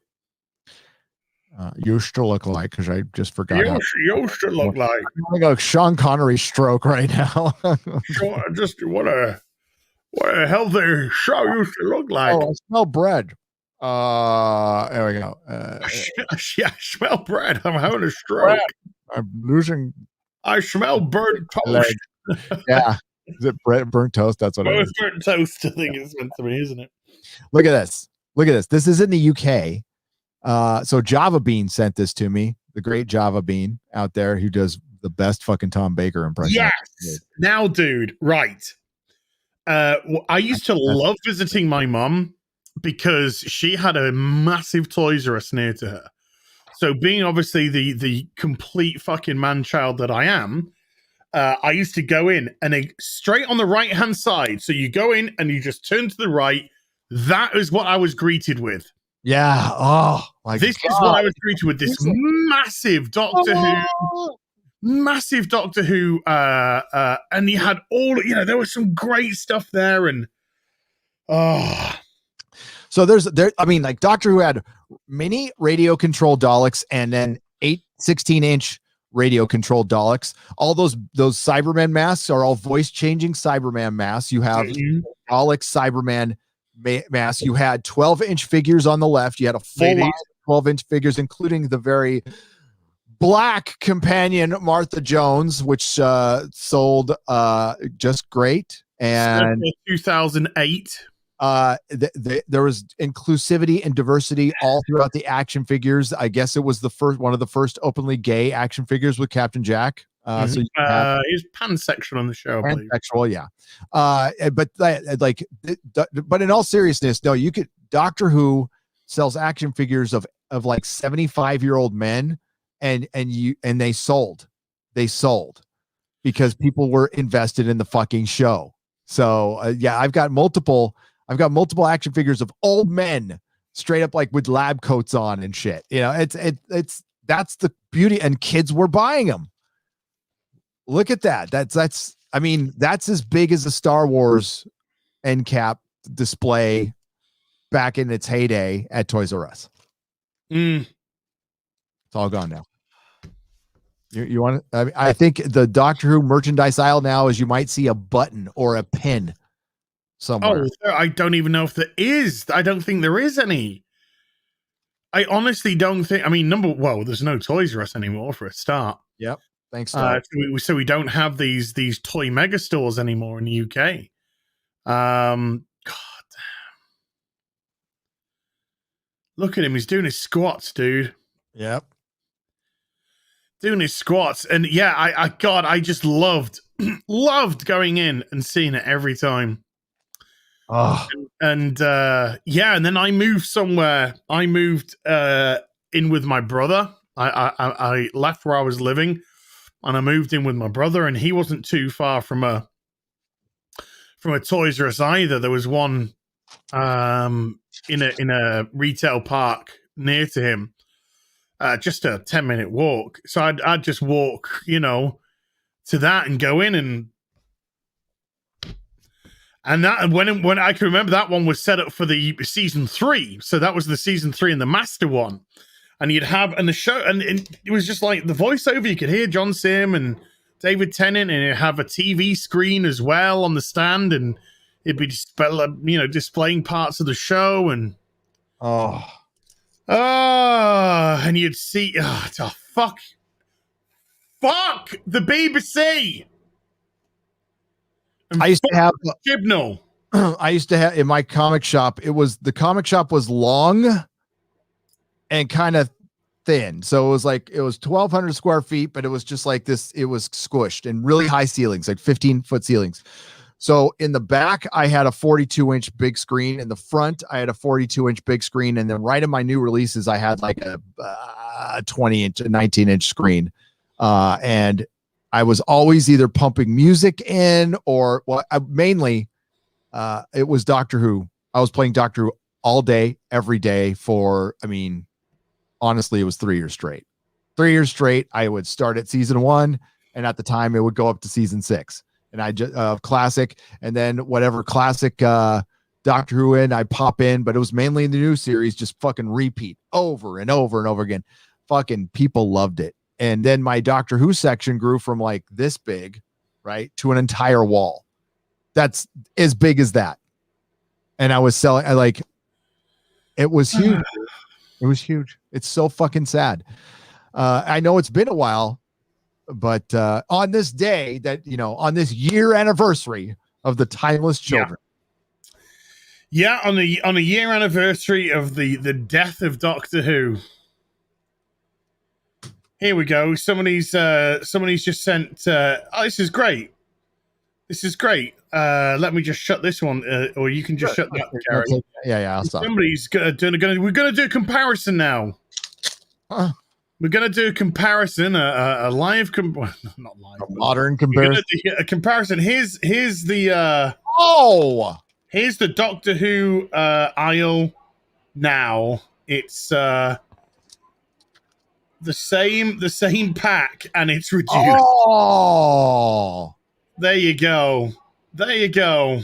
Speaker 3: Because I just forgot.
Speaker 2: Used to look like.
Speaker 3: I got Sean Connery stroke right now.
Speaker 2: Just what a healthy show used to look like.
Speaker 3: Oh, I smell bread. There we go.
Speaker 2: I smell bread. I'm having a stroke.
Speaker 3: I'm losing.
Speaker 2: I smell burnt toast.
Speaker 3: Yeah. Is it burnt toast? That's what it is.
Speaker 2: Burnt toast, I think it's meant to be, isn't it?
Speaker 3: Look at this. This is in the UK. So Java Bean sent this to me, the great Java Bean out there who does the best fucking Tom Baker impression.
Speaker 2: Yes. Now, dude, right. I used to love visiting my mom because she had a massive Toys R Us near to her. So being obviously the complete fucking man-child that I am, I used to go in and straight on the right-hand side. So you go in and you just turn to the right. That is what I was greeted with.
Speaker 3: Yeah. Oh, my
Speaker 2: this
Speaker 3: God.
Speaker 2: is what I was greeted with. This massive Doctor Who massive Doctor Who, and you had all, there was some great stuff there, and
Speaker 3: so I mean, like Doctor Who had mini radio controlled Daleks and then 16-inch radio controlled Daleks. All those Cyberman masks are all voice changing Cyberman masks. You have Dalek Cyberman mask. You had 12-inch figures on the left. You had a full line of 12-inch figures, including the very black companion Martha Jones, which sold just great. And
Speaker 2: 2008.
Speaker 3: There was inclusivity and diversity all throughout the action figures. I guess it was one of the first openly gay action figures with Captain Jack. So
Speaker 2: he's pansexual on the show, I believe.
Speaker 3: Pansexual, yeah. But in all seriousness, no, Doctor Who sells action figures of like 75-year-old men, and they sold because people were invested in the fucking show. So I've got multiple action figures of old men straight up like with lab coats on and shit. That's the beauty, and kids were buying them. Look at that. That's as big as the Star Wars end cap display back in its heyday at Toys R Us. It's all gone now. You want to, I think the Doctor Who merchandise aisle now is you might see a button or a pin somewhere.
Speaker 2: Oh, I don't even know if there is. I don't think there is any. I honestly don't think. I mean, there's no Toys R Us anymore for a start.
Speaker 3: Yep. Thanks.
Speaker 2: So we don't have these toy mega stores anymore in the UK. God damn. Look at him. He's doing his squats, dude.
Speaker 3: Yep.
Speaker 2: Doing his squats. And yeah, I just loved going in and seeing it every time.
Speaker 3: Oh.
Speaker 2: And then I moved somewhere. I moved in with my brother. I left where I was living, and I moved in with my brother, and he wasn't too far from a Toys R Us either. There was one in a retail park near to him, just a 10-minute walk. So I'd just walk, to that and go in and that when I can remember, that one was set up for the season 3. So that was the season 3 and the master one. And you'd have, and the show, and it was just like the voiceover. You could hear John Sim and David Tennant, and it'd have a TV screen as well on the stand, and it'd be displaying parts of the show, and and you'd see, fuck the BBC. And
Speaker 3: I used to have
Speaker 2: Gibnall.
Speaker 3: I used to have in my comic shop. The comic shop was long and kind of thin. So it was 1,200 square feet, but it was just like this. It was squished and really high ceilings, like 15-foot ceilings. So in the back, I had a 42-inch big screen. In the front, I had a 42-inch big screen. And then right in my new releases, I had like a 20-inch, 19-inch screen. And I was always either pumping music in or mainly it was Doctor Who. I was playing Doctor Who all day, every day for, honestly, it was 3 years straight. 3 years straight. I would start at season 1, and at the time it would go up to season 6. And I just classic, and then whatever classic Doctor Who I'd pop in, but it was mainly in the new series, just fucking repeat over and over and over again. Fucking people loved it. And then my Doctor Who section grew from like this big, right, to an entire wall. That's as big as that. And I was selling, it was huge. It was huge. It's so fucking sad. I know it's been a while, but on this day on this year anniversary of the Timeless Children.
Speaker 2: Yeah, on a year anniversary of the death of Doctor Who. Here we go. Somebody's just sent. This is great. This is great. Let me just shut this one, or you can just shut that, Gary.
Speaker 3: Yeah. I'll stop.
Speaker 2: Somebody's we're gonna do a comparison now. We're gonna do a comparison, a live, not live,
Speaker 3: a modern comparison.
Speaker 2: A comparison. Here's the here's the Doctor Who aisle now. It's the same pack, and it's reduced.
Speaker 3: Oh,
Speaker 2: There you go. There you go.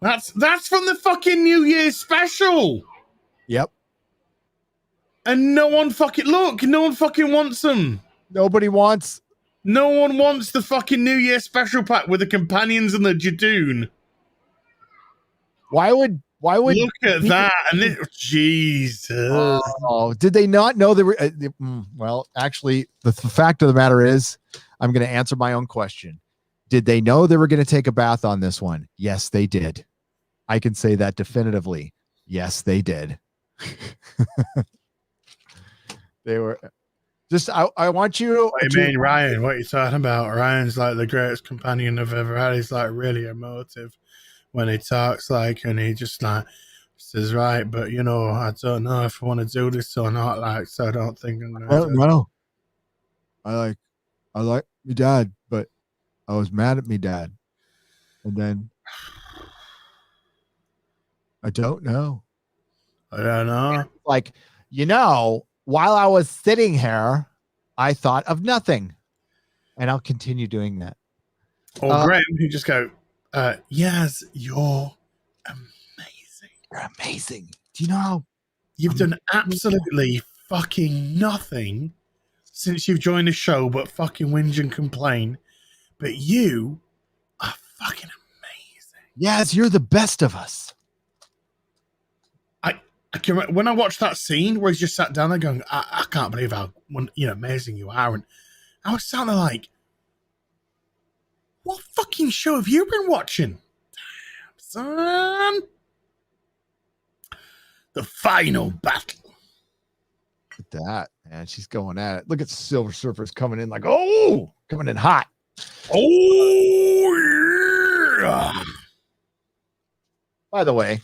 Speaker 2: That's from the fucking New Year's special.
Speaker 3: yep.
Speaker 2: And no one fucking wants them.
Speaker 3: Nobody wants.
Speaker 2: No one wants the fucking New Year special pack with the companions and the Jadoon.
Speaker 3: Why would
Speaker 2: Look at that? And this, Jesus.
Speaker 3: Oh, did they not know they were? Well, actually, the fact of the matter is, I'm going to answer my own question. Did they know they were going to take a bath on this one? Yes, they did. I can say that definitively. Yes, they did. They were just. I want you.
Speaker 2: What do you mean, Ryan? What are you talking about? Ryan's like the greatest companion I've ever had. He's like really emotive when he talks, like, and he just like says, right, but you know, I don't know if I want to do this or not, like, so I don't think I'm gonna do it.
Speaker 3: No. I like me dad, but I was mad at me dad, and then I don't know.
Speaker 2: I don't know.
Speaker 3: Like, while I was sitting here, I thought of nothing, and I'll continue doing that.
Speaker 2: Or Graham, you just go, yes, you're amazing.
Speaker 3: You're amazing. Do you know how
Speaker 2: you've done absolutely fucking nothing since you've joined the show but fucking whinge and complain? But you are fucking amazing.
Speaker 3: Yes, you're the best of us.
Speaker 2: I can remember when I watched that scene where he's just sat down there going, I can't believe how amazing you are. And I was sat there like, what fucking show have you been watching? Damn, son. The final battle.
Speaker 3: Look at that, man. She's going at it. Look at Silver Surfer's coming in like, oh, coming in hot.
Speaker 2: Oh, yeah.
Speaker 3: By the way,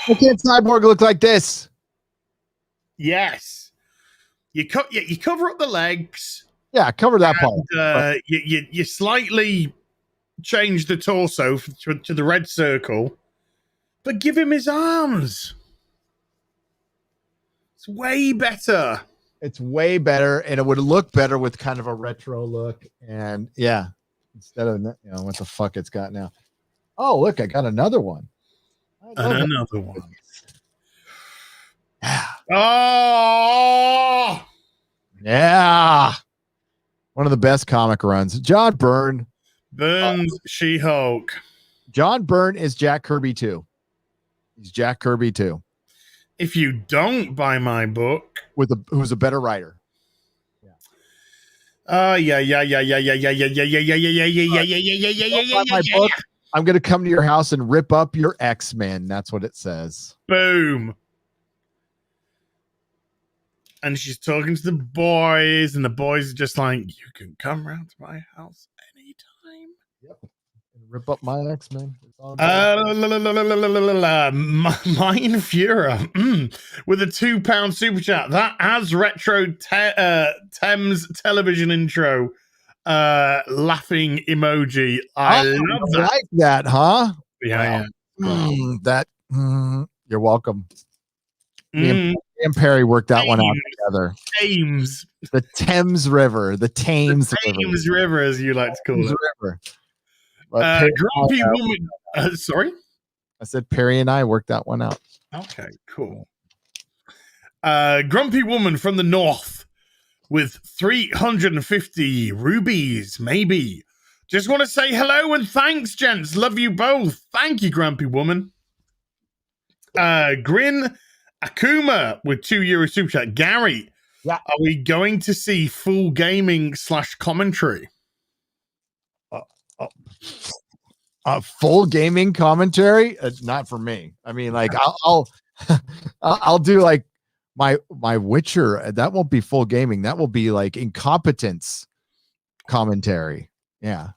Speaker 3: why can't Cyborg look like this?
Speaker 2: Yes. You cover up the legs.
Speaker 3: Yeah, cover that part.
Speaker 2: You slightly change the torso to the red circle, but give him his arms. It's way better.
Speaker 3: It's way better, and it would look better with kind of a retro look. And yeah, instead of what the fuck it's got now. Oh, look, I got another one.
Speaker 2: And another one.
Speaker 3: Yeah.
Speaker 2: Oh,
Speaker 3: yeah. One of the best comic runs. John Byrne.
Speaker 2: Burns She-Hulk.
Speaker 3: John Byrne is Jack Kirby too. He's Jack Kirby too.
Speaker 2: If you don't buy my book,
Speaker 3: who's a better writer.
Speaker 2: Yeah.
Speaker 3: I'm gonna come to your house and rip up your X-Men. That's what it says.
Speaker 2: Boom. And she's talking to the boys, and the boys are just like, you can come round to my house anytime.
Speaker 3: Yep. Rip up my X-Men.
Speaker 2: Mine Fuhrer with a £2 super chat. That has retro Thames television intro. Laughing emoji. I love that.
Speaker 3: Like that, huh?
Speaker 2: Yeah.
Speaker 3: You're welcome. Me and Perry worked that one out together.
Speaker 2: Thames.
Speaker 3: The Thames River. The Thames
Speaker 2: River, as you like to call it.
Speaker 3: River.
Speaker 2: Grumpy woman. Sorry?
Speaker 3: I said Perry and I worked that one out.
Speaker 2: Okay, cool. Grumpy woman from the north with 350 rubies, maybe. Just want to say hello and thanks, gents. Love you both. Thank you, Grumpy woman. Grin Akuma with €2 super chat. Gary,
Speaker 3: yeah.
Speaker 2: Are we going to see full gaming / commentary?
Speaker 3: Full gaming commentary? Not for me. I mean, like I'll do like my Witcher. That won't be full gaming. That will be like incompetence commentary. Yeah.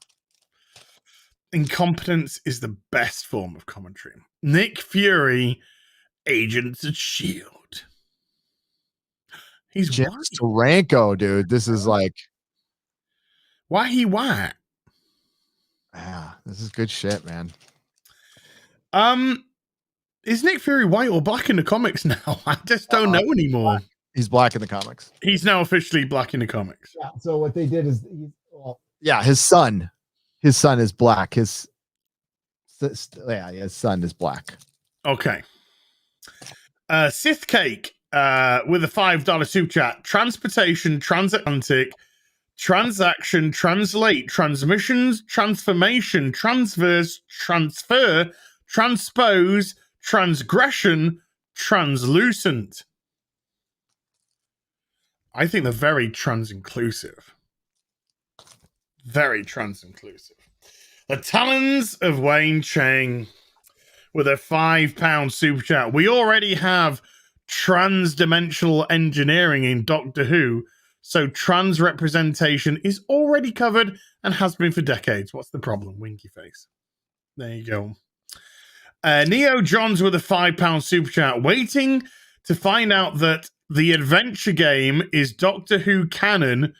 Speaker 2: Incompetence is the best form of commentary. Nick Fury, Agents of S.H.I.E.L.D. He's
Speaker 3: James Taranko, dude. This is like,
Speaker 2: why he white?
Speaker 3: Yeah, this is good shit, man.
Speaker 2: Is Nick Fury white or black in the comics now? I just don't know anymore.
Speaker 3: He's black in the comics.
Speaker 2: He's now officially black in the comics.
Speaker 3: Yeah. So what they did is, his son is black. His son is black.
Speaker 2: Okay. Sith Cake with a $5 super chat. Transportation, transatlantic, transaction, translate, transmissions, transformation, transverse, transfer, transpose, transgression, translucent. I think they're very trans-inclusive. Very trans-inclusive. The Talons of Wayne Chang with a £5 super chat. We already have trans-dimensional engineering in Doctor Who, so trans representation is already covered and has been for decades. What's the problem? Winky face. There you go. Neo Johns with a £5 super chat. Waiting to find out that the adventure game is Doctor Who canon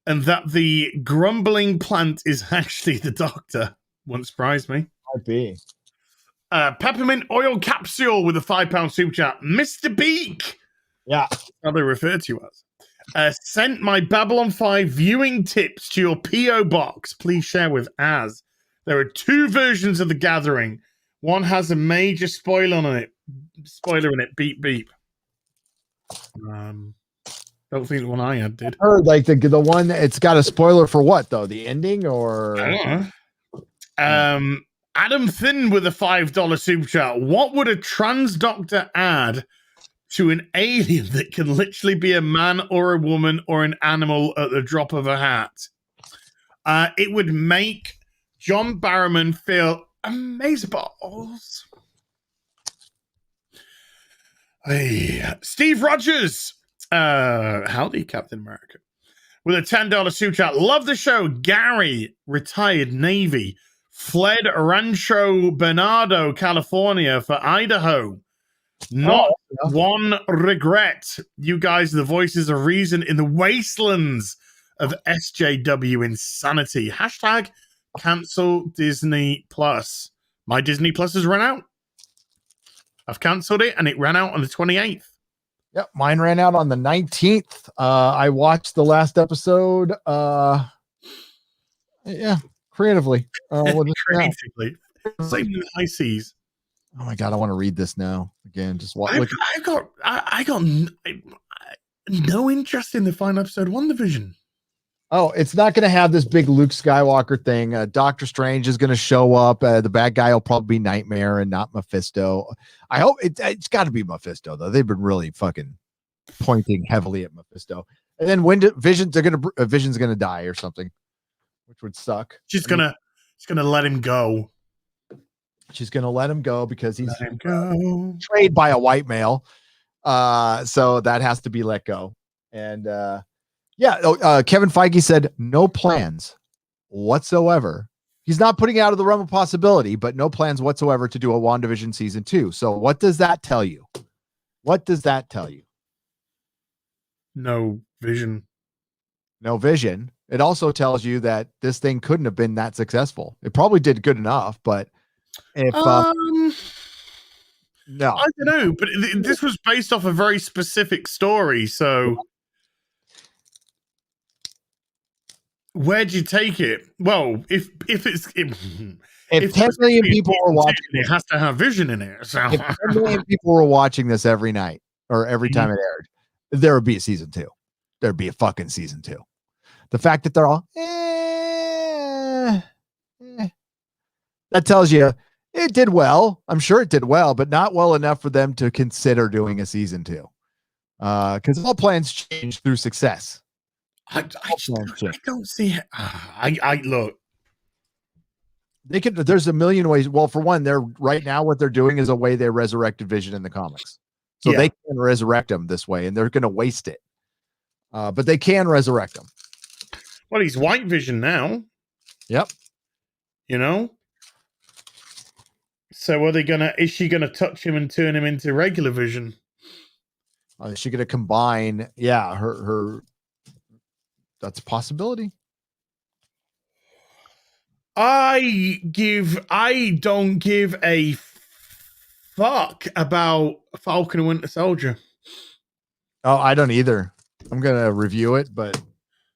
Speaker 2: and that the grumbling plant is actually the Doctor. Won't surprise me.
Speaker 3: Might be.
Speaker 2: Peppermint oil capsule with a £5 super chat. Mr. Beak.
Speaker 3: Yeah.
Speaker 2: How they refer to us. Sent my Babylon 5 viewing tips to your P.O. box. Please share with Az. There are 2 versions of The Gathering. One has a major spoiler in it. Beep, beep. Don't think the one I had did.
Speaker 3: I heard like the one, it's got a spoiler for what though? The ending or?
Speaker 2: I don't know. Adam Thin with a $5 super chat. What would a trans doctor add to an alien that can literally be a man or a woman or an animal at the drop of a hat? It would make John Barrowman feel amazeballs. Hey, Steve Rogers. Howdy, Captain America. With a $10 super chat. Love the show. Gary, retired Navy. Fled Rancho Bernardo, California for Idaho. Not one regret. You guys are the voices of reason in the wastelands of SJW insanity. Hashtag cancel Disney Plus. My Disney Plus has run out. I've cancelled it and it ran out on the 28th.
Speaker 3: Yep, mine ran out on the 19th. I watched the last episode. Creatively.
Speaker 2: Creatively. Same in the high seas.
Speaker 3: Oh my god, I want to read this now again. Just watch.
Speaker 2: I got no interest in the final episode of WandaVision.
Speaker 3: Oh, it's not going to have this big Luke Skywalker thing. Doctor Strange is going to show up. The bad guy will probably be Nightmare and not Mephisto. I hope it's got to be Mephisto though. They've been really fucking pointing heavily at Mephisto. And then when Vision's going to die or something, which would suck.
Speaker 2: She's going to let him go.
Speaker 3: She's going to let him go because he's betrayed by a white male. So that has to be let go. And Kevin Feige said no plans whatsoever. He's not putting out of the realm of possibility, but no plans whatsoever to do a WandaVision season 2. So what does that tell you? What does that tell you?
Speaker 2: No vision.
Speaker 3: No vision. It also tells you that this thing couldn't have been that successful. It probably did good enough, but if no,
Speaker 2: I don't know. But this was based off a very specific story. So where'd you take it? Well, if
Speaker 3: 10 million people were watching,
Speaker 2: it has to have vision in it. So
Speaker 3: if 10 million people were watching this every night or every time it aired, there would be a season 2. There'd be a fucking season 2. The fact that they're all that tells you it did well. I'm sure it did well, but not well enough for them to consider doing a season 2. Because all plans change through success.
Speaker 2: I don't see. I look.
Speaker 3: They could. There's a million ways. Well, for one, they're right now what they're doing is a way they resurrected Vision in the comics, so they can resurrect him this way, and they're going to waste it. But they can resurrect him.
Speaker 2: Well, he's White Vision now.
Speaker 3: Yep.
Speaker 2: You know. So are they gonna? Is she gonna touch him and turn him into regular Vision?
Speaker 3: Is she gonna combine? Yeah, her. That's a possibility.
Speaker 2: I don't give a fuck about Falcon and Winter Soldier.
Speaker 3: Oh, I don't either. I'm gonna review it, but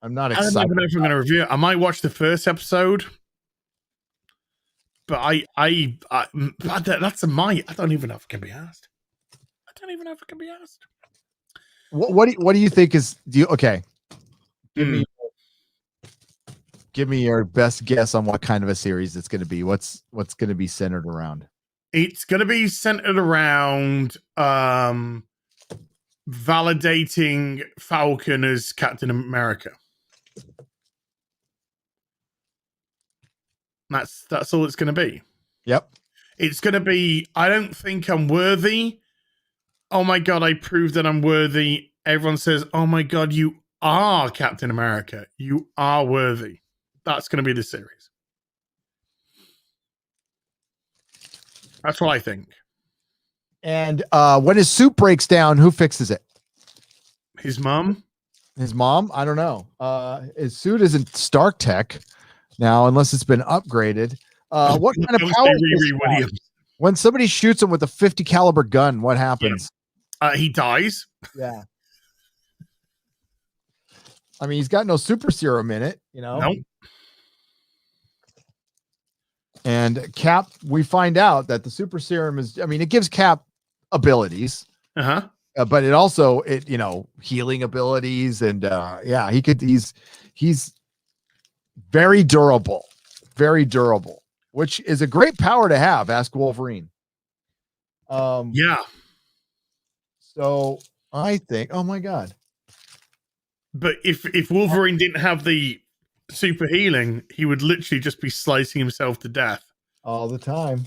Speaker 3: I'm not
Speaker 2: I don't
Speaker 3: excited.
Speaker 2: even know if I'm going to review it. I might watch the first episode, but that's a might. I don't even know if it can be asked. I don't even know if it can be asked.
Speaker 3: What do you think is? Okay? Give me your best guess on what kind of a series it's going to be. What's going to be centered around?
Speaker 2: It's going to be centered around validating Falcon as Captain America. That's all it's going to be.
Speaker 3: Yep.
Speaker 2: It's going to be, I don't think I'm worthy. Oh my God, I proved that I'm worthy. Everyone says, oh my God, you are Captain America. You are worthy. That's going to be the series. That's what I think.
Speaker 3: And when his suit breaks down, who fixes it?
Speaker 2: His mom?
Speaker 3: His mom? I don't know. His suit isn't Stark Tech now, unless it's been upgraded. What kind of power? When somebody shoots him with a 50 caliber gun, what happens?
Speaker 2: He dies.
Speaker 3: Yeah. I mean, he's got no super serum in it, you know.
Speaker 2: Nope.
Speaker 3: And Cap, we find out that the super serum is, I mean, it gives Cap abilities. But it also, healing abilities, and he's very durable, which is a great power to have. Ask Wolverine.
Speaker 2: Yeah.
Speaker 3: So I think, oh my God.
Speaker 2: But if Wolverine didn't have the super healing, he would literally just be slicing himself to death
Speaker 3: all the time.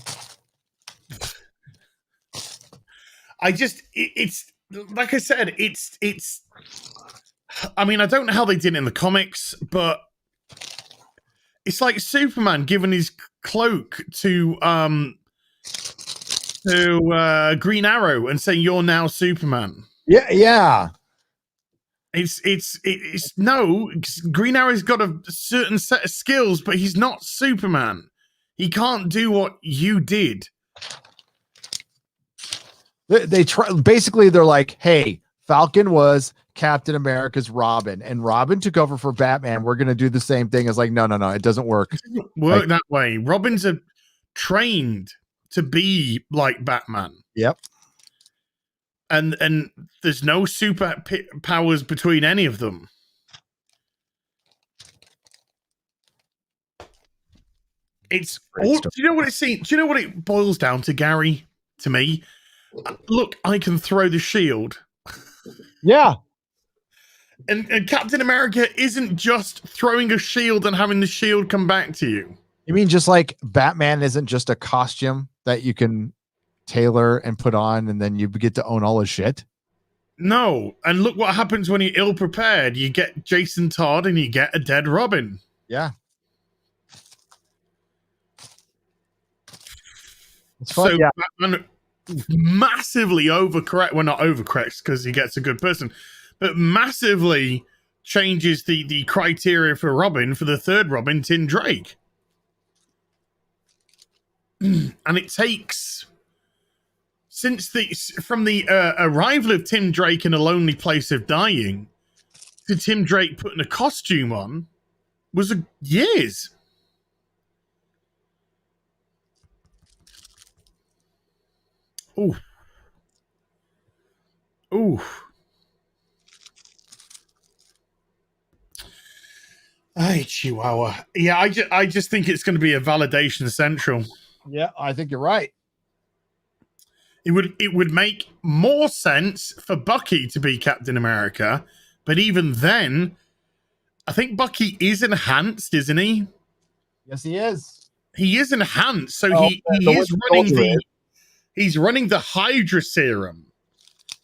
Speaker 2: It's like I said, it's I mean, I don't know how they did it in the comics, but it's like Superman giving his cloak to Green Arrow and saying, you're now Superman.
Speaker 3: Yeah.
Speaker 2: It's no, Green Arrow's got a certain set of skills, but he's not Superman. He can't do what you did.
Speaker 3: They try, basically they're like, hey, Falcon was Captain America's Robin, and Robin took over for Batman. We're going to do the same thing. It's like, no, it doesn't work.
Speaker 2: It doesn't work that way. Robin's trained to be like Batman.
Speaker 3: Yep.
Speaker 2: And there's no super powers between any of them. It's all, do you know what do you know what it boils down to, Gary? To me, look, I can throw the shield.
Speaker 3: Yeah.
Speaker 2: And Captain America isn't just throwing a shield and having the shield come back to you.
Speaker 3: You mean just like Batman isn't just a costume that you can tailor and put on, and then you get to own all his shit?
Speaker 2: No. And look what happens when you're ill prepared. You get Jason Todd and you get a dead Robin.
Speaker 3: Yeah. It's fun,
Speaker 2: so
Speaker 3: yeah.
Speaker 2: Batman massively overcorrect. Well, not overcorrects because he gets a good person, but massively changes the criteria for Robin for the third Robin, Tim Drake. And it takes from the arrival of Tim Drake in A Lonely Place of Dying to Tim Drake putting a costume on was years. Ooh. Hey, Chihuahua. Yeah, I just think it's going to be a validation central.
Speaker 3: Yeah, I think you're right.
Speaker 2: It would make more sense for Bucky to be Captain America, but even then, I think Bucky is enhanced, isn't he?
Speaker 3: Yes, he is.
Speaker 2: He is enhanced, so he is running he's running the Hydra serum.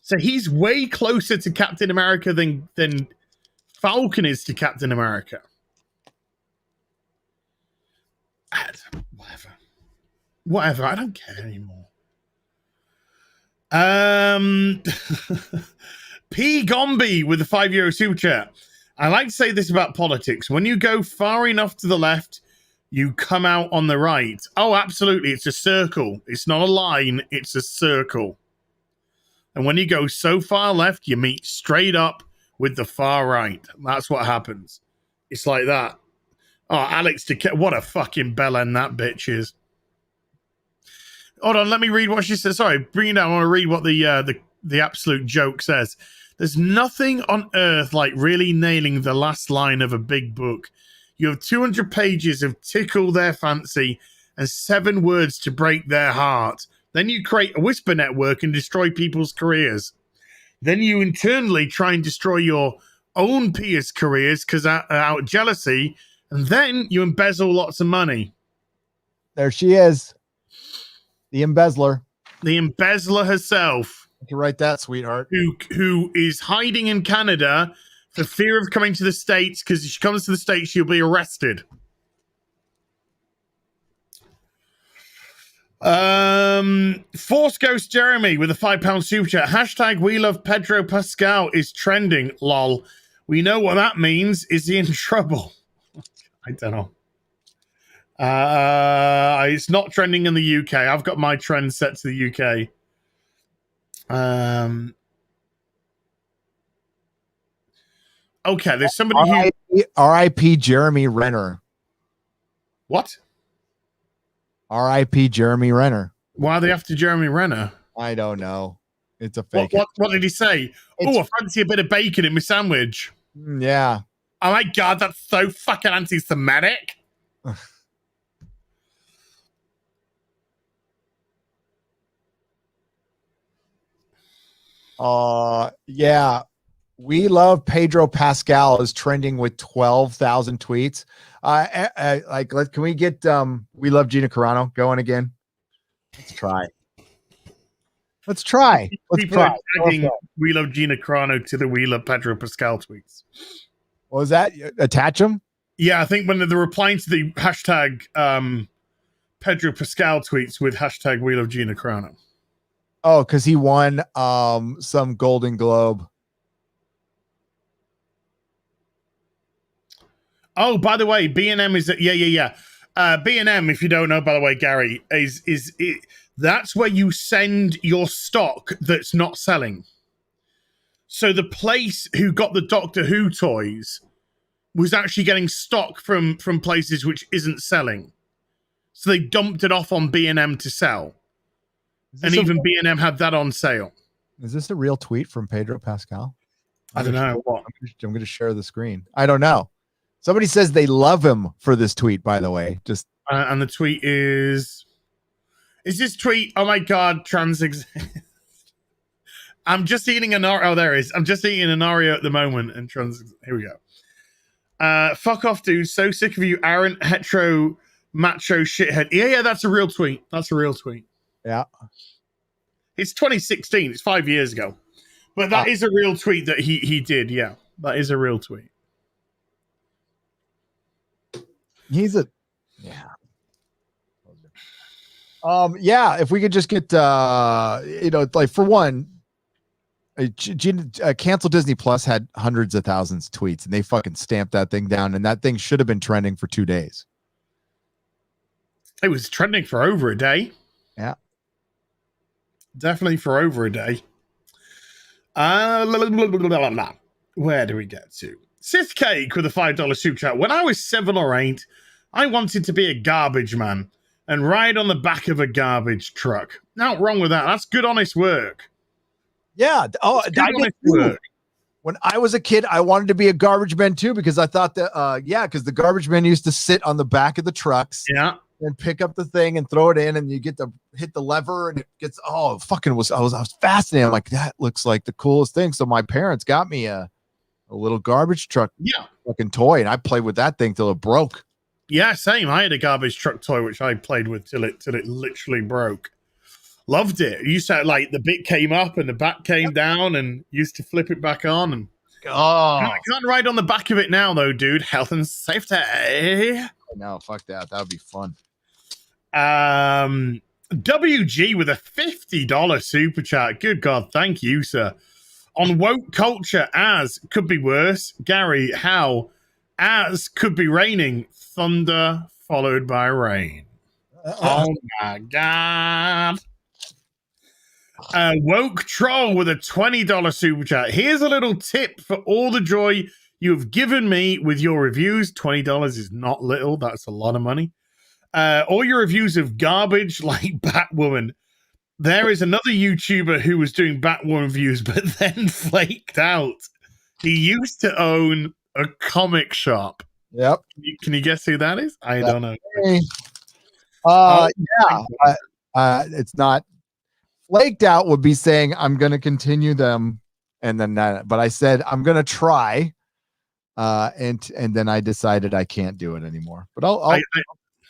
Speaker 2: So he's way closer to Captain America than Falcon is to Captain America. Whatever. I don't care anymore. P. Gombe with the €5 super chat. I like to say this about politics. When you go far enough to the left, you come out on the right. Oh, absolutely. It's a circle. It's not a line. It's a circle. And when you go so far left, you meet straight up with the far right. That's what happens. It's like that. Oh, Alex, what a fucking bellend that bitch is. Hold on, let me read what she says. Sorry, bring it down. I want to read what the absolute joke says. There's nothing on earth like really nailing the last line of a big book. You have 200 pages of tickle their fancy and 7 words to break their heart. Then you create a whisper network and destroy people's careers. Then you internally try and destroy your own peers' careers because out of jealousy. And then you embezzle lots of money.
Speaker 3: There she is. The embezzler.
Speaker 2: The embezzler herself.
Speaker 3: You can write that, sweetheart.
Speaker 2: Who is hiding in Canada for fear of coming to the States, because if she comes to the States, she'll be arrested. Force Ghost Jeremy with a £5 super chat. Hashtag we love Pedro Pascal is trending. Lol. We know what that means. Is he in trouble? I don't know. It's not trending in the UK. I've got my trend set to the UK. Okay, there's somebody who
Speaker 3: R.I.P. Jeremy Renner.
Speaker 2: What?
Speaker 3: R.I.P. Jeremy Renner.
Speaker 2: Why are they after Jeremy Renner?
Speaker 3: I don't know. It's a fake.
Speaker 2: What did he say? Oh, I fancy a bit of bacon in my sandwich.
Speaker 3: Yeah.
Speaker 2: Oh my god, that's so fucking anti-Semitic.
Speaker 3: Yeah. We love Pedro Pascal is trending with 12,000 tweets. Can we get we love Gina Carano going again? Let's try. Let's try.
Speaker 2: People are tagging We Love Gina Carano to the We Love Pedro Pascal tweets.
Speaker 3: What was that? Attach them?
Speaker 2: Yeah, I think when they're replying to the hashtag Pedro Pascal tweets with hashtag We Love Gina Carano.
Speaker 3: Oh, because he won some Golden Globe.
Speaker 2: Oh, by the way, B&M is yeah. B&M, if you don't know, by the way, Gary, is that's where you send your stock that's not selling. So the place who got the Doctor Who toys was actually getting stock from places which isn't selling. So they dumped it off on B&M to sell. And even B&M had that on sale.
Speaker 3: Is this a real tweet from Pedro Pascal?
Speaker 2: I don't know. What?
Speaker 3: I'm going to share the screen. I don't know. Somebody says they love him for this tweet, by the way. Just
Speaker 2: and the tweet is this tweet, oh my god, trans exist. I'm just eating an Oreo. Oh, there it is. I'm just eating an Oreo at the moment and trans. Here we go. Fuck off, dude. So sick of you, Aaron, hetero, macho shithead. Yeah, that's a real tweet. That's a real tweet.
Speaker 3: Yeah.
Speaker 2: It's 2016. It's 5 years ago. But that is a real tweet that he did. Yeah, that is a real tweet.
Speaker 3: Yeah. Yeah, if we could just get like for one, Cancel Disney Plus had hundreds of thousands of tweets and they fucking stamped that thing down, and that thing should have been trending for 2 days.
Speaker 2: It was trending for over a day.
Speaker 3: Yeah.
Speaker 2: Definitely for over a day. Where do we get to? Sith Cake with a $5 super chat. When I was 7 or 8, I wanted to be a garbage man and ride on the back of a garbage truck. Not wrong with that. That's good, honest work.
Speaker 3: Yeah. Oh, I did work. When I was a kid, I wanted to be a garbage man too, because I thought that, because the garbage men used to sit on the back of the trucks.
Speaker 2: Yeah.
Speaker 3: And pick up the thing and throw it in, and you get to hit the lever, and it gets I was fascinated. I'm like, that looks like the coolest thing. So my parents got me a little garbage truck, fucking toy, and I played with that thing till it broke.
Speaker 2: Yeah, same. I had a garbage truck toy which I played with till it literally broke. Loved it. You used to like the bit came up and the back came down, and used to flip it back on. And I can't ride on the back of it now, though, dude. Health and safety.
Speaker 3: No, fuck that. That would be fun.
Speaker 2: WG with a $50 super chat. Good God, thank you, sir. On woke culture, as could be worse. Gary, how? As could be raining. Thunder followed by rain. Oh my God. Woke Troll with a $20 super chat. Here's a little tip for all the joy you've given me with your reviews. $20 is not little. That's a lot of money. All your reviews of garbage like Batwoman. There is another YouTuber who was doing Batwoman reviews, but then flaked out. He used to own a comic shop.
Speaker 3: Yep.
Speaker 2: Can you guess who that is? I don't know.
Speaker 3: It's not flaked out would be saying I'm going to continue them, and then that. But I said I'm going to try, and then I decided I can't do it anymore. But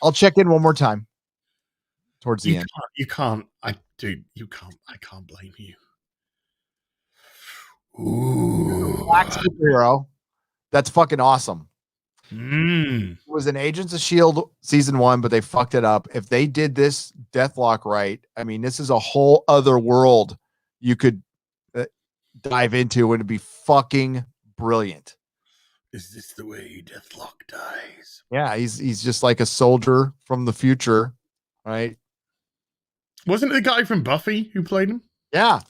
Speaker 3: I'll check in one more time towards the end.
Speaker 2: You can't. I can't blame you. Ooh.
Speaker 3: Black superhero. That's fucking awesome.
Speaker 2: Mm.
Speaker 3: It was an Agents of S.H.I.E.L.D. season 1, but they fucked it up. If they did this Deathlock right, I mean, this is a whole other world you could dive into, and it'd be fucking brilliant.
Speaker 2: Is this the way Deathlock dies?
Speaker 3: Yeah, he's just like a soldier from the future, right?
Speaker 2: Wasn't it the guy from Buffy who played him?
Speaker 3: Yeah.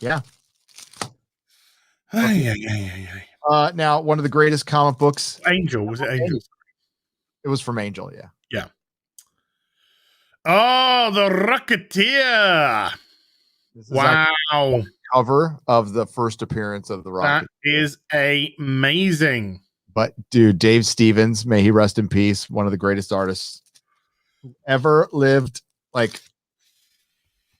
Speaker 3: Now, one of the greatest comic books.
Speaker 2: Angel. Was it Angel?
Speaker 3: It was from Angel, yeah.
Speaker 2: Yeah. Oh, the Rocketeer. Wow.
Speaker 3: Cover of the first appearance of the Rocket.
Speaker 2: That is amazing.
Speaker 3: But dude, Dave Stevens, may he rest in peace, one of the greatest artists who ever lived. Like,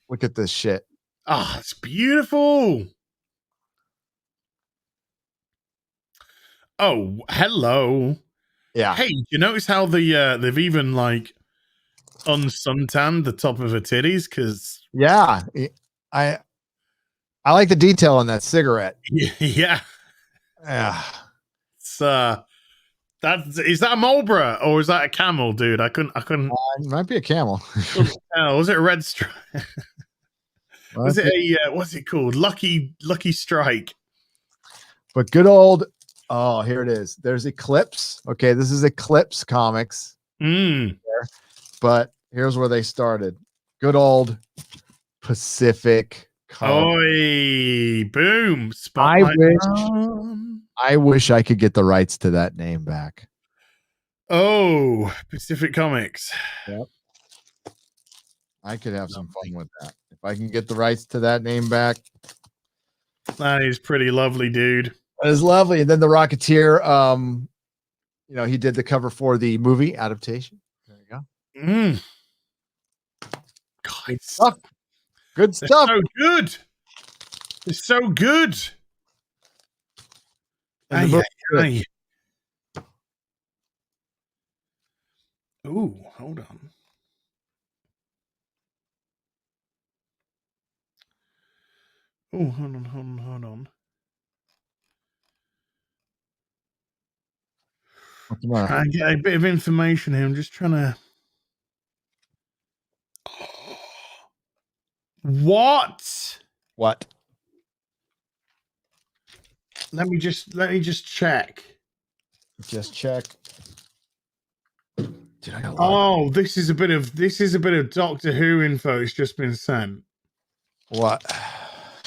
Speaker 3: look at this shit.
Speaker 2: Oh, it's beautiful. Oh, hello.
Speaker 3: Yeah.
Speaker 2: Hey, you notice how they've even like unsuntanned the top of her titties? Because
Speaker 3: yeah, I like the detail on that cigarette.
Speaker 2: Yeah. It's is that a Marlboro or is that a Camel, dude? I couldn't.
Speaker 3: It might be a Camel.
Speaker 2: Was it a Red Strike? Was it a what's it called? Lucky Strike.
Speaker 3: But good old. Oh, here it is. There's Eclipse. Okay, this is Eclipse Comics. But here's where they started. Good old Pacific Comics.
Speaker 2: Oi, boom.
Speaker 3: I wish I could get the rights to that name back.
Speaker 2: Oh, Pacific Comics.
Speaker 3: Yep. I could have some fun with that. If I can get the rights to that name back.
Speaker 2: That is pretty lovely, dude.
Speaker 3: That is lovely. And then the Rocketeer, he did the cover for the movie adaptation. There you go.
Speaker 2: God,
Speaker 3: good stuff. Good stuff.
Speaker 2: So good. It's so good. Ooh, hold on. Oh, hold on.
Speaker 3: What's the matter?
Speaker 2: Try and get a bit of information here. I'm just trying to. What? Let me just check.
Speaker 3: Just check.
Speaker 2: Oh, this is a bit of Doctor Who info. It's just been sent.
Speaker 3: What?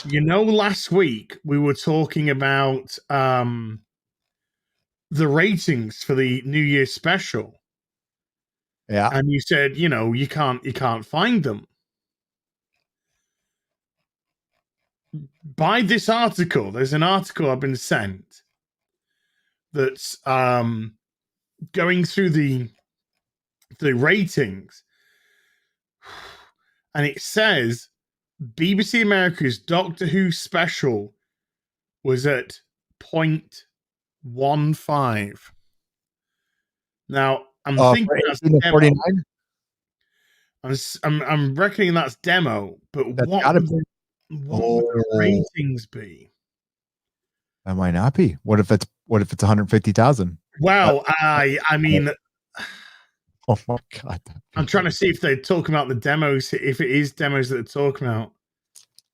Speaker 2: Last week we were talking about the ratings for the New Year special.
Speaker 3: Yeah.
Speaker 2: And you said, you can't find them. By this article, there's an article I've been sent that's going through the ratings, and it says BBC America's Doctor Who special was at 0.15. Now I'm thinking that's demo. I'm reckoning that's demo, but what would the ratings be?
Speaker 3: That might not be. What if it's 150,000?
Speaker 2: Well, I mean,
Speaker 3: oh my God.
Speaker 2: I'm trying to see if they're talking about the demos, if it is demos that they're talking about.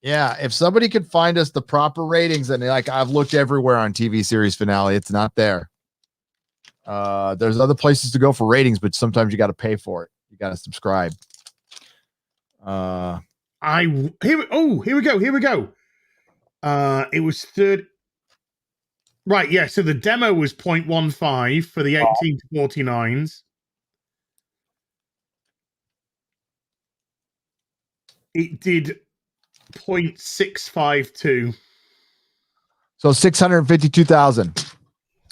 Speaker 3: Yeah, if somebody could find us the proper ratings, and I've looked everywhere on TV series finale, it's not there. There's other places to go for ratings, but sometimes you got to pay for it. You got to subscribe.
Speaker 2: Here we go. It was third. Right, yeah. So the demo was 0.15 for the 18 to 49s. It did 0.652.
Speaker 3: So 652,000.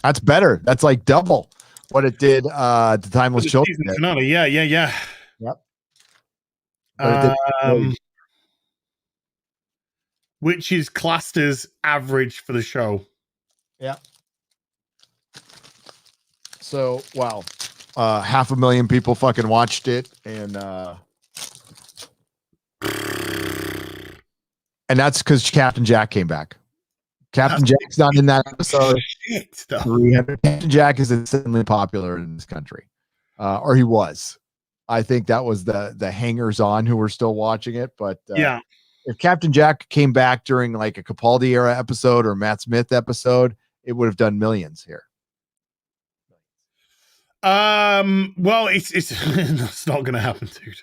Speaker 3: That's better. That's like double what it did the Timeless
Speaker 2: The
Speaker 3: Children.
Speaker 2: season finale. Yeah.
Speaker 3: Yep.
Speaker 2: Which is classed as average for the show.
Speaker 3: Yeah. So wow. 500,000 people fucking watched it, and that's because Captain Jack came back. Captain Jack's not in that episode.
Speaker 2: Shit,
Speaker 3: Captain Jack is insanely popular in this country, or he was. I think that was the hangers on who were still watching it. But
Speaker 2: yeah,
Speaker 3: if Captain Jack came back during like a Capaldi era episode or Matt Smith episode, it would have done millions here.
Speaker 2: Well, it's it's not gonna happen, dude.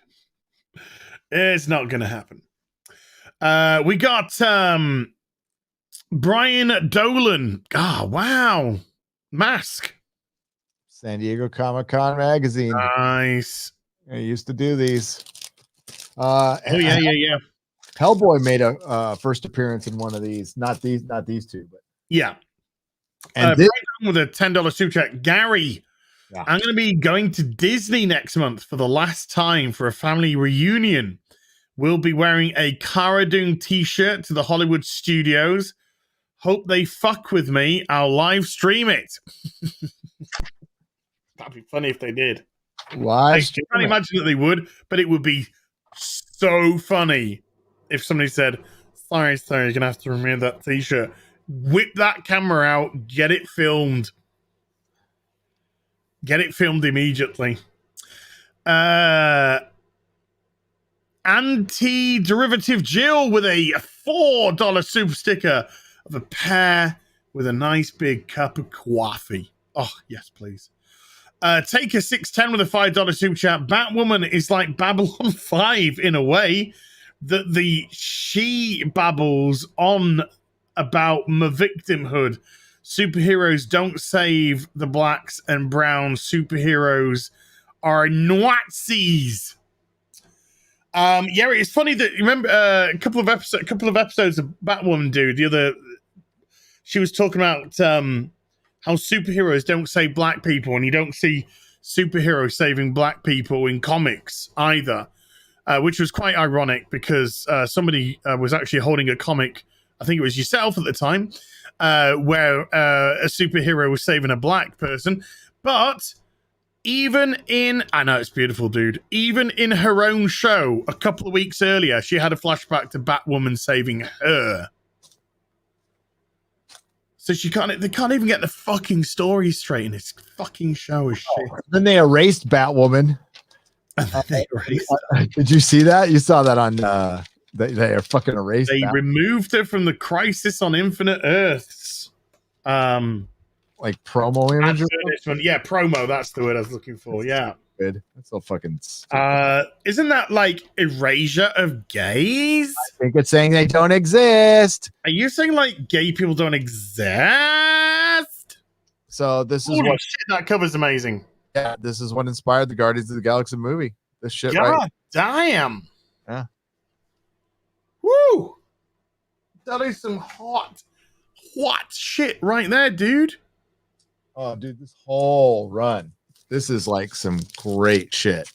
Speaker 2: It's not gonna happen. We got Brian Dolan. Ah, wow. Mask.
Speaker 3: San Diego Comic-Con magazine.
Speaker 2: Nice.
Speaker 3: I used to do these.
Speaker 2: Oh yeah.
Speaker 3: Hellboy made a first appearance in one of these. Not these two, but
Speaker 2: yeah.
Speaker 3: And
Speaker 2: with a $10 super chat, Gary. Yeah. I'm going to be going to Disney next month for the last time for a family reunion. We'll be wearing a Cara Dune t-shirt to the Hollywood studios. Hope they fuck with me. I'll live stream it. That'd be funny if they did. I can't imagine that they would, but it would be so funny if somebody said, sorry, you're going to have to remove that t-shirt. Whip that camera out, get it filmed. Get it filmed immediately. Anti-derivative Jill with a $4 super sticker of a pear with a nice big cup of coffee. Oh, yes, please. Take a 610 with a $5 super chat. Batwoman is like Babylon 5 in a way that she babbles on about my victimhood. Superheroes don't save the blacks and brown. Superheroes are Nazis. Yeah, it's funny that you remember a couple of episodes of Batwoman, dude. She was talking about how superheroes don't save black people, and you don't see superheroes saving black people in comics either, which was quite ironic because somebody was actually holding a comic. I think it was yourself at the time. Where a superhero was saving a black person. But even in, I know it's beautiful, dude, even in her own show a couple of weeks earlier, she had a flashback to Batwoman saving her. So they can't even get the fucking story straight in this fucking show of shit.
Speaker 3: Then they erased Batwoman. Did you see that? You saw that on They are fucking erased.
Speaker 2: They removed her from the Crisis on Infinite Earths.
Speaker 3: Like promo images?
Speaker 2: Yeah, promo. That's the word I was looking for. Yeah.
Speaker 3: Good. That's so fucking stupid.
Speaker 2: Isn't that like erasure of gays?
Speaker 3: I think it's saying they don't exist.
Speaker 2: Are you saying like gay people don't exist?
Speaker 3: So this is
Speaker 2: what shit, that cover's amazing.
Speaker 3: Yeah, this is what inspired the Guardians of the Galaxy movie. This shit,
Speaker 2: God
Speaker 3: right?
Speaker 2: Damn.
Speaker 3: Yeah.
Speaker 2: Woo! That is some hot shit right there, dude.
Speaker 3: Oh, dude, this whole run. This is like some great shit.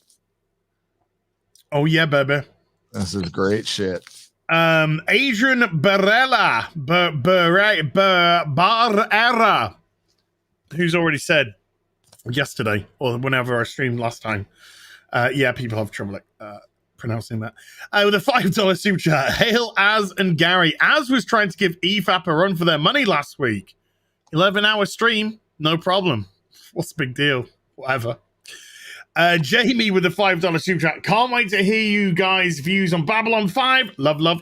Speaker 2: Oh, yeah, baby.
Speaker 3: This is great shit.
Speaker 2: Adrian Barella, Barrera, who's already said yesterday or whenever I streamed last time. Yeah, people have trouble pronouncing that. With a $5 super chat. Hail Az and Gary. Az was trying to give EFAP a run for their money last week. 11-hour stream, no problem. What's the big deal? Whatever. Jamie with a $5 super chat. Can't wait to hear you guys' views on Babylon 5. Love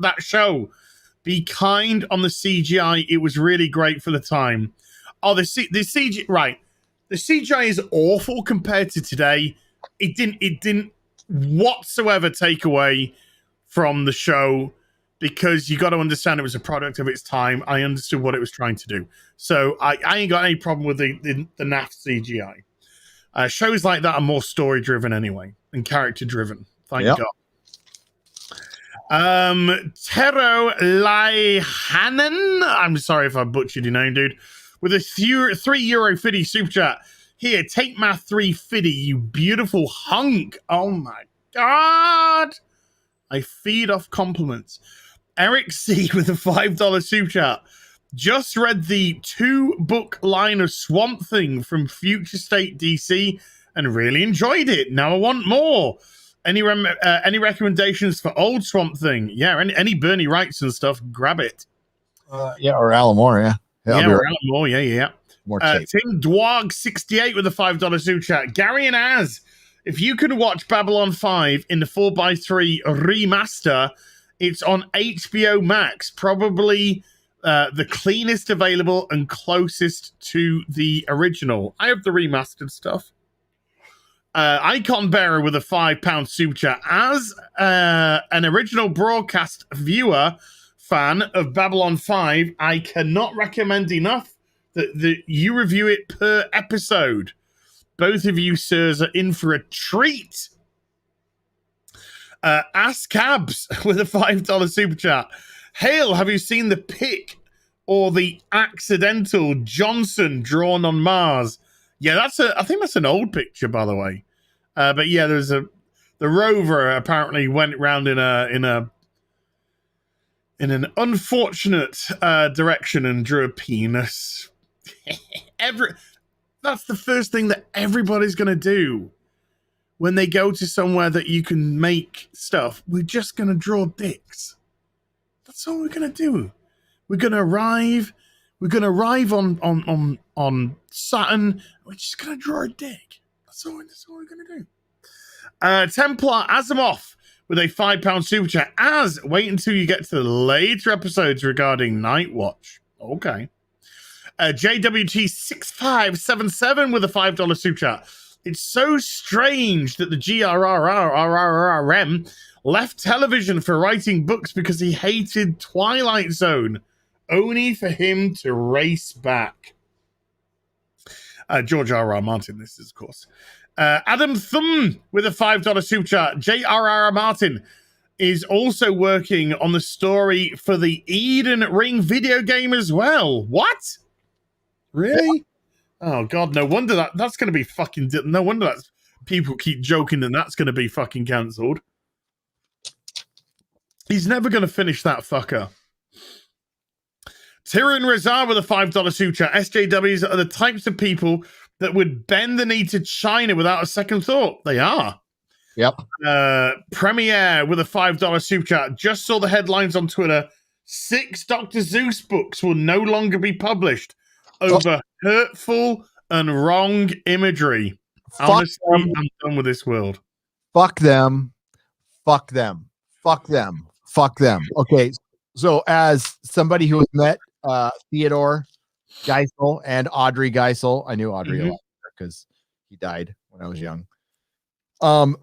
Speaker 2: that show. Be kind on the CGI. It was really great for the time. Oh, the CGI, right. The CGI is awful compared to today. It didn't whatsoever take away from the show because you got to understand it was a product of its time. I understood what it was trying to do. So I ain't got any problem with the naff CGI. Shows like that are more story driven anyway and character driven. Thank God. Tero Laihanen, I'm sorry if I butchered your name, dude, with a €3 super chat. Here, take my 3 fiddy, you beautiful hunk. Oh my God. I feed off compliments. Eric C with a $5 super chat. Just read the 2-book line of Swamp Thing from Future State DC and really enjoyed it. Now I want more. Any recommendations for old Swamp Thing? Yeah, any Bernie Wrights and stuff, grab it.
Speaker 3: Yeah, or Alan Moore, yeah.
Speaker 2: Yeah, or Alan Moore, yeah.
Speaker 3: More
Speaker 2: Tim Dwog68 with a $5 super chat. Gary and Az, if you could watch Babylon 5 in the 4x3 remaster, it's on HBO Max, probably the cleanest available and closest to the original. I have the remastered stuff. Icon Bearer with a £5 super chat. As an original broadcast viewer fan of Babylon 5, I cannot recommend enough that you review it per episode. Both of you, sirs, are in for a treat. Ask Cabs with a $5 super chat. Hale, have you seen the pic or the accidental Johnson drawn on Mars? Yeah, I think that's an old picture, by the way. But yeah, the rover apparently went round in an unfortunate direction and drew a penis. That's the first thing that everybody's gonna do when they go to somewhere that you can make stuff. We're just gonna draw dicks. That's all we're gonna do. We're gonna arrive. We're gonna arrive on Saturn. We're just gonna draw a dick. That's all we're gonna do. Templar Asimov with a £5 super chat. Wait until you get to the later episodes regarding Night Watch. Okay. JWT6577 with a $5 super chat. It's so strange that the GRRRRRM left television for writing books because he hated Twilight Zone, only for him to race back. George R.R. Martin, this is, of course. Adam Thumb with a $5 super chat. J.R.R. Martin is also working on the story for the Eden Ring video game as well. What? Really? Oh, God, no wonder that's going to be fucking... No wonder that's people keep joking that that's going to be fucking cancelled. He's never going to finish that fucker. Tyrion Razar with a $5 super chat. SJWs are the types of people that would bend the knee to China without a second thought. They are.
Speaker 3: Yep.
Speaker 2: Premiere with a $5 super chat. Just saw the headlines on Twitter. 6 Dr. Zeus books will no longer be published over hurtful and wrong imagery. Honestly, I'm done with this world.
Speaker 3: Fuck them. Fuck them. Fuck them. Fuck them. Okay, so as somebody who has met Theodore Geisel and Audrey Geisel, I knew Audrey a lot because he died when I was young.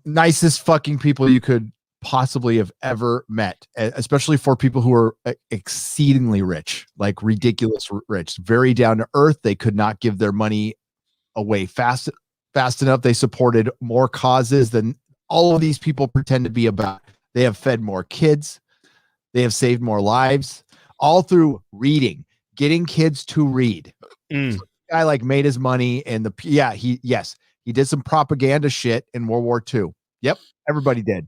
Speaker 3: Nicest fucking people you could possibly have ever met, especially for people who are exceedingly rich, like ridiculous rich, very down to earth. They could not give their money away fast enough. They supported more causes than all of these people pretend to be about. They have fed more kids. They have saved more lives, all through reading, getting kids to read. So the guy like made his money in he did some propaganda shit in World War II. Yep, everybody did.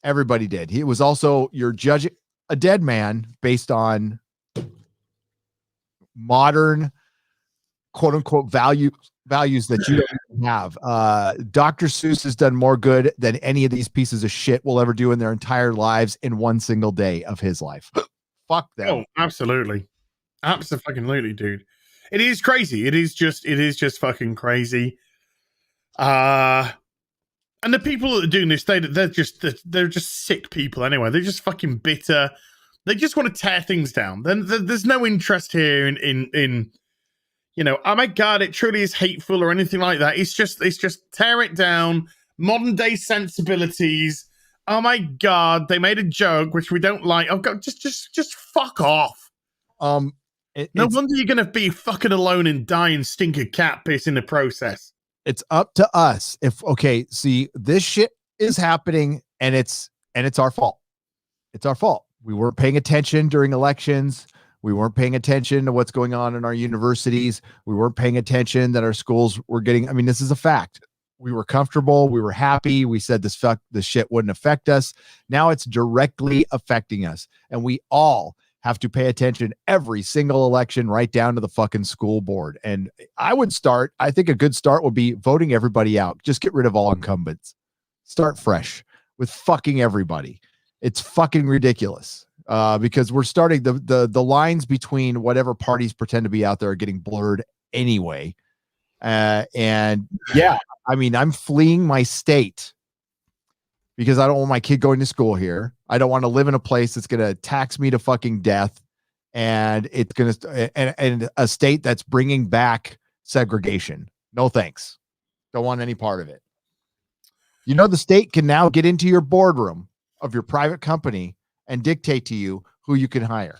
Speaker 3: Everybody did. He was also your judge, a dead man based on modern quote unquote values that you don't even have. Dr. Seuss has done more good than any of these pieces of shit will ever do in their entire lives in one single day of his life. Fuck them.
Speaker 2: Oh, absolutely. Absolutely, dude. It is crazy. It is just fucking crazy. And the people that are doing this, they're just sick people anyway. They're just fucking bitter. They just want to tear things down. Then there's no interest here in oh my God, it truly is hateful or anything like that. It's just tear it down. Modern day sensibilities. Oh my God, they made a joke which we don't like. Oh God, just fuck off. No wonder you're gonna be fucking alone and die and stink a cat piss in the process.
Speaker 3: It's up to us. See, this shit is happening and it's our fault. It's our fault. We weren't paying attention during elections. We weren't paying attention to what's going on in our universities. We weren't paying attention that our schools were getting, I mean, this is a fact. We were comfortable. We were happy. We said this shit wouldn't affect us. Now it's directly affecting us. And we all have to pay attention every single election, right down to the fucking school board. And I think a good start would be voting everybody out. Just get rid of all incumbents. Start fresh with fucking everybody. It's fucking ridiculous. Because we're starting the lines between whatever parties pretend to be out there are getting blurred anyway. And yeah, I mean, I'm fleeing my state because I don't want my kid going to school here. I don't want to live in a place that's going to tax me to fucking death. And it's going to, and a state that's bringing back segregation. No thanks. Don't want any part of it. You know, the state can now get into your boardroom of your private company and dictate to you who you can hire.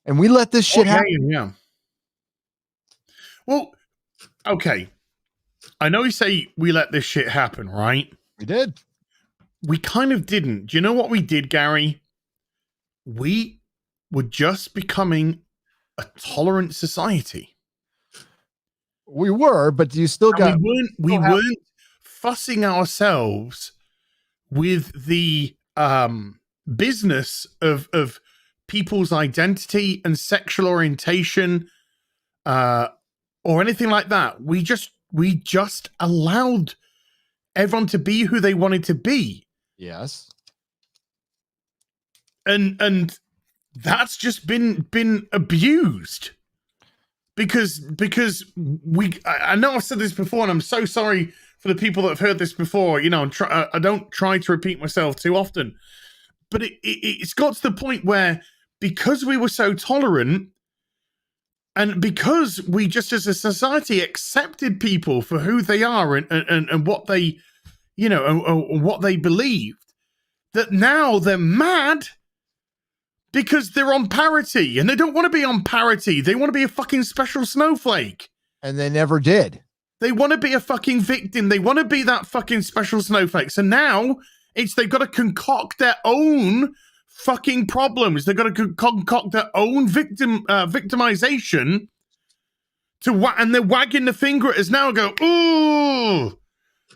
Speaker 3: And we let this shit happen.
Speaker 2: Yeah. Well, okay. I know you say we let this shit happen, right?
Speaker 3: We did.
Speaker 2: We kind of didn't. Do you know what we did, Gary? We were just becoming a tolerant society.
Speaker 3: We were, but you still got...
Speaker 2: We weren't fussing ourselves with the business of people's identity and sexual orientation or anything like that. We just allowed everyone to be who they wanted to be.
Speaker 3: Yes.
Speaker 2: And that's just been abused because I know I've said this before, and I'm so sorry for the people that have heard this before. You know, I don't try to repeat myself too often, but it's got to the point where because we were so tolerant and because we just as a society accepted people for who they are and what they, you know, and what they believed, that now they're mad because they're on parity and they don't want to be on parity. They want to be a fucking special snowflake.
Speaker 3: And they never did.
Speaker 2: They want to be a fucking victim. They want to be that fucking special snowflake. So now they've got to concoct their own fucking problems. They've got to concoct their own victimization and they're wagging the finger at us now and go, ooh,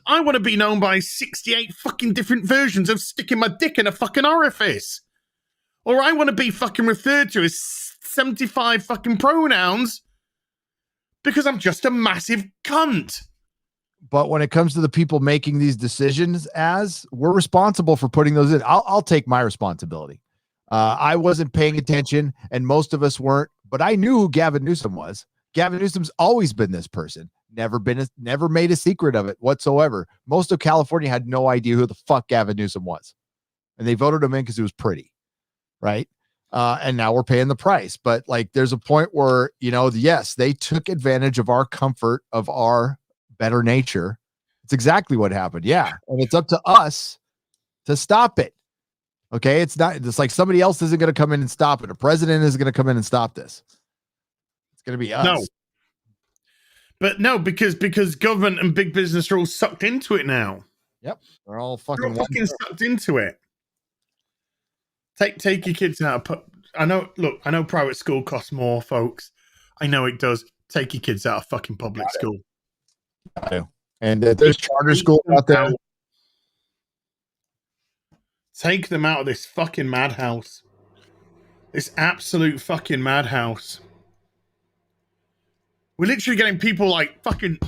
Speaker 2: I want to be known by 68 fucking different versions of sticking my dick in a fucking orifice. Or I want to be fucking referred to as 75 fucking pronouns because I'm just a massive cunt.
Speaker 3: But when it comes to the people making these decisions, we're responsible for putting those in. I'll take my responsibility. I wasn't paying attention and most of us weren't, but I knew who Gavin Newsom was. Gavin Newsom's always been this person. Never made a secret of it whatsoever. Most of California had no idea who the fuck Gavin Newsom was. And they voted him in because he was pretty. Right. And now we're paying the price. But like, there's a point where, you know, yes, they took advantage of our comfort, of our better nature. It's exactly what happened. Yeah. And it's up to us to stop it. Okay. It's like somebody else isn't going to come in and stop it. A president is going to come in and stop this. It's going to be us.
Speaker 2: No. But no, because government and big business are all sucked into it now.
Speaker 3: Yep. They're all fucking
Speaker 2: sucked into it. Take your kids out of I know private school costs more, folks. I know it does. Take your kids out of fucking public school.
Speaker 3: I do. And there's charter schools out there.
Speaker 2: Take them out of this fucking madhouse. This absolute fucking madhouse. We're literally getting people like fucking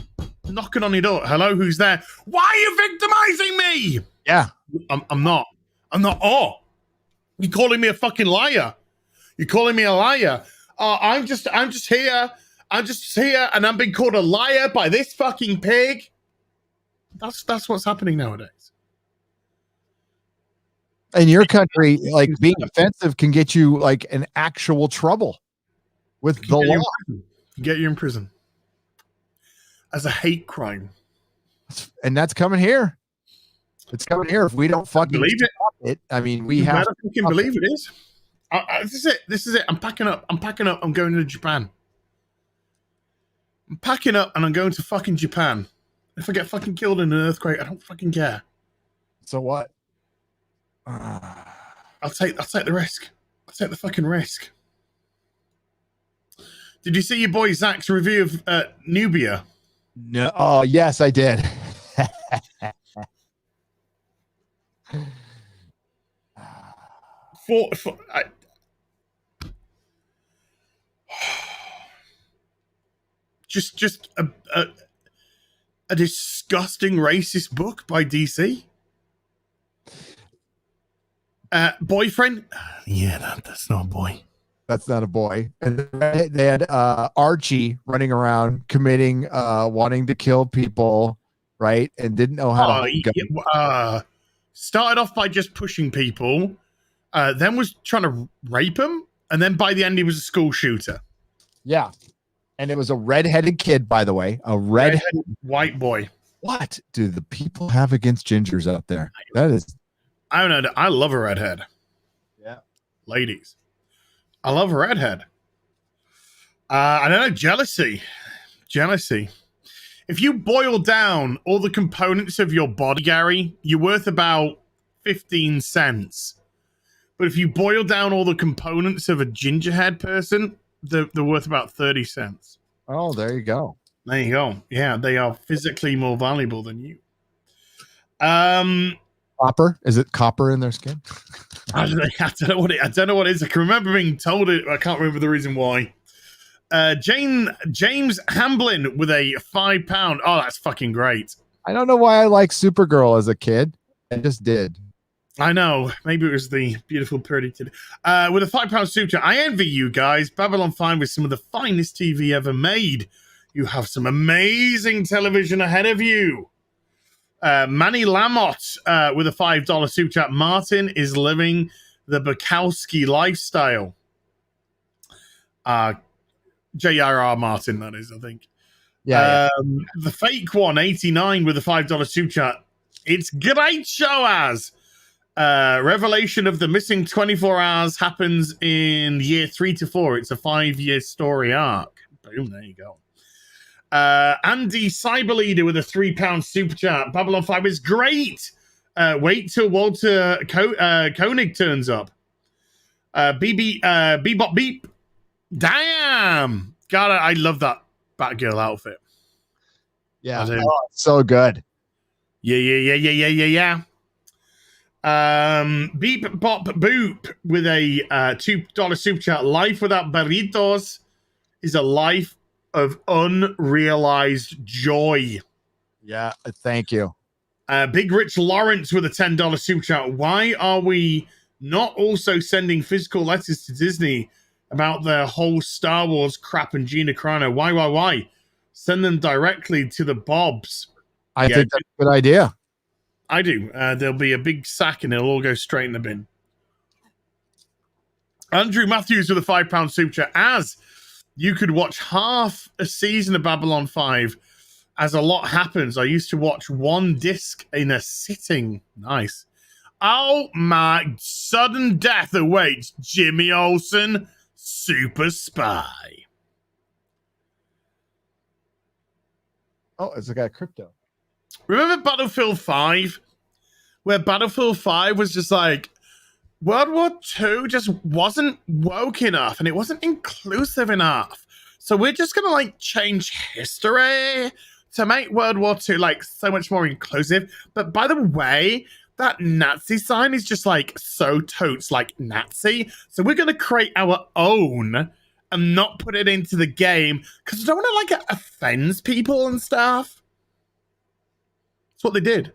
Speaker 2: knocking on your door. Hello, who's there? Why are you victimizing me?
Speaker 3: Yeah.
Speaker 2: I'm not. Oh. You're calling me a fucking liar. You're calling me a liar. I'm just here. I'm just here and I'm being called a liar by this fucking pig. That's what's happening nowadays.
Speaker 3: In your country, like being offensive can get you like an actual trouble with the law.
Speaker 2: Get you in prison as a hate crime.
Speaker 3: And that's coming here. It's coming here. If we don't fucking
Speaker 2: Believe it.
Speaker 3: stop it, I mean, we
Speaker 2: You
Speaker 3: have
Speaker 2: better fucking believe it is. This is it. This is it. I'm packing up. I'm going to Japan. I'm packing up and I'm going to fucking Japan. If I get fucking killed in an earthquake, I don't fucking care.
Speaker 3: So what?
Speaker 2: I'll take the risk. I'll take the fucking risk. Did you see your boy Zach's review of Nubia?
Speaker 3: No. Oh, yes, I did.
Speaker 2: Just a disgusting racist book by DC. Boyfriend? Yeah, that's not a boy.
Speaker 3: That's not a boy. And they had Archie running around committing, wanting to kill people, right? And didn't know how to.
Speaker 2: Started off by just pushing people, then was trying to rape them, and then by the end he was a school shooter.
Speaker 3: Yeah. And it was a redheaded kid, by the way. A redheaded
Speaker 2: white boy.
Speaker 3: What do the people have against gingers out there? That is.
Speaker 2: I don't know. I love a redhead.
Speaker 3: Yeah.
Speaker 2: Ladies. I love a redhead. I don't know. Jealousy. If you boil down all the components of your body, Gary, you're worth about 15 cents. But if you boil down all the components of a gingerhead person, they're worth about 30 cents.
Speaker 3: Oh, there you go.
Speaker 2: There you go. Yeah, they are physically more valuable than you.
Speaker 3: Copper? Is it copper in their skin?
Speaker 2: I don't know what it is. I can remember being told it. I can't remember the reason why. James Hamblin with a £5. Oh, that's fucking great.
Speaker 3: I don't know why I liked Supergirl as a kid. I just did.
Speaker 2: I know. Maybe it was the beautiful pretty kid. With a £5 super. I envy you guys. Babylon 5 was some of the finest TV ever made. You have some amazing television ahead of you. Manny Lamotte with a $5 super chat. Martin is living the Bukowski lifestyle. J.R.R. Martin, that is, I think.
Speaker 3: Yeah.
Speaker 2: The fake one, 89 with a $5 super chat. It's great show as. Revelation of the missing 24 hours happens in year 3 to 4. It's a 5-year story arc. Boom, there you go. Andy Cyberleader with a £3 super chat. Babylon 5 is great. Wait till Walter Koenig turns up. Bebop Beep. Damn. God, I love that Batgirl outfit.
Speaker 3: Yeah. Oh, so good.
Speaker 2: Yeah. Beep Bop Boop with a $2 super chat. Life without burritos is a life of unrealized joy.
Speaker 3: Yeah, thank you.
Speaker 2: Big Rich Lawrence with a $10 super chat. Why are we not also sending physical letters to Disney about their whole Star Wars crap and Gina Carano? Why? Send them directly to the Bobs.
Speaker 3: I think that's a good idea.
Speaker 2: I do. There'll be a big sack and it'll all go straight in the bin. Andrew Matthews with a £5 super chat. As you could watch half a season of Babylon 5 as a lot happens. I used to watch one disc in a sitting. Nice. Oh my, sudden death awaits Jimmy Olsen, super spy.
Speaker 3: Oh, it's a guy crypto.
Speaker 2: Remember Battlefield 5? Where Battlefield 5 was just like, World War II just wasn't woke enough and it wasn't inclusive enough. So we're just going to like change history to make World War II like so much more inclusive. But by the way, that Nazi sign is just like so totes like Nazi. So we're going to create our own and not put it into the game because I don't want to like it offends people and stuff. That's what they did.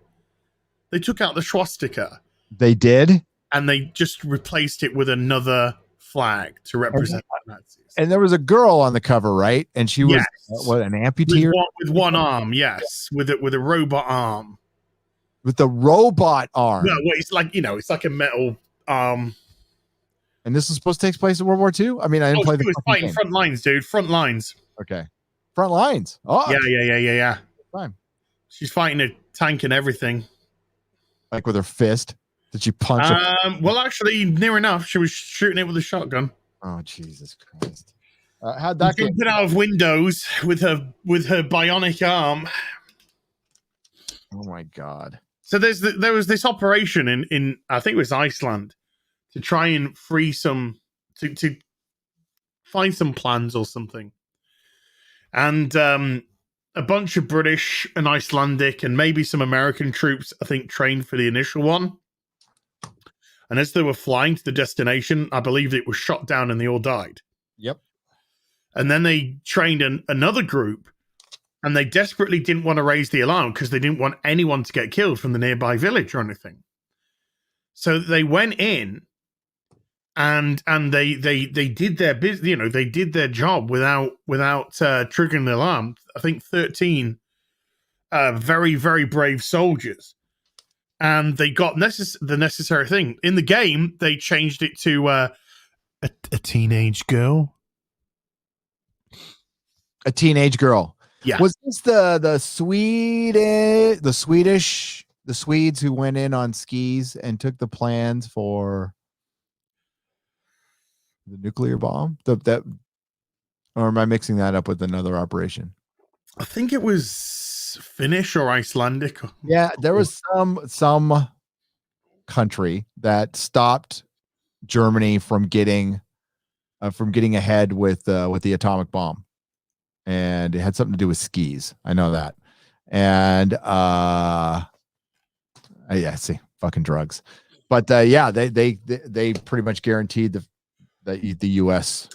Speaker 2: They took out the swastika.
Speaker 3: They did?
Speaker 2: And they just replaced it with another flag to represent Nazis.
Speaker 3: And there was a girl on the cover, right? And she was what, an amputee?
Speaker 2: With one arm, yes. With a robot arm.
Speaker 3: With the robot arm.
Speaker 2: No, well, it's like, it's like a metal arm.
Speaker 3: And this is supposed to take place in World War II? I mean, I didn't play the
Speaker 2: fighting front lines, dude. Front lines.
Speaker 3: Okay. Front lines. Oh.
Speaker 2: Yeah.
Speaker 3: Fine.
Speaker 2: She's fighting a tank and everything.
Speaker 3: Like with her fist? Did she punch him?
Speaker 2: Well, actually, near enough. She was shooting it with a shotgun.
Speaker 3: Oh, Jesus Christ. How'd that get?
Speaker 2: Jumping out of windows with her bionic arm.
Speaker 3: Oh, my God.
Speaker 2: So there was this operation in I think it was Iceland to try and free some to find some plans or something, and a bunch of British and Icelandic and maybe some American troops I think trained for the initial one. And as they were flying to the destination, I believe it was shot down and they all died.
Speaker 3: Yep.
Speaker 2: And then they trained another group, and they desperately didn't want to raise the alarm because they didn't want anyone to get killed from the nearby village or anything. So they went in and they did their business. They did their job without triggering the alarm. I think 13 very, very brave soldiers. And they got the necessary thing. In the game, they changed it to a teenage girl.
Speaker 3: A teenage girl.
Speaker 2: Yeah.
Speaker 3: Was this the Swedes who went in on skis and took the plans for the nuclear bomb? Or am I mixing that up with another operation?
Speaker 2: I think it was Finnish or Icelandic.
Speaker 3: Yeah, there was some country that stopped Germany from getting ahead with the atomic bomb, and it had something to do with skis. I know that, and yeah, see, fucking drugs. But yeah, they pretty much guaranteed that the U.S.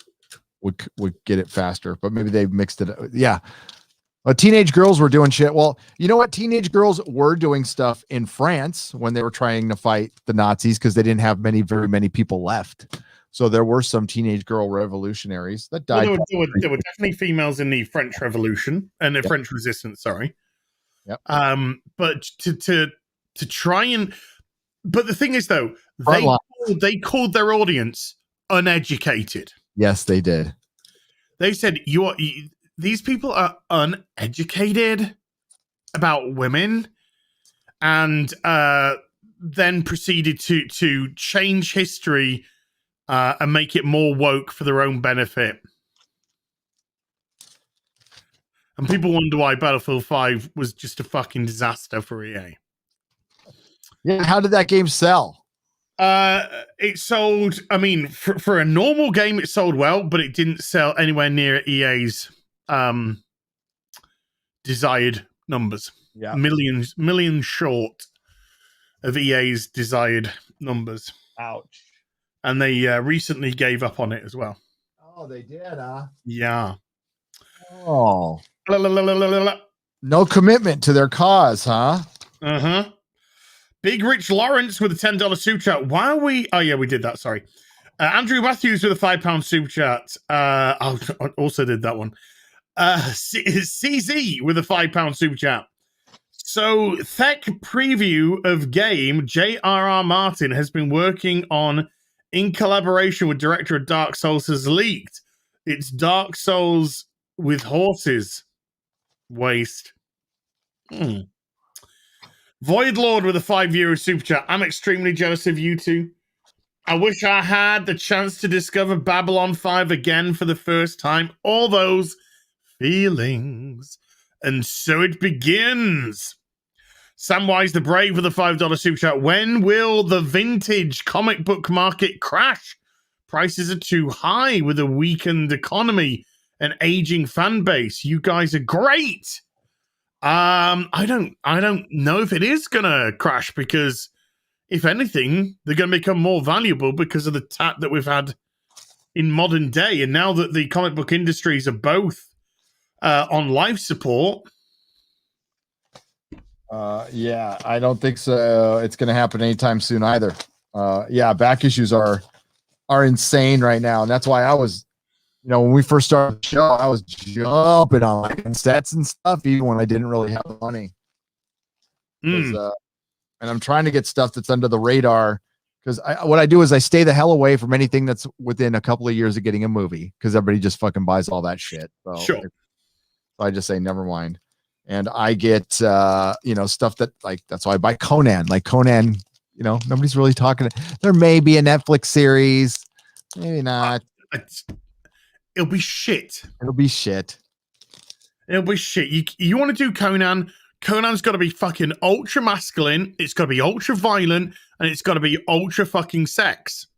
Speaker 3: would get it faster, but maybe they mixed it. Yeah. Teenage girls were doing shit. Well, you know what? Teenage girls were doing stuff in France when they were trying to fight the Nazis because they didn't have very many people left. So there were some teenage girl revolutionaries that died.
Speaker 2: Well, there were definitely females in the French Revolution and the French Resistance. Sorry.
Speaker 3: Yep.
Speaker 2: But to try and, but the thing is though, they called their audience uneducated.
Speaker 3: Yes, they did.
Speaker 2: They said these people are uneducated about women, and then proceeded to change history and make it more woke for their own benefit. And people wonder why Battlefield 5 was just a fucking disaster for EA.
Speaker 3: Yeah, how did that game sell?
Speaker 2: It sold, I mean, for a normal game, it sold well, but it didn't sell anywhere near EA's desired numbers.
Speaker 3: Yeah,
Speaker 2: millions short of EA's desired numbers.
Speaker 3: Ouch.
Speaker 2: And they recently gave up on it as well.
Speaker 3: Oh, they did, huh?
Speaker 2: Yeah.
Speaker 3: Oh. No commitment to their cause, huh?
Speaker 2: Uh-huh. Big Rich Lawrence with a $10 super chat. Why are we... Oh, yeah, we did that. Sorry. Andrew Matthews with a £5 super chat. I also did that one. CZ with a £5 super chat. So, tech preview of game J.R.R. Martin has been working on in collaboration with director of Dark Souls has leaked. It's Dark Souls with horses. Waste. Void Lord with a €5 super chat. I'm extremely jealous of you two. I wish I had the chance to discover Babylon 5 again for the first time. All those feelings. And so it begins. Samwise the Brave with a $5 super chat. When will the vintage comic book market crash? Prices are too high with a weakened economy and aging fan base. You guys are great. I don't know if it is gonna crash, because if anything, they're gonna become more valuable because of the tap that we've had in modern day. And now that the comic book industries are both on life support.
Speaker 3: Yeah, I don't think so. It's gonna happen anytime soon either. Yeah, back issues are insane right now, and that's why I was, when we first started the show, I was jumping on like sets and stuff, even when I didn't really have the money. And I'm trying to get stuff that's under the radar, because what I do is I stay the hell away from anything that's within a couple of years of getting a movie, because everybody just fucking buys all that shit. So,
Speaker 2: sure.
Speaker 3: So I just say, never mind. and I get stuff that like that's why I buy Conan. Like Conan, nobody's really talking. There may be a Netflix series, maybe not.
Speaker 2: It'll be shit.
Speaker 3: It'll be shit.
Speaker 2: It'll be shit. You want to do Conan? Conan's got to be fucking ultra masculine. It's got to be ultra violent, and it's got to be ultra fucking sex.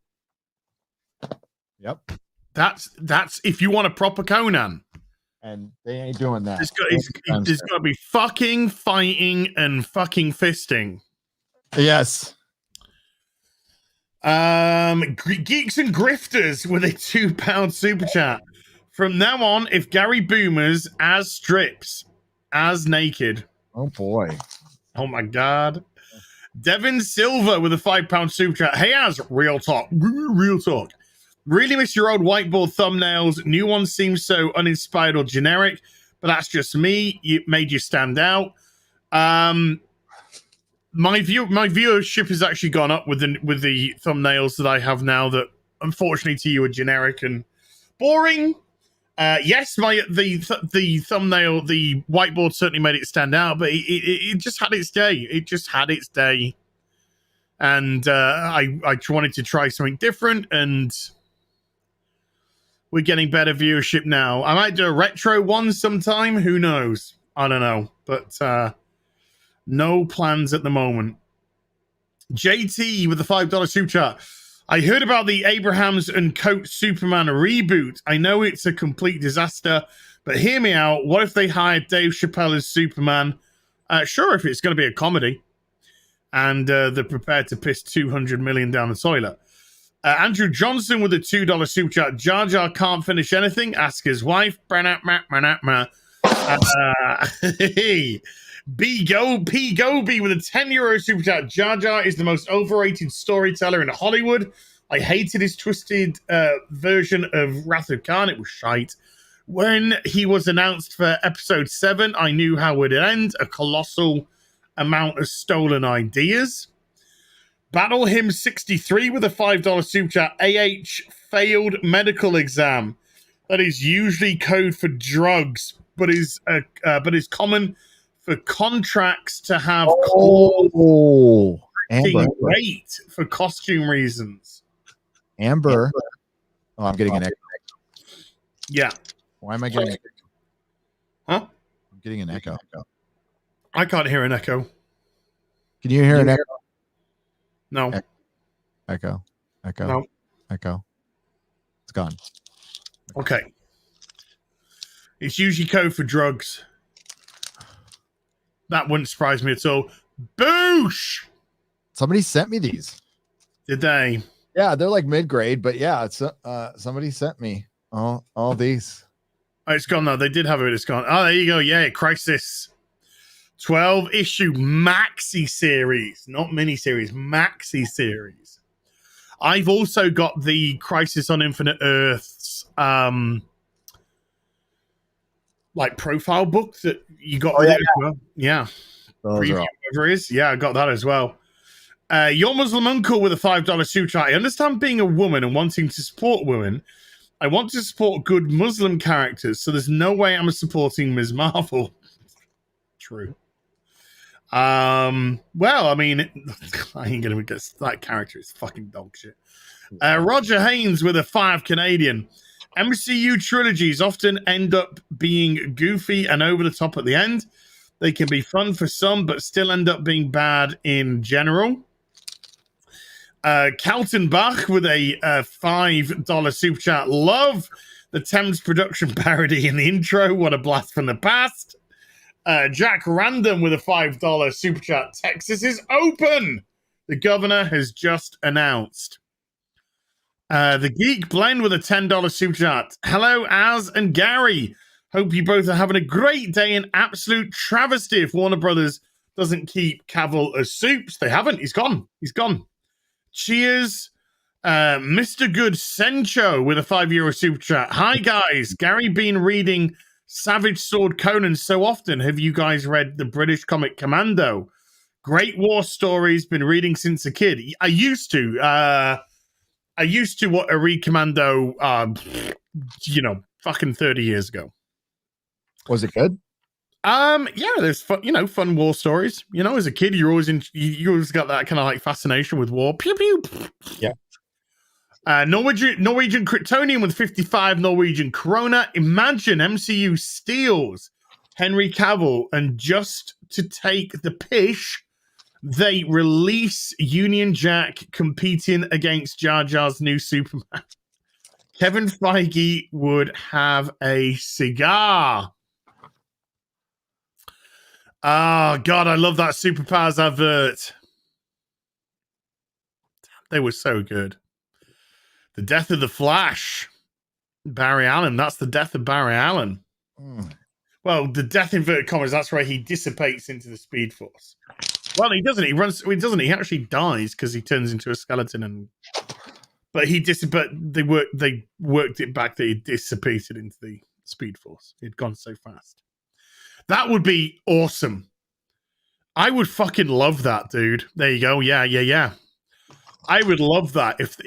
Speaker 3: Yep.
Speaker 2: That's if you want a proper Conan.
Speaker 3: And they ain't doing that.
Speaker 2: There's got to be fucking, fighting, and fucking fisting.
Speaker 3: Yes.
Speaker 2: Geeks and Grifters with a £2 super chat. From now on, if Gary Boomers as strips, as naked.
Speaker 3: Oh boy.
Speaker 2: Oh my god. Devin Silver with a £5 super chat. Hey, as real talk. Real talk. Really miss your old whiteboard thumbnails. New ones seem so uninspired or generic, but that's just me. It made you stand out. My viewership has actually gone up with the thumbnails that I have now that unfortunately to you are generic and boring. Yes, the thumbnail, the whiteboard certainly made it stand out, but it just had its day. It just had its day. And I wanted to try something different, and we're getting better viewership now. I might do a retro one sometime. Who knows? I don't know. But no plans at the moment. JT with the $5 super chat. I heard about the Abrahams and Coates Superman reboot. I know it's a complete disaster, but hear me out. What if they hired Dave Chappelle as Superman? Sure, if it's going to be a comedy. And they're prepared to piss $200 million down the toilet. Andrew Johnson with a $2 super chat. Jar Jar can't finish anything. Ask his wife. P. Goby with a €10 super chat. Jar Jar is the most overrated storyteller in Hollywood. I hated his twisted version of Wrath of Khan. It was shite. When he was announced for episode 7, I knew how it would end. A colossal amount of stolen ideas. Battle Him 63 with a $5 super chat. AH failed medical exam. That is usually code for drugs, but is common for contracts to have
Speaker 3: Amber
Speaker 2: weight for costume reasons.
Speaker 3: Amber. Oh, I'm getting an echo.
Speaker 2: Yeah.
Speaker 3: Why am I getting an echo?
Speaker 2: Huh?
Speaker 3: I'm getting an echo.
Speaker 2: I can't hear an echo.
Speaker 3: Can you hear an echo?
Speaker 2: No.
Speaker 3: Echo.
Speaker 2: No.
Speaker 3: Echo. It's gone.
Speaker 2: Okay. It's usually code for drugs. That wouldn't surprise me at all. Boosh!
Speaker 3: Somebody sent me these.
Speaker 2: Did they?
Speaker 3: Yeah, they're like mid-grade, but yeah, it's somebody sent me all these.
Speaker 2: Oh, it's gone now. They did have it. It's gone. Oh, there you go. Yeah, Crisis. 12-issue maxi series, not mini series, maxi series. I've also got the Crisis on Infinite Earths like profile book that you got with it as well. Yeah. Preview, whatever it is. Yeah, I got that as well. Your Muslim uncle with a $5 super chat. I understand being a woman and wanting to support women. I want to support good Muslim characters, so there's no way I'm supporting Ms. Marvel. True. Well, I mean, I ain't gonna get that character is fucking dog shit. Roger Haynes with a 5 Canadian. MCU trilogies often end up being goofy and over the top at the end. They can be fun for some, but still end up being bad in general. Kaltenbach with a $5 super chat. Love the Thames production parody in the intro. What a blast from the past. Jack Random with a $5 super chat. Texas is open. The governor has just announced. The Geek Blend with a $10 super chat. Hello, Az and Gary. Hope you both are having a great day. An absolute travesty if Warner Brothers doesn't keep Cavill as Soups. They haven't. He's gone. He's gone. Cheers. Mr. Good Sencho with a €5 super chat. Hi, guys. Gary been reading Savage Sword Conan so often. Have you guys read the British comic Commando? Great war stories. Been reading since a kid. I used to read Commando, fucking 30 years ago.
Speaker 3: Was it good?
Speaker 2: Yeah, there's fun, fun war stories. As a kid, you always got that kind of like fascination with war. Pew pew.
Speaker 3: Yeah.
Speaker 2: Norwegian Kryptonian with 55 Norwegian krona. Imagine MCU steals Henry Cavill, and just to take the pish, they release Union Jack competing against Jar Jar's new Superman. Kevin Feige would have a cigar. Oh, God, I love that Superpowers advert. They were so good. The death of the Flash. Barry Allen. That's the death of Barry Allen. Well, the death inverted commas, that's where he dissipates into the Speed Force. Well, he doesn't. He actually dies because he turns into a skeleton, but they worked it back that he dissipated into the Speed Force. He'd gone so fast. That would be awesome. I would fucking love that, dude. There you go. Yeah. I would love that if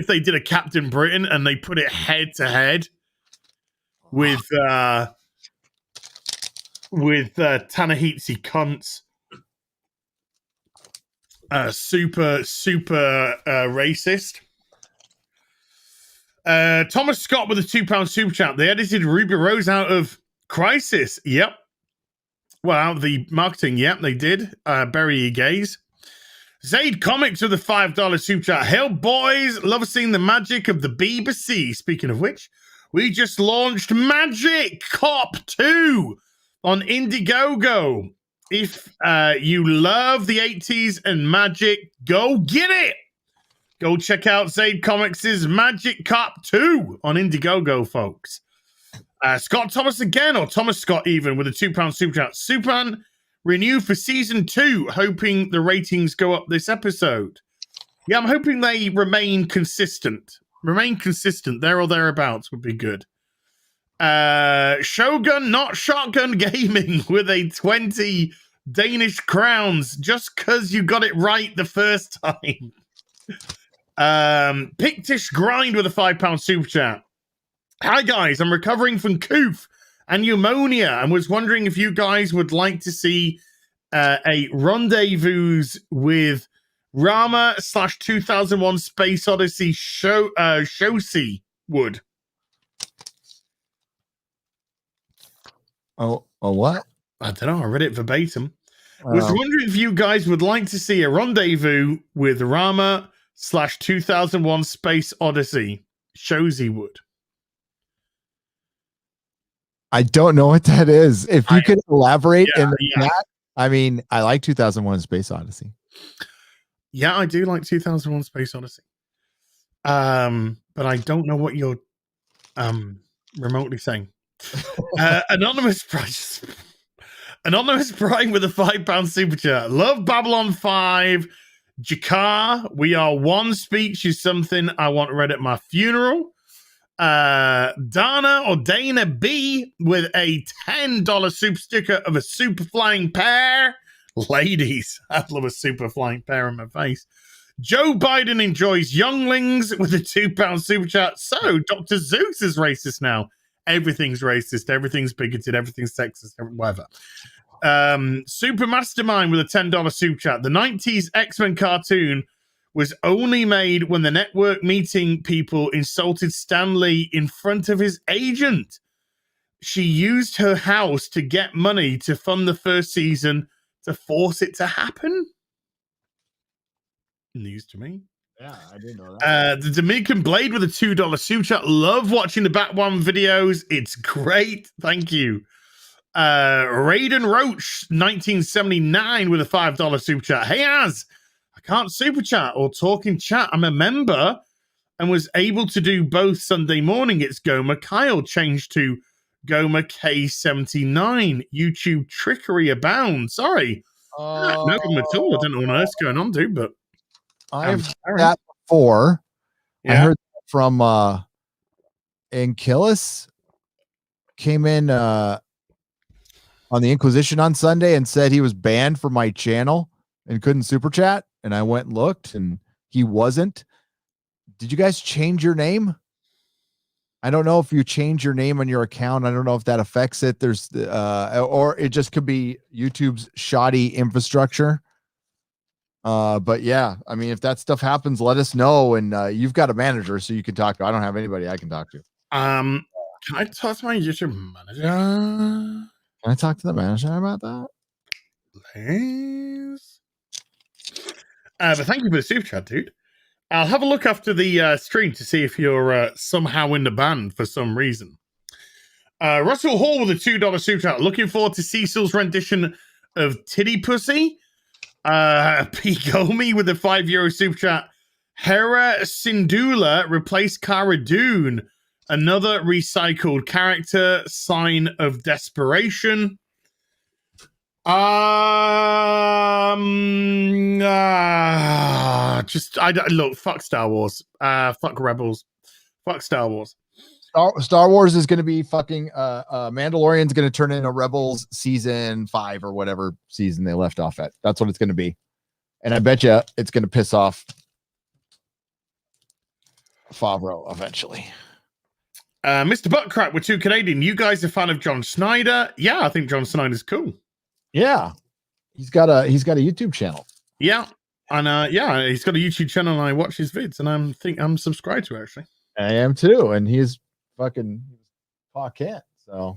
Speaker 2: they did a Captain Britain and they put it head to head with Ta-Nehisi Cunt's super racist. Thomas Scott with a £2 super chat. They edited Ruby Rose out of Crisis. Yep. Well, out of the marketing. Yep, they did. Bury your gaze. Zaid Comics with a $5 super chat. Hell, boys, love seeing the magic of the B.B.C. Speaking of which, we just launched Magic Cop 2 on Indiegogo. If you love the 80s and magic, go get it. Go check out Zaid Comics' Magic Cop 2 on Indiegogo, folks. Scott Thomas again, or Thomas Scott even, with a £2 super chat. Superman renew for season 2, hoping the ratings go up this episode. Yeah, I'm hoping they remain consistent. There or thereabouts would be good. Shogun, not Shotgun Gaming, with a 20 Danish crowns, just because you got it right the first time. Pictish Grind with a £5 super chat. Hi guys, I'm recovering from coof and pneumonia and was wondering if you guys would like to see a rendezvous with Rama / 2001 Space Odyssey Shosi would.
Speaker 3: Oh, what?
Speaker 2: I don't know. I read it verbatim. Was wondering if you guys would like to see a rendezvous with Rama / 2001 Space Odyssey Shosi would.
Speaker 3: I don't know what that is. If you could elaborate in
Speaker 2: yeah.
Speaker 3: that, I mean, I like 2001 Space Odyssey.
Speaker 2: Yeah, I do like 2001 Space Odyssey. But I don't know what you're remotely saying. Anonymous Prime with a £5 super chat. Love Babylon 5. Jakar, we are one speech is something I want read at my funeral. Dana B with a $10 super sticker of a super flying pear. Ladies, I'd love a super flying pear in my face. Joe Biden enjoys younglings with a £2 super chat. So Dr. Zeus is racist now. Everything's racist, everything's bigoted, everything's sexist, whatever. Super Mastermind with a $10 super chat. The 90s X-Men cartoon was only made when the network meeting people insulted Stan Lee in front of his agent. She used her house to get money to fund the first season to force it to happen. News to me.
Speaker 3: Yeah, I didn't know that.
Speaker 2: The Dominican Blade with a $2 super chat. Love watching the Batwoman videos. It's great. Thank you. Raiden Roach 1979 with a $5 super chat. Hey Az, I can't super chat or talk in chat. I'm a member and was able to do both Sunday morning. It's Goma Kyle changed to Goma K79. YouTube trickery abounds. Sorry. No problem at all. I don't know what on earth's going on, dude, but
Speaker 3: I've heard that before. Yeah. I heard that from Ankillis came in on the Inquisition on Sunday and said he was banned from my channel and couldn't super chat. And I went and looked and he wasn't. Did you guys change your name? I don't know if you change your name on your account. I don't know if that affects it. There's or it just could be YouTube's shoddy infrastructure. But yeah, I mean, if that stuff happens, let us know. And you've got a manager, so you can talk to. I don't have anybody I can talk to.
Speaker 2: Can I talk to my YouTube manager?
Speaker 3: Can I talk to the manager about that?
Speaker 2: Please. But thank you for the super chat, dude. I'll have a look after the stream to see if you're somehow in the band for some reason. Russell Hall with a $2 super chat. Looking forward to Cecil's rendition of Titty Pussy. P. Gomi with a €5 super chat. Hera Syndulla replaced Cara Dune. Another recycled character. Sign of desperation. Look, fuck Star Wars. Fuck Rebels. Fuck Star Wars.
Speaker 3: Star Wars is going to be fucking Mandalorian's going to turn into Rebels season 5 or whatever season they left off at. That's what it's going to be. And I bet you it's going to piss off Favreau eventually.
Speaker 2: Mr. Buttcrack with 2 Canadian. You guys are a fan of John Snyder? Yeah, I think John Snyder's cool.
Speaker 3: Yeah. He's got a YouTube channel.
Speaker 2: Yeah. And yeah, he's got a YouTube channel and I watch his vids and I'm subscribed to it, actually.
Speaker 3: I am too, and he's fucking Cat. So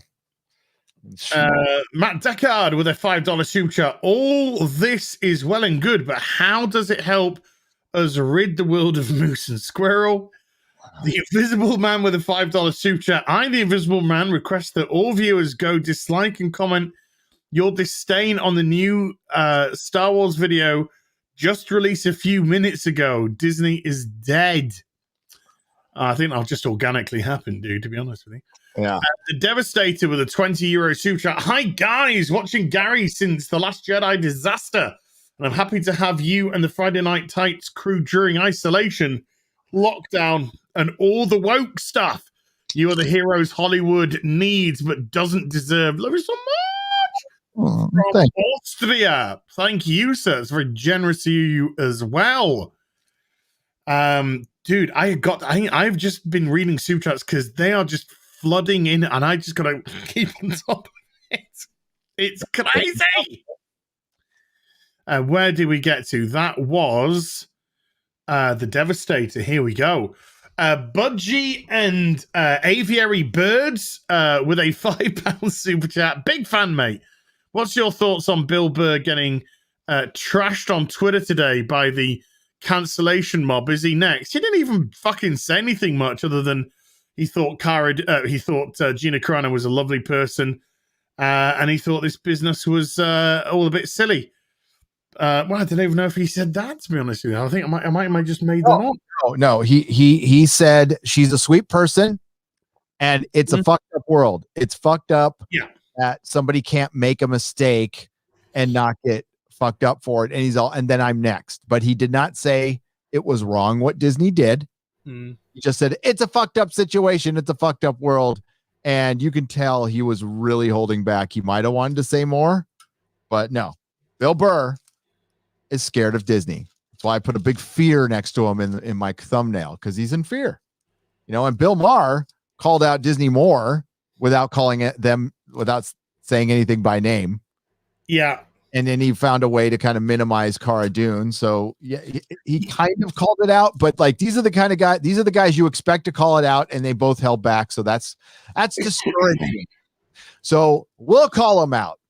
Speaker 2: Matt Deckard with a $5 super chat. All this is well and good, but how does it help us rid the world of Moose and Squirrel? The Invisible Man with a $5 super chat. I, the Invisible Man, request that all viewers go dislike and comment your disdain on the new Star Wars video just released a few minutes ago. Disney is dead. I think that'll just organically happen, dude, to be honest with you.
Speaker 3: Yeah.
Speaker 2: The Devastator with a €20 super chat. Hi, guys. Watching Gary since The Last Jedi disaster. And I'm happy to have you and the Friday Night Tights crew during isolation, lockdown, and all the woke stuff. You are the heroes Hollywood needs but doesn't deserve. Love you so much. From Austria. Thank you, sir. It's very generous of you as well. Dude, I've just been reading super chats because they are just flooding in, and I just gotta keep on top of it. It's crazy. Where did we get to? That was the Devastator. Here we go. Budgie and Aviary Birds with a £5 super chat. Big fan, mate. What's your thoughts on Bill Burr getting trashed on Twitter today by the cancellation mob? Is he next? He didn't even fucking say anything much other than he thought Gina Carano was a lovely person, and he thought this business was all a bit silly. Well, I don't even know if he said that, to be honest with you. I think I might just made that up.
Speaker 3: No. He said she's a sweet person, and it's a fucked up world. It's fucked up.
Speaker 2: Yeah.
Speaker 3: That somebody can't make a mistake and not get fucked up for it. And then I'm next. But he did not say it was wrong what Disney did. He just said it's a fucked up situation. It's a fucked up world. And you can tell he was really holding back. He might have wanted to say more, but no. Bill Burr is scared of Disney. That's why I put a big fear next to him in my thumbnail, because he's in fear. And Bill Maher called out Disney more without calling it them, without saying anything by name.
Speaker 2: Yeah.
Speaker 3: And then he found a way to kind of minimize Cara Dune. So yeah, he kind of called it out, but like these are the guys you expect to call it out, and they both held back. So that's discouraging. So we'll call them out.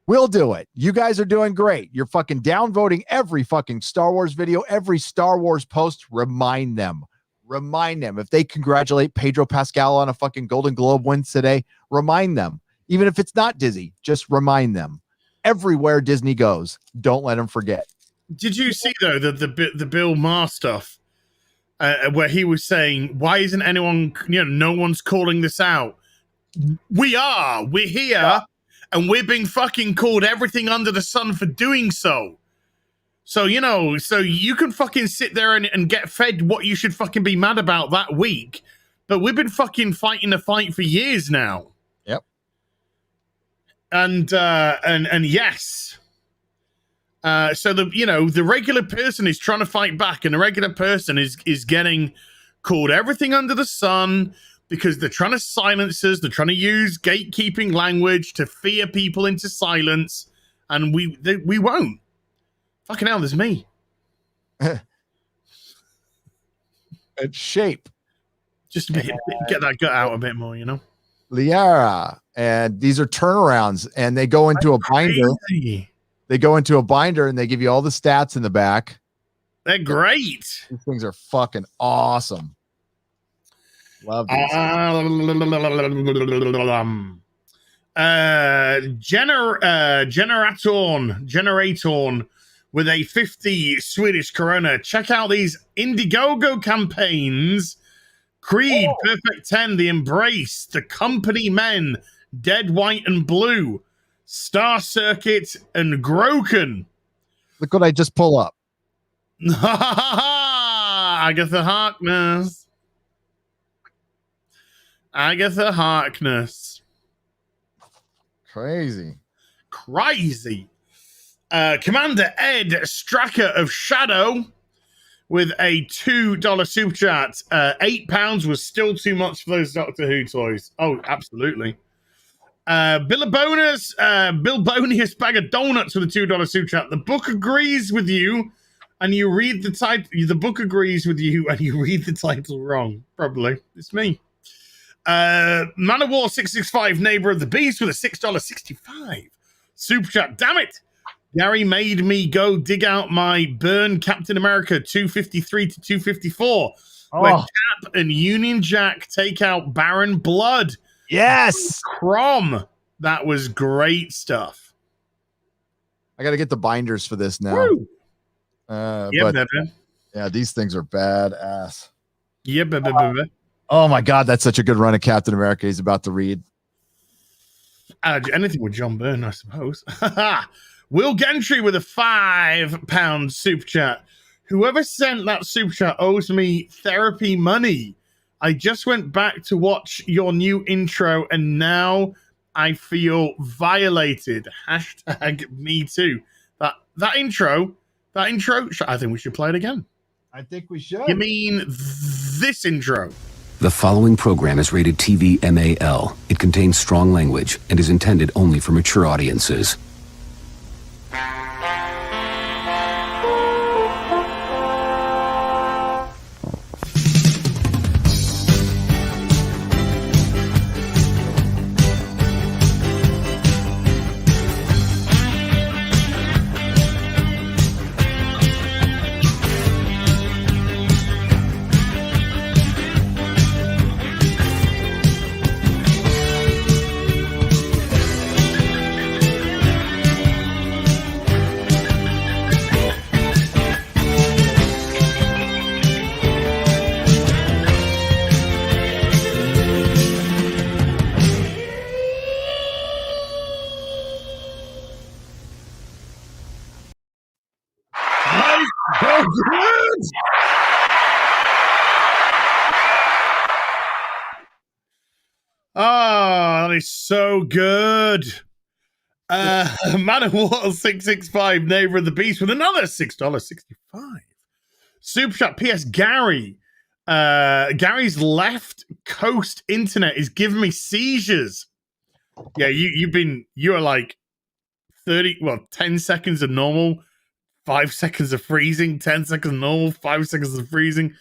Speaker 3: We'll do it. You guys are doing great. You're fucking downvoting every fucking Star Wars video, every Star Wars post. Remind them. If they congratulate Pedro Pascal on a fucking Golden Globe win today, remind them. Even if it's not Disney, just remind them. Everywhere Disney goes, don't let them forget.
Speaker 2: Did you see though the Bill Maher stuff where he was saying, "Why isn't anyone? No one's calling this out. We're here, and we're being fucking called everything under the sun for doing so. So so you can fucking sit there and get fed what you should fucking be mad about that week, but we've been fucking fighting a fight for years now."
Speaker 3: Yep.
Speaker 2: And yes. So the regular person is trying to fight back, and the regular person is getting called everything under the sun. because they're trying to silence us. They're trying to use gatekeeping language to fear people into silence, and we won't. Fucking hell, there's me.
Speaker 3: It's shape.
Speaker 2: Just get that gut out a bit more, you know.
Speaker 3: Liara, and these are turnarounds, and they go into a binder.
Speaker 2: Crazy.
Speaker 3: They go into a binder, and they give you all the stats in the back.
Speaker 2: They're great.
Speaker 3: These things are fucking awesome. Love these.
Speaker 2: Generatorn with a 50 Swedish krona. Check out these Indiegogo campaigns. Creed, Perfect 10, The Embrace, The Company Men, Dead, White, and Blue, Star Circuit, and Groken.
Speaker 3: Look what I just pull up.
Speaker 2: Agatha Harkness. Agatha Harkness.
Speaker 3: Crazy.
Speaker 2: Commander Ed Stracker of Shadow with a $2 super chat. £8 was still too much for those Doctor Who toys. Oh, absolutely. Billabonius bag of donuts with a $2 super chat. The book agrees with you, and you read the title. The book agrees with you, and you read the title wrong. Probably. It's me. Man of War 665, Neighbor of the Beast with a $6.65 super chat. Damn it. Gary made me go dig out my Burn Captain America 253 to 254, where Cap and Union Jack take out Baron Blood.
Speaker 3: Yes.
Speaker 2: Crom. That was great stuff.
Speaker 3: I got to get the binders for this now. Yeah, these things are badass.
Speaker 2: Yeah,
Speaker 3: oh my God, that's such a good run of Captain America he's about to read.
Speaker 2: Anything with John Byrne, I suppose. Will Gentry with a £5 super chat. Whoever sent that super chat owes me therapy money. I just went back to watch your new intro and now I feel violated. Hashtag me too. That intro, I think we should play it again.
Speaker 3: I think we should.
Speaker 2: You mean this intro?
Speaker 1: The following program is rated TV MAL. It contains strong language and is intended only for mature audiences.
Speaker 2: Oh, that is so good. Man of War 665, Neighbor of the Beast with another $6.65. Super chat. P.S. Gary. Gary's left coast internet is giving me seizures. Yeah, you are like 10 seconds of normal, 5 seconds of freezing, 10 seconds of normal, 5 seconds of freezing.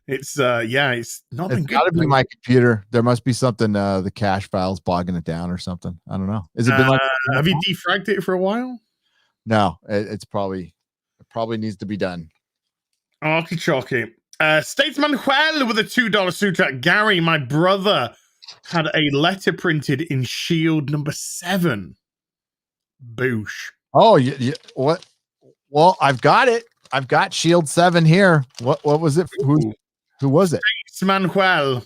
Speaker 2: It's it's not been good. It's
Speaker 3: gotta be my computer. There must be something, the cache file's bogging it down or something. I don't know. Has it been like
Speaker 2: have you defragged it for a while?
Speaker 3: No, it probably needs to be done.
Speaker 2: Okie chocky. Statesman Well with a $2 super chat. Gary, my brother, had a letter printed in Shield number 7. Boosh.
Speaker 3: Oh, what? Well, I've got it. I've got Shield 7 here. What was it? Who was it?
Speaker 2: Statesman Well.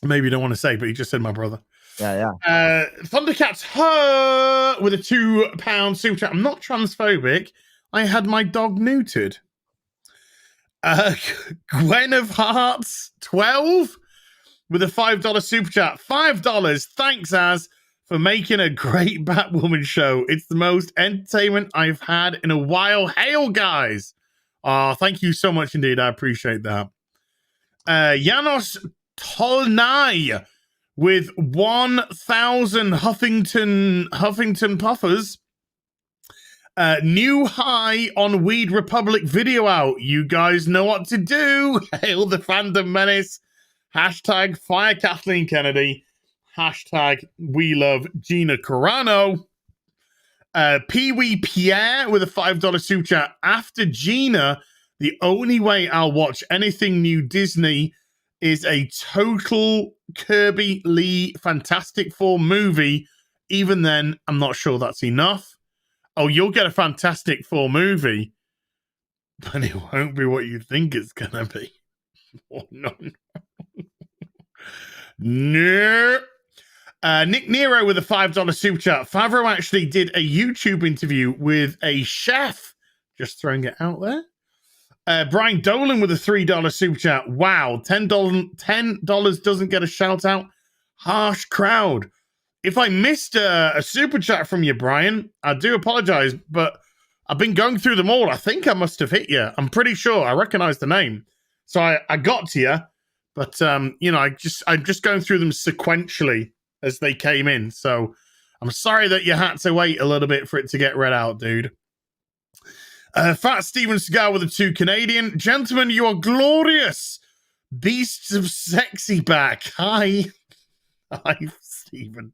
Speaker 2: Maybe you don't want to say, but he just said my brother.
Speaker 3: Yeah.
Speaker 2: Thundercats with a £2 super chat. I'm not transphobic. I had my dog neutered. Gwen of Hearts 12 with a $5 super chat. $5. Thanks, Az, for making a great Batwoman show. It's the most entertainment I've had in a while. Hail, guys. Thank you so much indeed. I appreciate that. Janos Tolnai with 1,000 Huffington Puffers. New high on Weed Republic video out. You guys know what to do. Hail the fandom menace. Hashtag fire Kathleen Kennedy. Hashtag we love Gina Carano. Pee Wee Pierre with a $5 super chat. After Gina, the only way I'll watch anything new Disney is a total Kirby Lee Fantastic Four movie. Even then, I'm not sure that's enough. Oh, you'll get a Fantastic Four movie, but it won't be what you think it's going to be. Oh, no. No. Nick Nero with a $5 super chat. Favreau actually did a YouTube interview with a chef. Just throwing it out there. Brian Dolan with a $3 super chat. Wow, $10 doesn't get a shout out. Harsh crowd. If I missed a super chat from you, Brian, I do apologize, but I've been going through them all. I think I must have hit you. I'm pretty sure I recognize the name. So I got to you, but I'm just going through them sequentially as they came in. So I'm sorry that you had to wait a little bit for it to get read out, dude. Fat Steven Cigar with a 2 Canadian. Gentlemen, you are glorious. Beasts of Sexy back. Hi. Hi, Steven.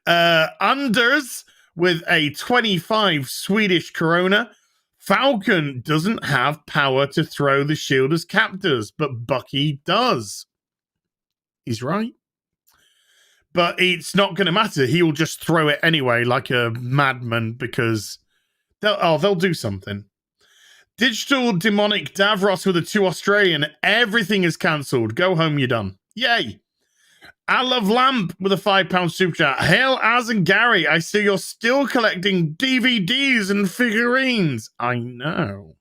Speaker 2: Anders with a 25 Swedish Corona. Falcon doesn't have power to throw the shield as captors, but Bucky does. He's right. But it's not going to matter. He'll just throw it anyway like a madman because they'll do something. Digital Demonic Davros with a 2 Australian. Everything is cancelled. Go home, you're done. Yay. I Love Lamp with a £5 super chat. Hail Az and Gary. I see you're still collecting DVDs and figurines. I know.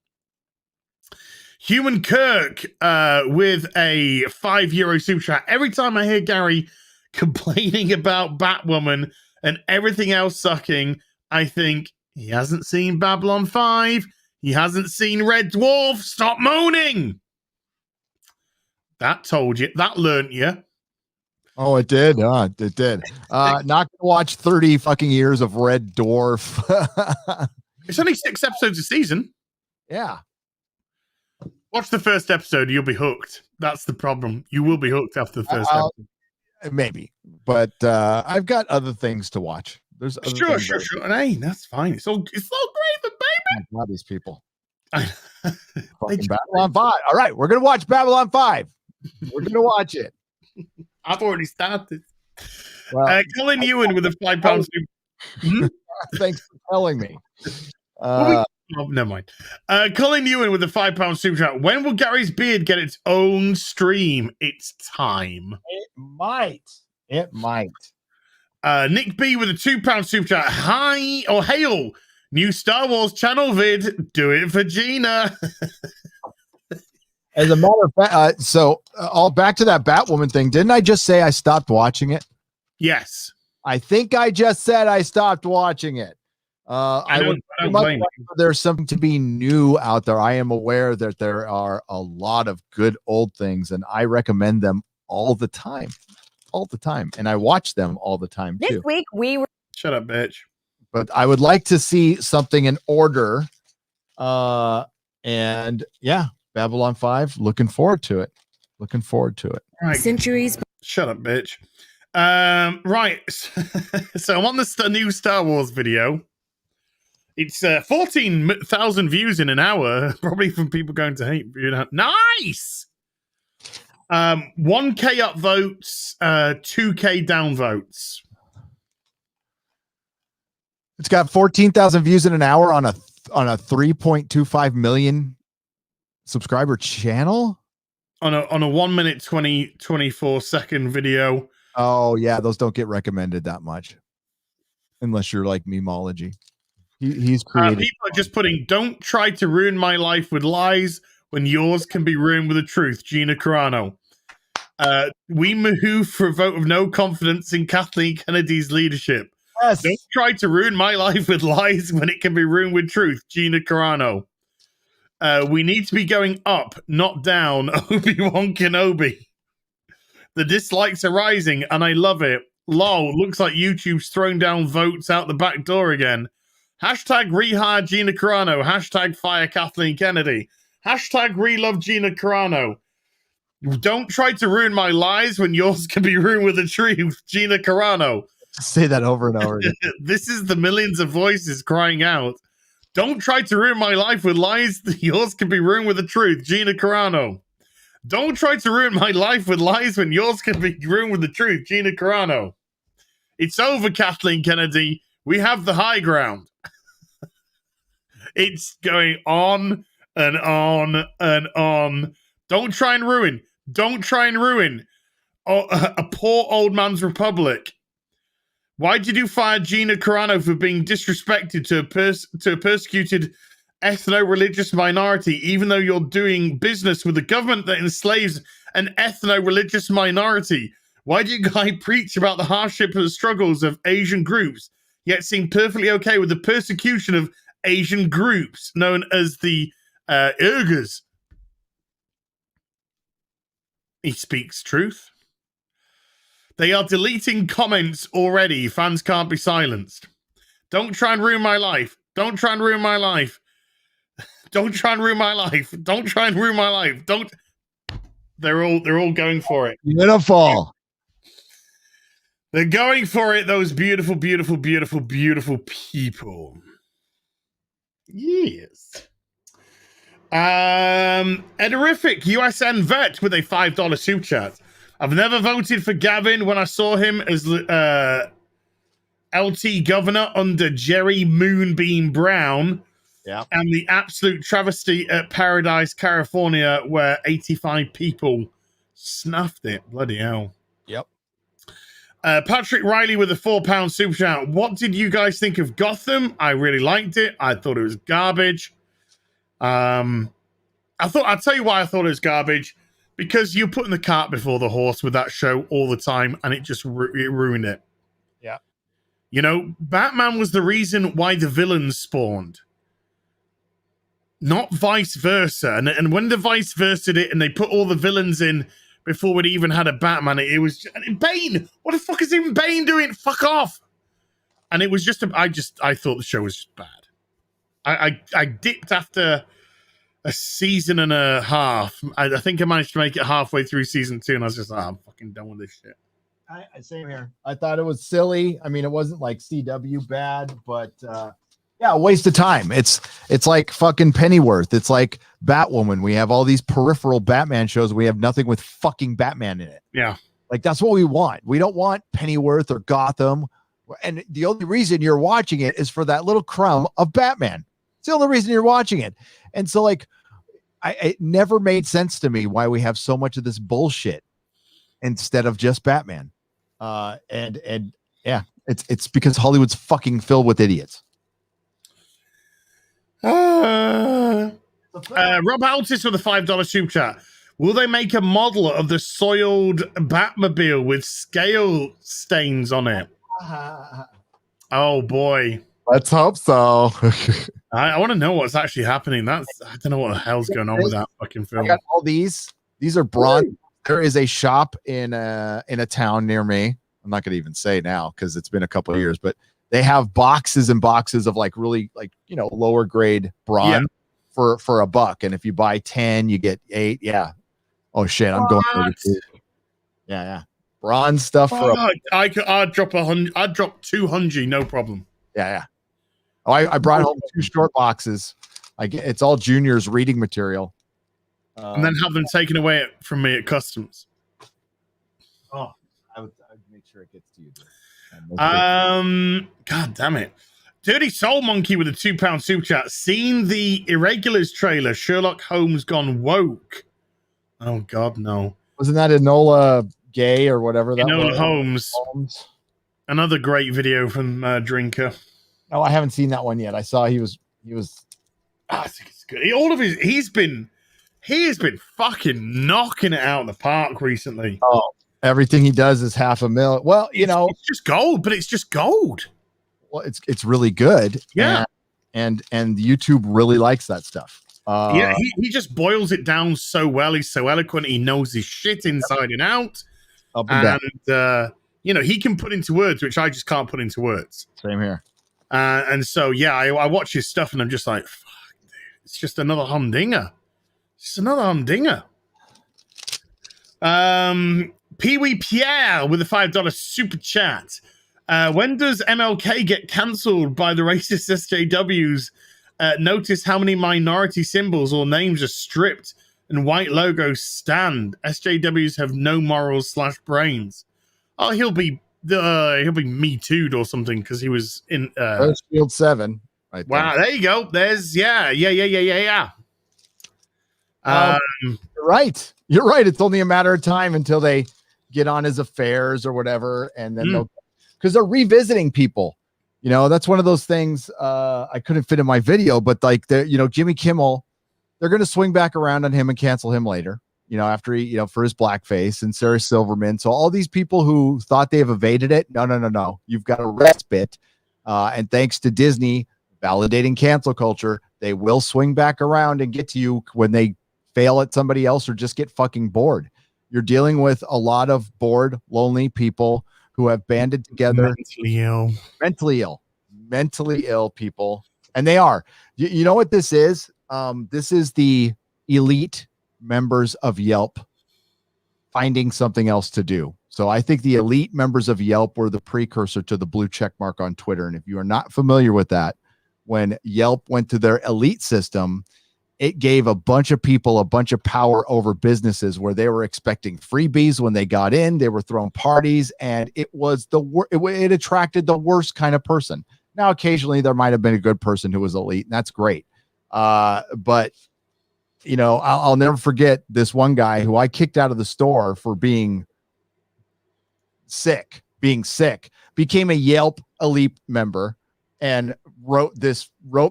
Speaker 2: Human Kirk with a €5 super chat. Every time I hear Gary complaining about Batwoman and everything else sucking, I think he hasn't seen Babylon 5. He hasn't seen Red Dwarf. Stop moaning. That told you. That learnt you.
Speaker 3: Oh, it did. It did. Not gonna watch 30 fucking years of Red Dwarf.
Speaker 2: It's only 6 episodes a season.
Speaker 3: Yeah.
Speaker 2: Watch the first episode. You'll be hooked. That's the problem. You will be hooked after the first episode.
Speaker 3: Maybe. But I've got other things to watch. There's other
Speaker 2: Sure. And hey, that's fine. It's all great, baby.
Speaker 3: All these people.
Speaker 2: Fucking
Speaker 3: Babylon 5. All right, we're gonna watch Babylon 5. We're gonna watch it.
Speaker 2: I've already started.
Speaker 3: Well,
Speaker 2: Colin Ewan with a £5 super.
Speaker 3: Thanks for telling me.
Speaker 2: Never mind. Colin Ewan with a £5 super chat. When will Gary's beard get its own stream? It's time.
Speaker 3: It might.
Speaker 2: Nick B with a £2 super chat. Hi or hail. New Star Wars channel vid. Do it for Gina.
Speaker 3: As a matter of fact, all back to that Batwoman thing. Didn't I just say I stopped watching it?
Speaker 2: Yes.
Speaker 3: I think I just said I stopped watching it. I don't blame you. There's something to be new out there. I am aware that there are a lot of good old things, and I recommend them all the time. And I watch them all the time too.
Speaker 6: This week we were.
Speaker 2: Shut up, bitch.
Speaker 3: But I would like to see something in order. And yeah, Babylon 5. Looking forward to it.
Speaker 2: Right.
Speaker 6: Centuries.
Speaker 2: Shut up, bitch. Right. So I'm on the new Star Wars video. It's 14,000 views in an hour, probably from people going to hate. Nice. 1K upvotes, 2K downvotes.
Speaker 3: It's got 14,000 views in an hour on a 3.25 million subscriber channel.
Speaker 2: On a 1 minute 24 second video.
Speaker 3: Oh yeah, those don't get recommended that much, unless you're like Memology. He's created.
Speaker 2: People are just putting, "Don't try to ruin my life with lies when yours can be ruined with the truth." Gina Carano. We move for a vote of no confidence in Kathleen Kennedy's leadership.
Speaker 3: Yes.
Speaker 2: Don't try to ruin my life with lies when it can be ruined with truth. Gina Carano. We need to be going up, not down. Obi-Wan Kenobi. The dislikes are rising, and I love it. Lol, looks like YouTube's throwing down votes out the back door again. Hashtag rehire Gina Carano. Hashtag fire Kathleen Kennedy. Hashtag relove Gina Carano. Don't try to ruin my lies when yours can be ruined with the truth. Gina Carano.
Speaker 3: Say that over and over again.
Speaker 2: This is the millions of voices crying out. Don't try to ruin my life with lies. Yours can be ruined with the truth. Gina Carano. Don't try to ruin my life with lies when yours can be ruined with the truth. Gina Carano. It's over, Kathleen Kennedy. We have the high ground. It's going on and on and on. Don't try and ruin. Don't try and ruin a poor old man's republic. Why did you fire Gina Carano for being disrespected to a persecuted ethno-religious minority, even though you're doing business with a government that enslaves an ethno-religious minority? Why do you guys preach about the hardship and the struggles of Asian groups, yet seem perfectly okay with the persecution of Asian groups known as the Uyghurs? He speaks truth. They are deleting comments already. Fans can't be silenced. Don't try and ruin my life. Don't try and ruin my life. Don't try and ruin my life. Don't try and ruin my life. Don't. They're all going for it.
Speaker 3: Beautiful.
Speaker 2: They're going for it. Those beautiful, beautiful, beautiful, beautiful people. Yes. Ederific USN vet with a $5 super chat. I've never voted for Gavin when I saw him as LT governor under Jerry Moonbeam Brown.
Speaker 3: Yeah.
Speaker 2: And the absolute travesty at Paradise, California, where 85 people snuffed it. Bloody hell.
Speaker 3: Yep.
Speaker 2: Patrick Riley with a £4 super chat. What did you guys think of Gotham? I really liked it. I thought it was garbage. I'll tell you why I thought it was garbage. Because you're putting the cart before the horse with that show all the time, and it just it ruined it.
Speaker 3: Yeah.
Speaker 2: You know, Batman was the reason why the villains spawned. Not vice versa. And when the vice versa it and they put all the villains in before we'd even had a Batman, it was Bane. What the fuck is even Bane doing? Fuck off. And it was just I thought the show was just bad. I dipped after a season and a half. I think I managed to make it halfway through season 2, and I was just I'm fucking done with this shit.
Speaker 3: Same here. I thought it was silly. I mean, it wasn't like CW bad, but yeah, a waste of time. It's like fucking Pennyworth. It's like Batwoman. We have all these peripheral Batman shows. We have nothing with fucking Batman in it.
Speaker 2: Yeah.
Speaker 3: Like, that's what we want. We don't want Pennyworth or Gotham. And the only reason you're watching it is for that little crumb of Batman. It's the only reason you're watching it. And so, like, it never made sense to me why we have so much of this bullshit instead of just Batman. And yeah, it's because Hollywood's fucking filled with idiots.
Speaker 2: Rob Altis with a $5 super chat. Will they make a model of the soiled Batmobile with scale stains on it? Oh boy.
Speaker 3: Let's hope so.
Speaker 2: I want to know what's actually happening. I don't know what the hell's going on with that fucking film.
Speaker 3: I got all these. These are bronze. There is a shop in a town near me. I'm not going to even say now because it's been a couple of years, but they have boxes and boxes of like really like, you know, lower grade bronze for $1. And if you buy 10, you get 8. Yeah. Oh shit. I'm going. Yeah. Bronze stuff for
Speaker 2: I'd drop 100. I'd drop 200. No problem.
Speaker 3: Yeah. Oh, I brought home 2 short boxes. It's all Junior's reading material.
Speaker 2: And then have them taken away from me at customs.
Speaker 3: Oh, I would make sure it gets to you.
Speaker 2: God damn it. Dirty Soul Monkey with a £2 super chat. Seen the Irregulars trailer, Sherlock Holmes Gone Woke. Oh God, no.
Speaker 3: Wasn't that Enola Gay or whatever that
Speaker 2: Enola
Speaker 3: was?
Speaker 2: Holmes. Another great video from Drinker.
Speaker 3: No, I haven't seen that one yet. I saw he was.
Speaker 2: I think it's good. All of his, he has been fucking knocking it out of the park recently.
Speaker 3: Oh, everything he does is $500,000. Well, you know,
Speaker 2: it's just gold, but it's just gold.
Speaker 3: Well, it's really good.
Speaker 2: Yeah,
Speaker 3: and YouTube really likes that stuff.
Speaker 2: He just boils it down so well. He's so eloquent. He knows his shit inside and out.
Speaker 3: Up and down.
Speaker 2: And you know, he can put into words, which I just can't put into words.
Speaker 3: Same here.
Speaker 2: And so, yeah, I watch his stuff and I'm just like, fuck, dude, it's just another humdinger. Just another humdinger. Pee Wee Pierre with a $5 super chat. When does MLK get cancelled by the racist SJWs? Notice how many minority symbols or names are stripped and white logos stand. SJWs have no morals / brains. Oh, he'll be Me Too'd or something because he was in
Speaker 3: Field 7. Right there.
Speaker 2: wow, there you go. There's yeah.
Speaker 3: You're right. It's only a matter of time until they get on his affairs or whatever, and then because they're revisiting people. You know, that's one of those things I couldn't fit in my video, but like Jimmy Kimmel, they're going to swing back around on him and cancel him later. You know, after he, for his blackface, and Sarah Silverman. So all these people who thought they have evaded it, no. You've got a respite. And thanks to Disney validating cancel culture, they will swing back around and get to you when they fail at somebody else or just get fucking bored. You're dealing with a lot of bored, lonely people who have banded together. Mentally ill people. And they are. You know what this is? This is the elite members of Yelp finding something else to do. So I think the elite members of Yelp were the precursor to the blue check mark on Twitter. And if you are not familiar with that, when Yelp went to their elite system, it gave a bunch of people a bunch of power over businesses where they were expecting freebies when they got in. They were throwing parties, and it was it attracted the worst kind of person. Now, occasionally there might have been a good person who was elite, and that's great. But I'll never forget this one guy who I kicked out of the store for being sick, became a Yelp elite member and wrote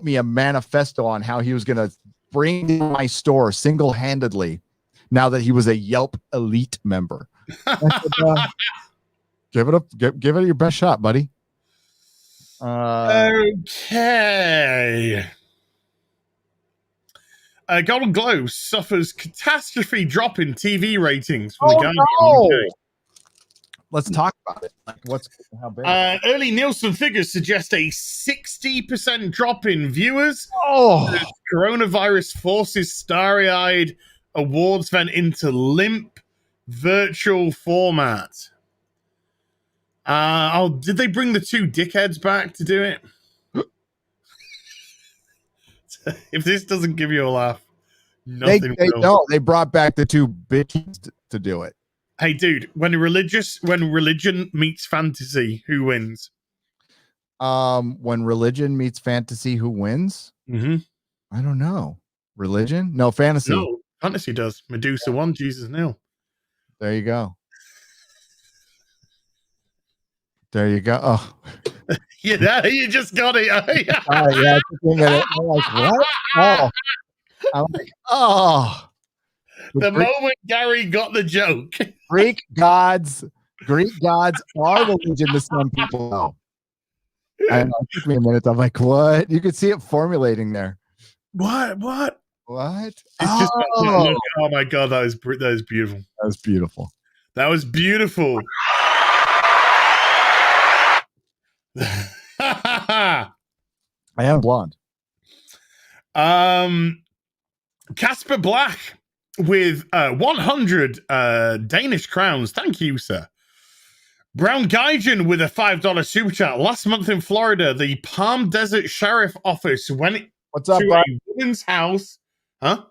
Speaker 3: me a manifesto on how he was going to bring my store single-handedly now that he was a Yelp elite member. Give it your best shot, buddy.
Speaker 2: Okay. Golden Globe suffers catastrophe drop in TV ratings from the Guardian.
Speaker 3: No. Let's talk about it. How big?
Speaker 2: Early Nielsen figures suggest a 60% drop in viewers.
Speaker 3: Oh,
Speaker 2: Coronavirus forces starry-eyed awards event into limp virtual format. Did they bring the two dickheads back to do it? If this doesn't give you a laugh, nothing will.
Speaker 3: No, they brought back the two bitches to do it.
Speaker 2: Hey, dude, when religion meets fantasy, who wins?
Speaker 3: When religion meets fantasy, who wins?
Speaker 2: Mm-hmm.
Speaker 3: I don't know. Religion? No, fantasy.
Speaker 2: No, fantasy does. Medusa won, Jesus nil.
Speaker 3: There you go. Oh.
Speaker 2: Yeah, you just got it.
Speaker 3: Yeah. I'm like, what? Oh. I'm like, oh.
Speaker 2: The moment Gary got the joke.
Speaker 3: Greek gods are religion to some people. No. I know, it took me a minute. I'm like, what? You could see it formulating there.
Speaker 2: What?
Speaker 3: It's
Speaker 2: just oh my god, that was beautiful.
Speaker 3: That was beautiful. I am blonde.
Speaker 2: Casper Black with 100 Danish crowns. Thank you, sir. Brown Gaijin with a $5 super chat. Last month in Florida, the Palm Desert Sheriff Office went to a woman's house. Huh?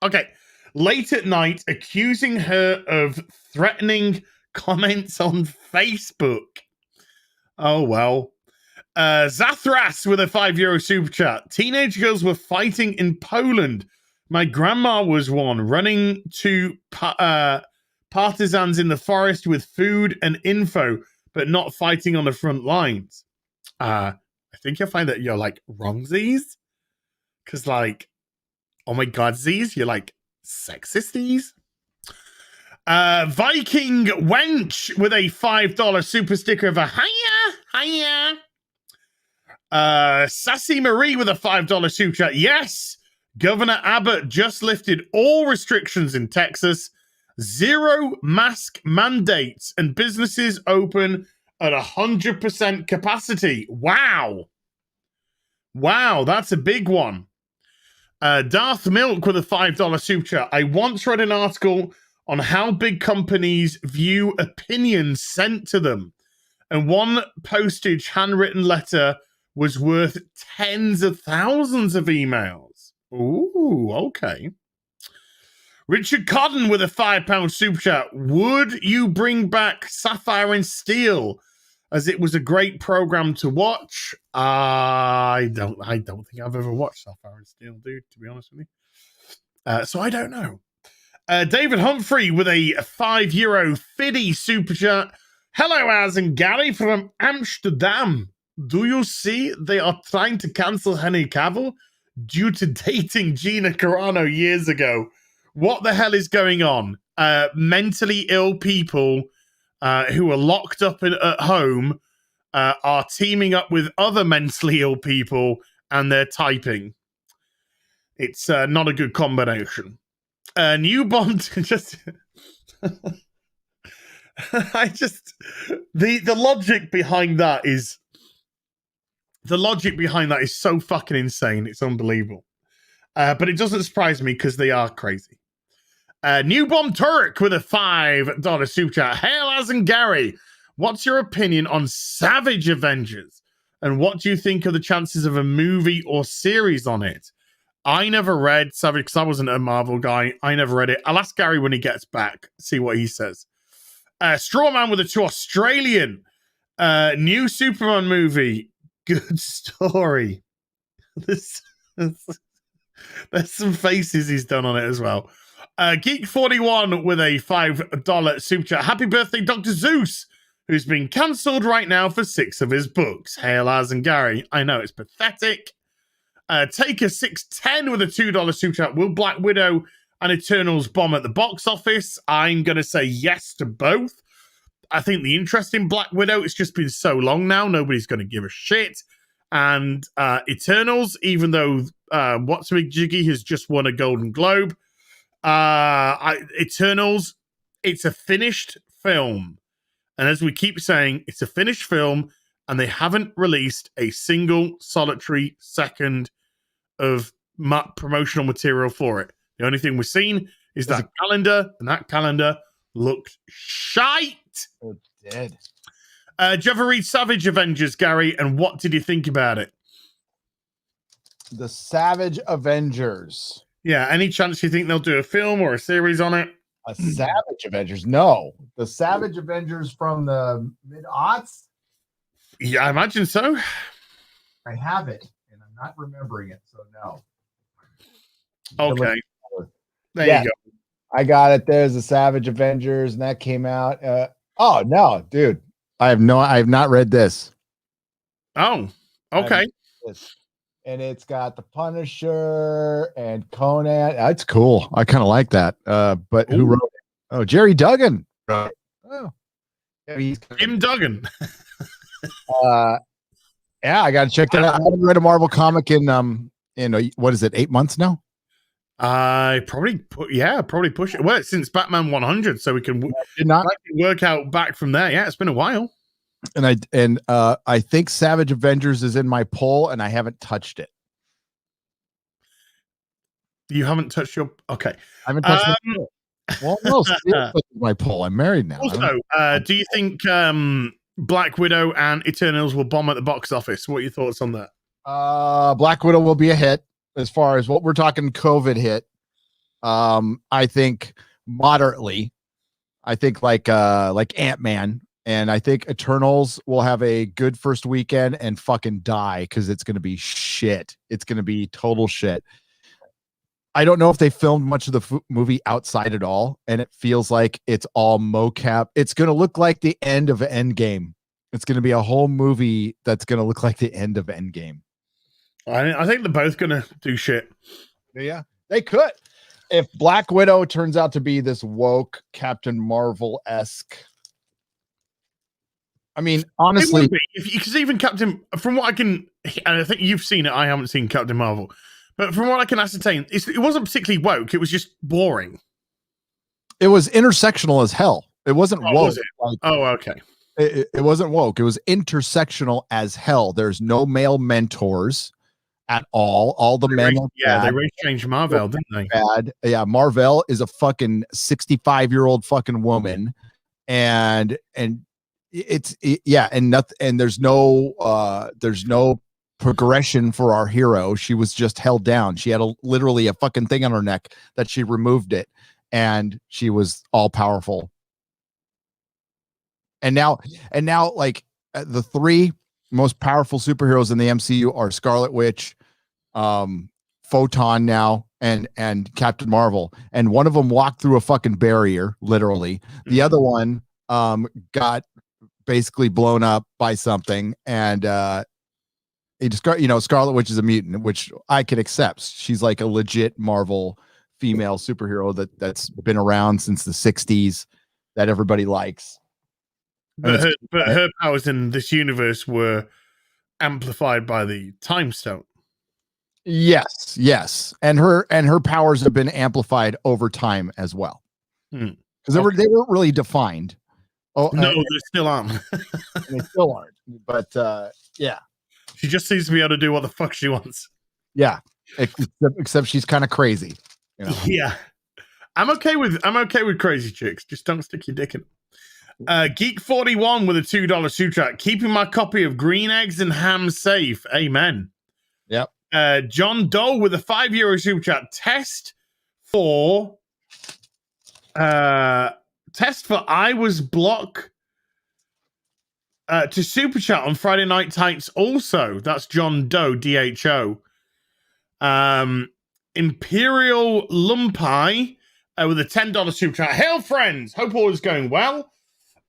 Speaker 2: Okay. Late at night, accusing her of threatening comments on Facebook. Oh, well. Zathras with a €5 super chat. Teenage girls were fighting in Poland. My grandma was one, running to partisans in the forest with food and info, but not fighting on the front lines. I think you'll find that you're like wrongsies. Because like, oh my god, Z's, you're like sexisties. Viking Wench with a $5 super sticker of a hiya. Sassy Marie with a $5 super chat. Yes, Governor Abbott just lifted all restrictions in Texas. Zero mask mandates and businesses open at 100% capacity. Wow. Wow, that's a big one. Darth Milk with a $5 super chat. I once read an article on how big companies view opinions sent to them, and one postage handwritten letter was worth tens of thousands of emails. Ooh, okay. Richard Codden with a £5 super chat. Would you bring back Sapphire and Steel, as it was a great program to watch? I don't think I've ever watched Sapphire and Steel, dude, to be honest with you. So I don't know. David Humphrey with a €5 fiddy super chat. Hello, Az and Gary from Amsterdam. Do you see they are trying to cancel Henry Cavill due to dating Gina Carano years ago? What the hell is going on? Mentally ill people who are locked up at home are teaming up with other mentally ill people, and they're typing. It's not a good combination. New Bond just... the logic behind that is... The logic behind that is so fucking insane. It's unbelievable. But it doesn't surprise me because they are crazy. New Bomb Turk with a $5 super chat. Hail Az and Gary. What's your opinion on Savage Avengers? And what do you think of the chances of a movie or series on it? I never read Savage because I wasn't a Marvel guy. I never read it. I'll ask Gary when he gets back, see what he says. Strawman with a $2 Australian. New Superman movie. Good story. There's some faces he's done on it as well. Geek41 with a $5 super chat. Happy birthday, Dr. Zeus, who's been cancelled right now for 6 of his books. Hail Az and Gary. I know, it's pathetic. Taker610 with a $2 super chat. Will Black Widow and Eternals bomb at the box office? I'm going to say yes to both. I think the interest in Black Widow, it's just been so long now, nobody's going to give a shit. And Eternals, even though What's a Big Jiggy has just won a Golden Globe, Eternals, it's a finished film. And as we keep saying, it's a finished film, and they haven't released a single solitary second of promotional material for it. The only thing we've seen is that calendar, and that calendar looked shite.
Speaker 3: Oh, dead.
Speaker 2: Did you ever read Savage Avengers, Gary? And what did you think about it?
Speaker 3: The Savage Avengers.
Speaker 2: Yeah, any chance you think they'll do a film or a series on it?
Speaker 3: A Savage Avengers? No. The Savage Avengers from the mid-aughts?
Speaker 2: Yeah, I imagine so.
Speaker 3: I have it, and I'm not remembering it, so no.
Speaker 2: Okay. There you go.
Speaker 3: I got it. There's the Savage Avengers, and that came out. Oh no, dude. I have not read this.
Speaker 2: Oh, okay.
Speaker 3: And it's got the Punisher and Conan. That's cool. I kind of like that. But who wrote it? Oh, Jerry Duggan. Oh, yeah,
Speaker 2: Jim Duggan.
Speaker 3: Yeah, I got to check that out. I haven't read a Marvel comic in what is it, 8 months now?
Speaker 2: I probably push it. Well, since Batman 100, so we can work out back from there. Yeah, it's been a while.
Speaker 3: And I think Savage Avengers is in my poll, and I haven't touched it.
Speaker 2: You haven't touched your okay.
Speaker 3: I haven't touched my poll. Well, no, my poll. I'm married now.
Speaker 2: Also, do you think Black Widow and Eternals will bomb at the box office? What are your thoughts on that?
Speaker 3: Black Widow will be a hit. As far as what we're talking COVID hit, I think moderately. I think like Ant-Man, and I think Eternals will have a good first weekend and fucking die because it's going to be shit. It's going to be total shit. I don't know if they filmed much of the movie outside at all, and it feels like it's all mocap. It's going to look like the end of Endgame. It's going to be a whole movie that's going to look like the end of Endgame.
Speaker 2: I think they're both going to do shit.
Speaker 3: Yeah, they could. If Black Widow turns out to be this woke Captain Marvel-esque. I mean, honestly.
Speaker 2: Because even Captain, from what I can, and I think you've seen it, I haven't seen Captain Marvel. But from what I can ascertain, it wasn't particularly woke. It was just boring.
Speaker 3: It was intersectional as hell. It wasn't
Speaker 2: Oh,
Speaker 3: woke.
Speaker 2: was it?
Speaker 3: Like,
Speaker 2: Oh, okay.
Speaker 3: it wasn't woke. It was intersectional as hell. There's no male mentors at all. All the men are
Speaker 2: Yeah, they
Speaker 3: bad.
Speaker 2: race changed Marvel, didn't they?
Speaker 3: Bad. Yeah, Marvel is a fucking 65-year-old fucking woman, and yeah, and nothing. And there's no progression for our hero. She was just held down. She had literally a fucking thing on her neck that she removed it, and she was all powerful. And now, like the three most powerful superheroes in the MCU are Scarlet Witch, Photon now, and Captain Marvel. And one of them walked through a fucking barrier, literally. The other one got basically blown up by something, and it just got, Scarlet Witch is a mutant, which I can accept. She's like a legit Marvel female superhero that's been around since the 60s that everybody likes.
Speaker 2: But her powers in this universe were amplified by the Time Stone.
Speaker 3: Yes, and her powers have been amplified over time as well, because they weren't really defined. Oh
Speaker 2: no, they still aren't.
Speaker 3: They still aren't. But yeah,
Speaker 2: she just seems to be able to do what the fuck she wants.
Speaker 3: Yeah, except she's kind of crazy.
Speaker 2: Yeah, I'm okay with crazy chicks. Just don't stick your dick in. Geek41 with a $2 super chat. Keeping my copy of Green Eggs and Ham safe. Amen.
Speaker 3: Yep.
Speaker 2: John Doe with a €5 super chat. Test for I was block to super chat on Friday Night Tights. Also, that's John Doe, DHO. Imperial Lumpai with a $10 super chat. Hail friends, hope all is going well.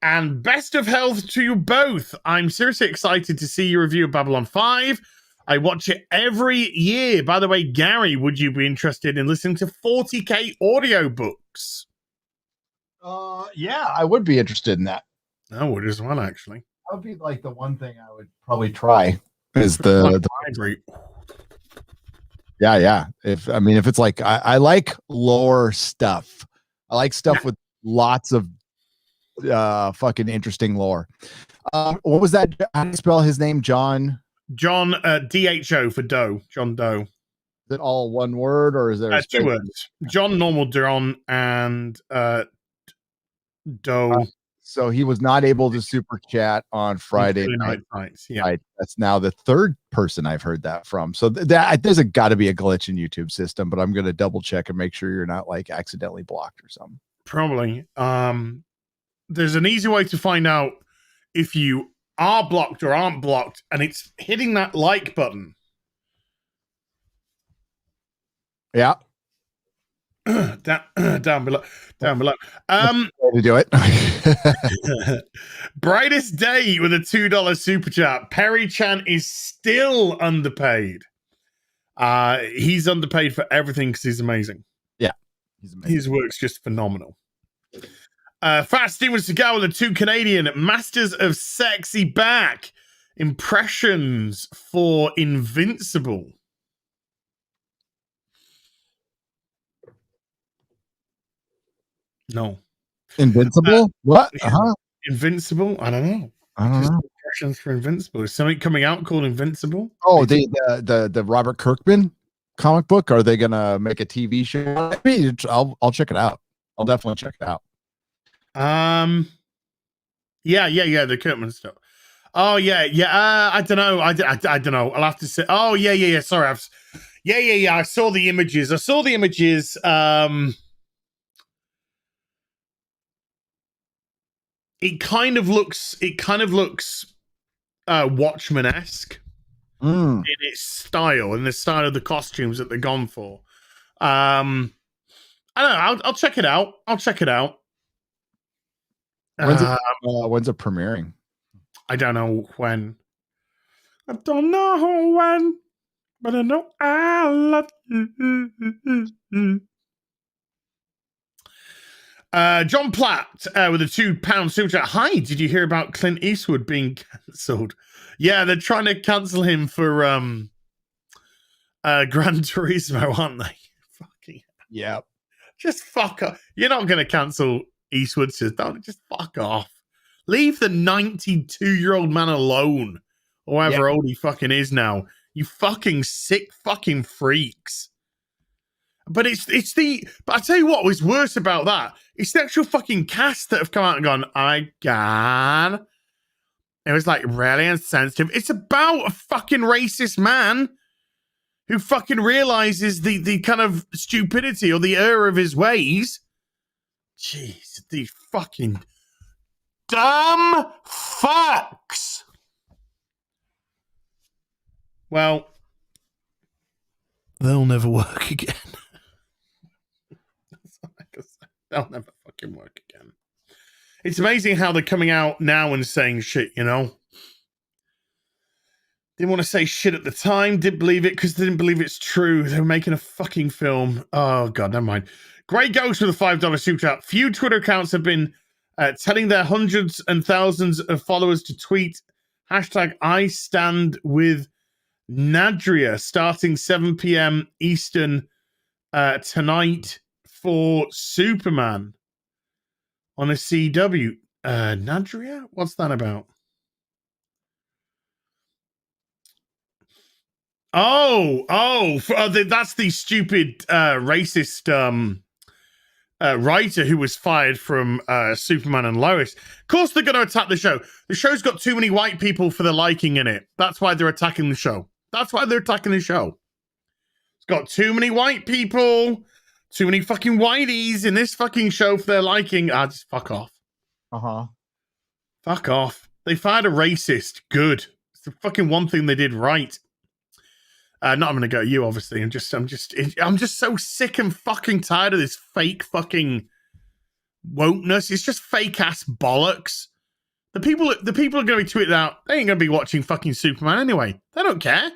Speaker 2: And best of health to you both. I'm seriously excited to see your review of Babylon 5. I watch it every year. By the way, Gary, would you be interested in listening to 40K audiobooks?
Speaker 3: Yeah, I would be interested in that.
Speaker 2: I would as well, actually.
Speaker 3: That would be like the one thing I would probably try is the
Speaker 2: library.
Speaker 3: Yeah. If it's like I like lore stuff. I like stuff with lots of fucking interesting lore. What was that? How do you spell his name? John
Speaker 2: DHO for Doe. John Doe.
Speaker 3: Is it all one word or is there
Speaker 2: two words? John, normal John, and Doe.
Speaker 3: So he was not able to super chat on Friday night.
Speaker 2: Yeah,
Speaker 3: that's now the third person I've heard that from. So there's got to be a glitch in YouTube system, but I'm going to double check and make sure you're not like accidentally blocked or something.
Speaker 2: Probably. There's an easy way to find out if you are blocked or aren't blocked, and it's hitting that like button.
Speaker 3: Yeah.
Speaker 2: down below.
Speaker 3: To do it.
Speaker 2: Brightest Day with a $2 super chat. Perry Chan is still underpaid. He's underpaid for everything because he's amazing.
Speaker 3: Yeah, he's amazing.
Speaker 2: His work's just phenomenal. Fat Steven Seagal with a 2 Canadian. Masters of Sexy back. Impressions for Invincible. No.
Speaker 3: Invincible? What?
Speaker 2: Invincible? I don't know. Impressions for Invincible. Is something coming out called Invincible?
Speaker 3: Oh, the Robert Kirkman comic book. Are they gonna make a TV show? I'll check it out. I'll definitely check it out.
Speaker 2: Yeah, the Kirkman stuff. Oh yeah. I don't know. I don't know. I'll have to say. Oh yeah. Sorry, I saw the images. It kind of looks Watchmen-esque in its style, in the style of the costumes that they're gone for. I don't know. I'll check it out.
Speaker 3: When's it premiering?
Speaker 2: I don't know when. But I know I love you. John Platt with a £2 super chat. Hi, did you hear about Clint Eastwood being cancelled? Yeah, they're trying to cancel him for Gran Turismo, aren't they? Fucking
Speaker 3: yeah.
Speaker 2: Just fuck off. You're not going to cancel Eastwood, says, don't just fuck off. Leave the 92-year-old man alone, or however old he fucking is now. You fucking sick fucking freaks. But but I tell you what was worse about that. It's the actual fucking cast that have come out and gone, I can. It was like really insensitive. It's about a fucking racist man who fucking realizes the kind of stupidity or the error of his ways. Jeez, these fucking dumb fucks. Well, they'll never work again. They'll never fucking work again. It's amazing how they're coming out now and saying shit, you know? Didn't want to say shit at the time, didn't believe it because they didn't believe it's true. They were making a fucking film. Oh, God, never mind. Grey Ghost with a $5 super chat. Few Twitter accounts have been telling their hundreds and thousands of followers to tweet hashtag I stand with Nadria starting 7 p.m. Eastern tonight for Superman on a CW. Nadria? What's that about? That's the stupid racist writer who was fired from Superman and Lois. Of course they're going to attack the show. The show's got too many white people for their liking in it. That's why they're attacking the show. It's got too many white people, too many fucking whiteys in this fucking show for their liking. Just fuck off. Fuck off. They fired a racist. Good. It's the fucking one thing they did right. Not I'm gonna go at you, obviously. I'm just so sick and fucking tired of this fake fucking wokeness. It's just fake ass bollocks. The people are gonna be tweeting out, they ain't gonna be watching fucking Superman anyway. They don't care.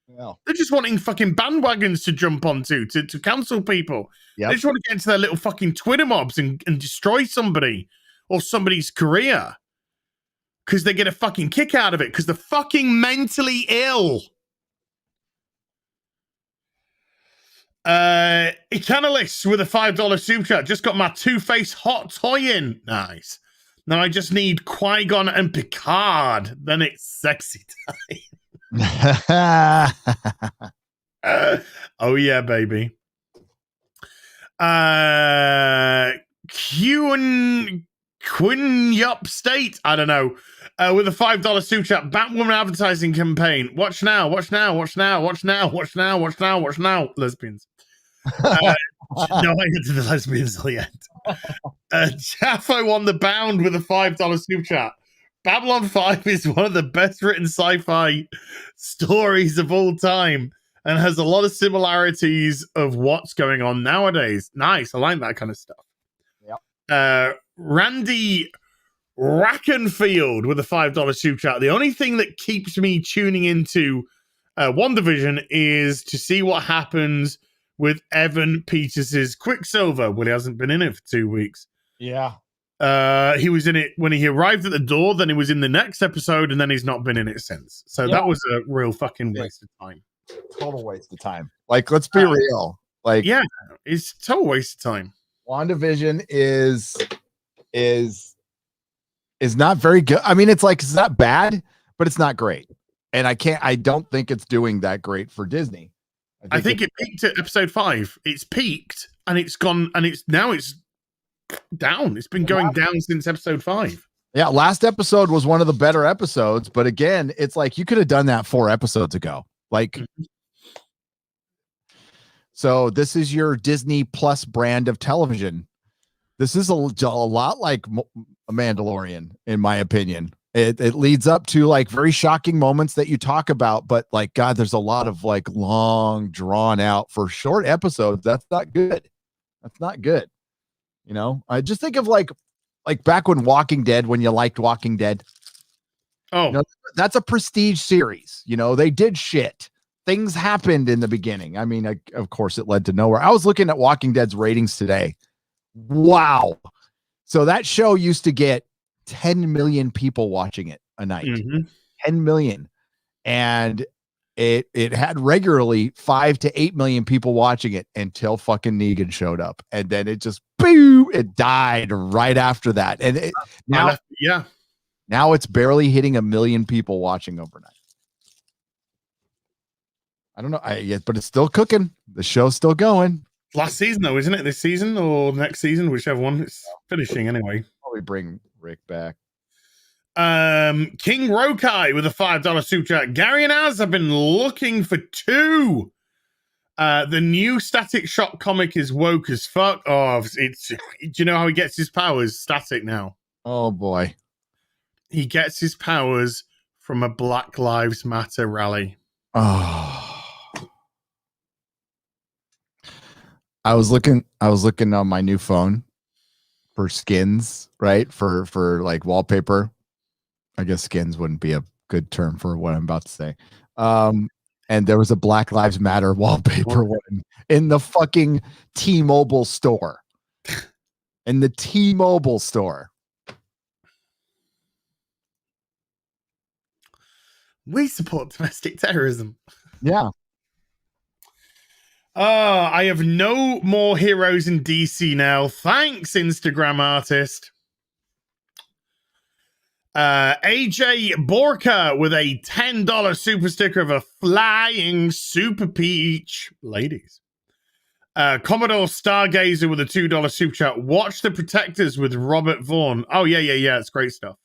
Speaker 3: Yeah.
Speaker 2: They're just wanting fucking bandwagons to jump onto to cancel people. Yep. They just want to get into their little fucking Twitter mobs and destroy somebody or somebody's career. Because they get a fucking kick out of it. Because they're fucking mentally ill. Ecanalist with a $5 super chat. Just got my Two-Face hot toy in. Nice. Now I just need Qui-Gon and Picard. Then it's sexy time. Oh yeah, baby. Quin-Yup State. I don't know. With a $5 super chat. Batwoman advertising campaign. Watch now. Lesbians. No, I get to the lesbians yet. Jaffo on the bound with a $5 super chat. Babylon 5 is one of the best written sci-fi stories of all time and has a lot of similarities of what's going on nowadays. Nice. I like that kind of stuff. Yep. Randy Rackenfield with a $5 super chat. The only thing that keeps me tuning into WandaVision is to see what happens with Evan Peters' Quicksilver. Well, he hasn't been in it for 2 weeks.
Speaker 3: Yeah.
Speaker 2: He was in it when he arrived at the door, then he was in the next episode, and then he's not been in it since. So that was a real fucking waste of time.
Speaker 3: Total waste of time. Like, let's be real. Like,
Speaker 2: yeah, it's a total waste of time.
Speaker 3: WandaVision is not very good. I mean, it's not bad, but it's not great. And I don't think it's doing that great for Disney.
Speaker 2: I think it peaked at episode 5. It's peaked and it's gone, and it's down. It's been going down since episode 5.
Speaker 3: Yeah, last episode was one of the better episodes, but again, it's like you could have done that 4 episodes ago. Like, so this is your Disney Plus brand of television. This is a lot like a Mandalorian, in my opinion. It leads up to like very shocking moments that you talk about, but like, God, there's a lot of like long drawn out for short episodes. That's not good. That's not good. You know, I just think of like back when Walking Dead, when you liked Walking Dead.
Speaker 2: Oh,
Speaker 3: you know, that's a prestige series. You know, they did shit. Things happened in the beginning. I mean, of course it led to nowhere. I was looking at Walking Dead's ratings today. Wow. So that show used to get 10 million people watching it a night. 10 million. And it had regularly 5 to 8 million people watching it until fucking Negan showed up, and then it just boo, it died right after that. And now it's barely hitting 1 million people watching overnight. I don't know, but it's still cooking. The show's still going.
Speaker 2: Last season though, isn't it? This season or next season, whichever one. It's finishing anyway.
Speaker 3: Probably bring Rick back.
Speaker 2: King Rokai with a $5 super chat. Gary and Az have been looking for 2. The new Static Shock comic is woke as fuck. Oh, do you know how he gets his powers? Static now.
Speaker 3: Oh boy.
Speaker 2: He gets his powers from a Black Lives Matter rally.
Speaker 3: Oh. I was looking on my new phone for skins, right? For like wallpaper. I guess skins wouldn't be a good term for what I'm about to say. And there was a Black Lives Matter wallpaper one in the fucking T-Mobile store. In the T-Mobile store.
Speaker 2: We support domestic terrorism.
Speaker 3: Yeah.
Speaker 2: I have no more heroes in DC now. Thanks, Instagram artist. AJ Borka with a $10 super sticker of a flying super peach. Ladies. Commodore Stargazer with a $2 super chat. Watch The Protectors with Robert Vaughn. Oh, yeah. It's great stuff.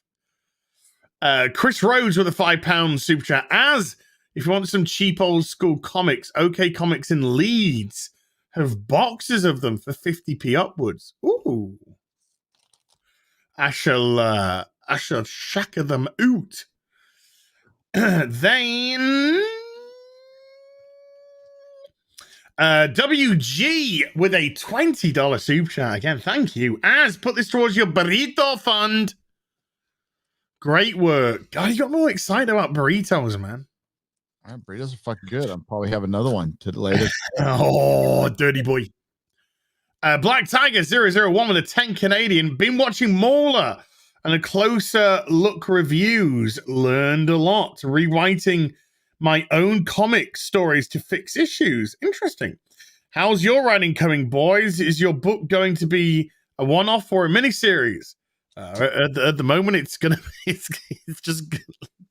Speaker 2: Chris Rhodes with a £5 super chat. As if you want some cheap old school comics, OK Comics in Leeds have boxes of them for 50p upwards. Ooh. I shall shacker them out. Then WG with a $20 super chat. Again, thank you. As put this towards your burrito fund. Great work. God, you got more excited about burritos, man.
Speaker 3: Burritos are fucking good. I'll probably have another one to later.
Speaker 2: Oh, dirty boy. Black Tiger 001 with a 10 Canadian. Been watching Mauler and a closer look reviews. Learned a lot. Rewriting my own comic stories to fix issues. Interesting. How's your writing coming, boys? Is your book going to be a one-off or a miniseries? At the moment, it's just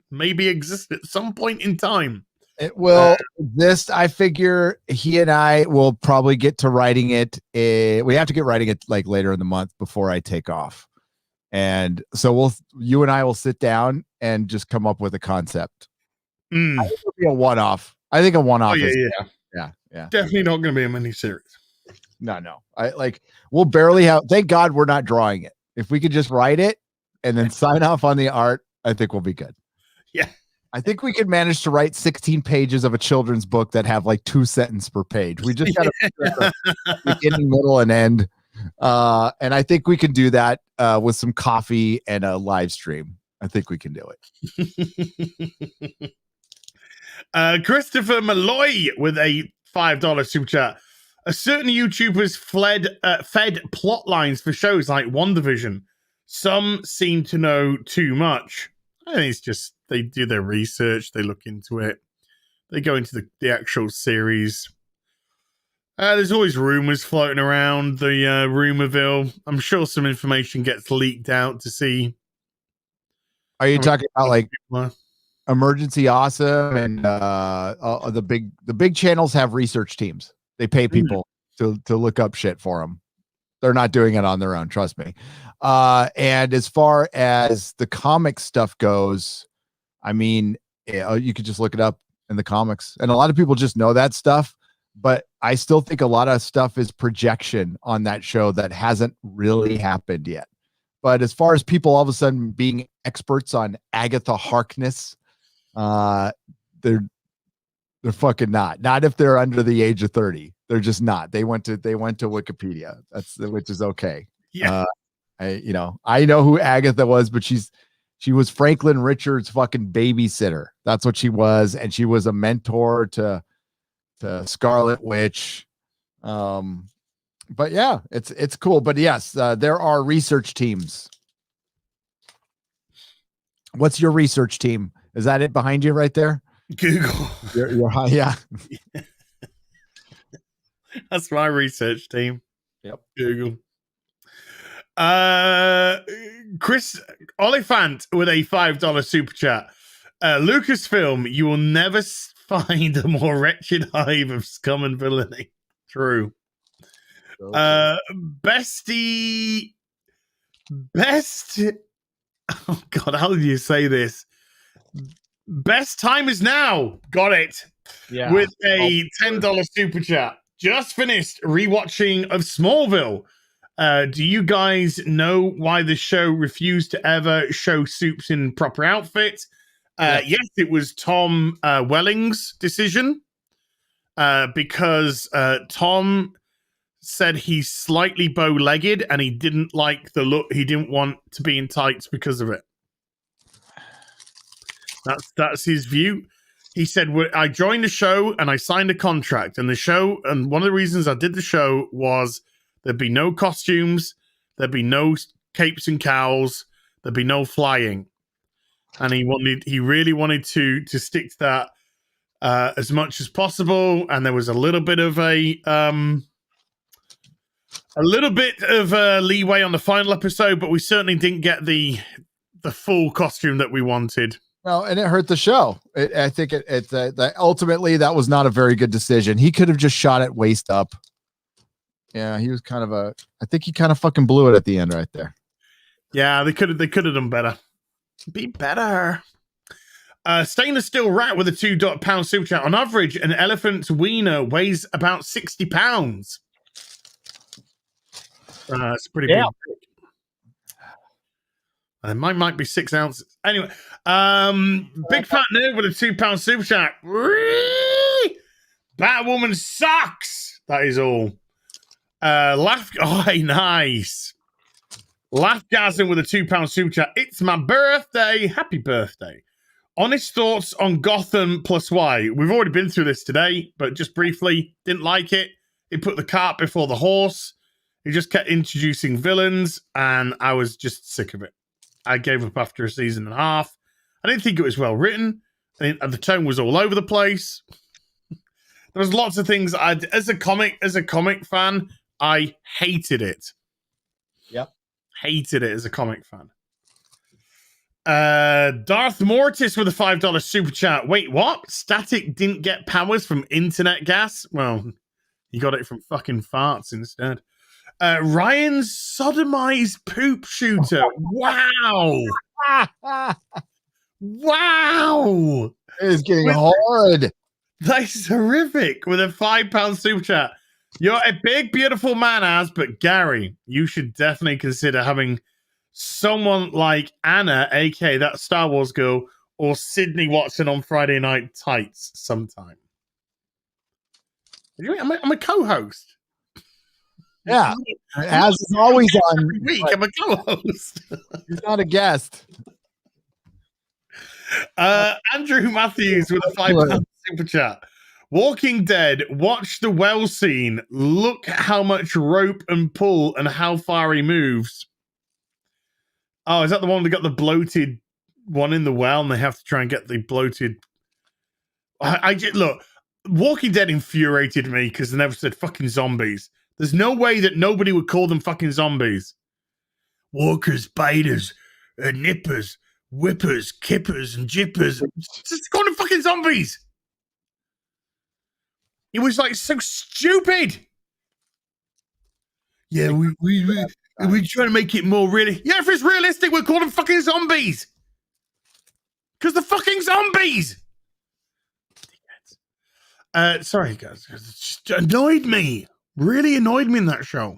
Speaker 2: maybe exist at some point in time.
Speaker 3: It will exist. I figure he and I will probably get to writing it. We have to get writing it like later in the month before I take off. And so you and I will sit down and just come up with a concept. I think it'll be a one-off. I think a one-off.
Speaker 2: Oh,
Speaker 3: yeah.
Speaker 2: Definitely not going to be a miniseries.
Speaker 3: No. We'll barely have. Thank God we're not drawing it. If we could just write it and then sign off on the art, I think we'll be good.
Speaker 2: Yeah.
Speaker 3: I think we could manage to write 16 pages of a children's book that have like 2 sentences per page. We just got to beginning, middle, and end. And I think we can do that with some coffee and a live stream. I think we can do
Speaker 2: it. Christopher Malloy with a $5 super chat. A certain YouTubers fed plot lines for shows like WandaVision. Some seem to know too much. I think it's just they do their research, they look into it, they go into the actual series. There's always rumors floating around the rumorville. I'm sure some information gets leaked out to see.
Speaker 3: Are you talking about like Emergency Awesome and the big channels have research teams? They pay people to look up shit for them. They're not doing it on their own. Trust me. And as far as the comic stuff goes, I mean, you could just look it up in the comics. And a lot of people just know that stuff. But I still think a lot of stuff is projection on that show that hasn't really happened yet. But as far as people all of a sudden being experts on Agatha Harkness, they're fucking not. Not if they're under the age of 30. They're just not. They went to Wikipedia. Which is okay.
Speaker 2: Yeah.
Speaker 3: I know who Agatha was, but she was Franklin Richards' fucking babysitter. That's what she was, and she was a mentor to Scarlet Witch. But yeah, it's cool. But yes, there are research teams. What's your research team? Is that it behind you right there?
Speaker 2: Google.
Speaker 3: You're high, yeah.
Speaker 2: That's my research team.
Speaker 3: Yep.
Speaker 2: Google. Chris Oliphant with a $5 super chat. Lucasfilm, you will never find a more wretched hive of scum and villainy. True. Best. Oh God, how do you say this? Best time is now. Got it.
Speaker 3: Yeah.
Speaker 2: With a $10 super chat. Just finished rewatching of Smallville. Do you guys know why the show refused to ever show Soups in proper outfit? Yes, it was Tom Welling's decision because Tom said he's slightly bow-legged and he didn't like the look. He didn't want to be in tights because of it. That's his view. He said, I joined the show and I signed a contract, and one of the reasons I did the show was there'd be no costumes, there'd be no capes and cowls, there'd be no flying. And he really wanted to stick to that as much as possible. And there was a little bit of a leeway on the final episode, but we certainly didn't get the full costume that we wanted.
Speaker 3: No, and it hurt the show. I think ultimately that was not a very good decision. He could have just shot it waist up. Yeah, he was I think he kind of fucking blew it at the end right there.
Speaker 2: Yeah, they could have done better. Be better. Stainless Steel Rat with a £2 super chat. On average, an elephant's wiener weighs about 60 pounds. It's pretty big. Mine might be 6 ounces. Anyway, Big Fat Nerd with a £2 super chat. Batwoman sucks. That is all. Nice. Laughgasm with a £2 super chat. It's my birthday. Happy birthday. Honest thoughts on Gotham plus Y. We've already been through this today, but just briefly, didn't like it. It put the cart before the horse. He just kept introducing villains, and I was just sick of it. I gave up after a season and a half. I didn't think it was well written. The tone was all over the place. There was lots of things. As a comic fan, I hated it.
Speaker 3: Yep,
Speaker 2: hated it as a comic fan. Darth Mortis with a $5 super chat. Wait, what? Static didn't get powers from internet gas? Well, he got it from fucking farts instead. Ryan's sodomized poop shooter. Wow. Wow.
Speaker 3: It's getting hard.
Speaker 2: That's horrific. With a £5 super chat. You're a big, beautiful man, but Gary, you should definitely consider having someone like Anna, aka that Star Wars girl, or Sydney Watson on Friday Night Tights sometime. I'm a co-host.
Speaker 3: Yeah, as is always on.
Speaker 2: Every week, I'm a co-host.
Speaker 3: He's not a guest.
Speaker 2: Andrew Matthews with a £5 super chat. Walking Dead, watch the well scene. Look how much rope and pull and how far he moves. Oh, is that the one that got the bloated one in the well and they have to try and get the bloated... Look, Walking Dead infuriated me because they never said fucking zombies. There's no way that nobody would call them fucking zombies. Walkers, biters, nippers, whippers, kippers, and jippers. Just call them fucking zombies. It was like so stupid. Yeah, we're trying to make it more realistic. Yeah, if it's realistic, we'll call them fucking zombies. Because they're fucking zombies. Sorry, guys. It just annoyed me. Really annoyed me in that show.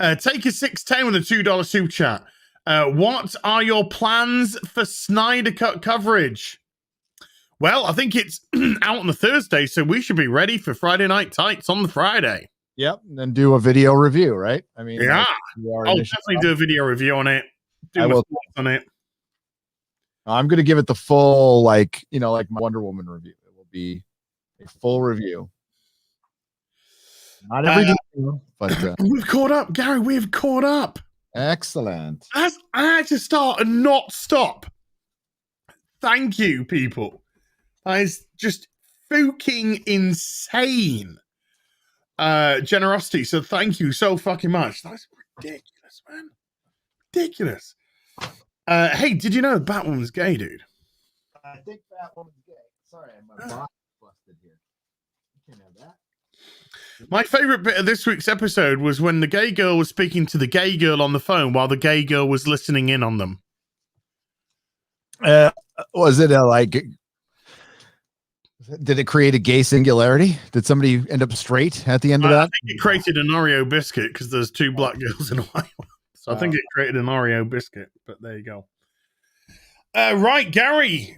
Speaker 2: Take a 610 with a $2 super chat. What are your plans for Snyder Cut coverage? Well, I think it's out on the Thursday, so we should be ready for Friday Night Tights on the Friday.
Speaker 3: Yep, and then do a video review, right? I mean,
Speaker 2: yeah, I'll definitely do a video review on it. Do my thoughts on it.
Speaker 3: I'm going to give it the full, like my Wonder Woman review. It will be a full review. Not every day, but
Speaker 2: we've caught up, Gary. We've caught up.
Speaker 3: Excellent.
Speaker 2: I had to start and not stop. Thank you, people. That is just fucking insane generosity. So thank you so fucking much. That's ridiculous, man. Ridiculous. Hey, did you know Batwoman's gay, dude?
Speaker 3: I think Batwoman's gay. Sorry, my box busted here. You can't have that.
Speaker 2: My favorite bit of this week's episode was when the gay girl was speaking to the gay girl on the phone while the gay girl was listening in on them.
Speaker 3: Was it like? Did it create a gay singularity? Did somebody end up straight at the end of that?
Speaker 2: I think it created an Oreo biscuit because there's two black girls and a white one. So I think it created an Oreo biscuit, but there you go. Right, Gary.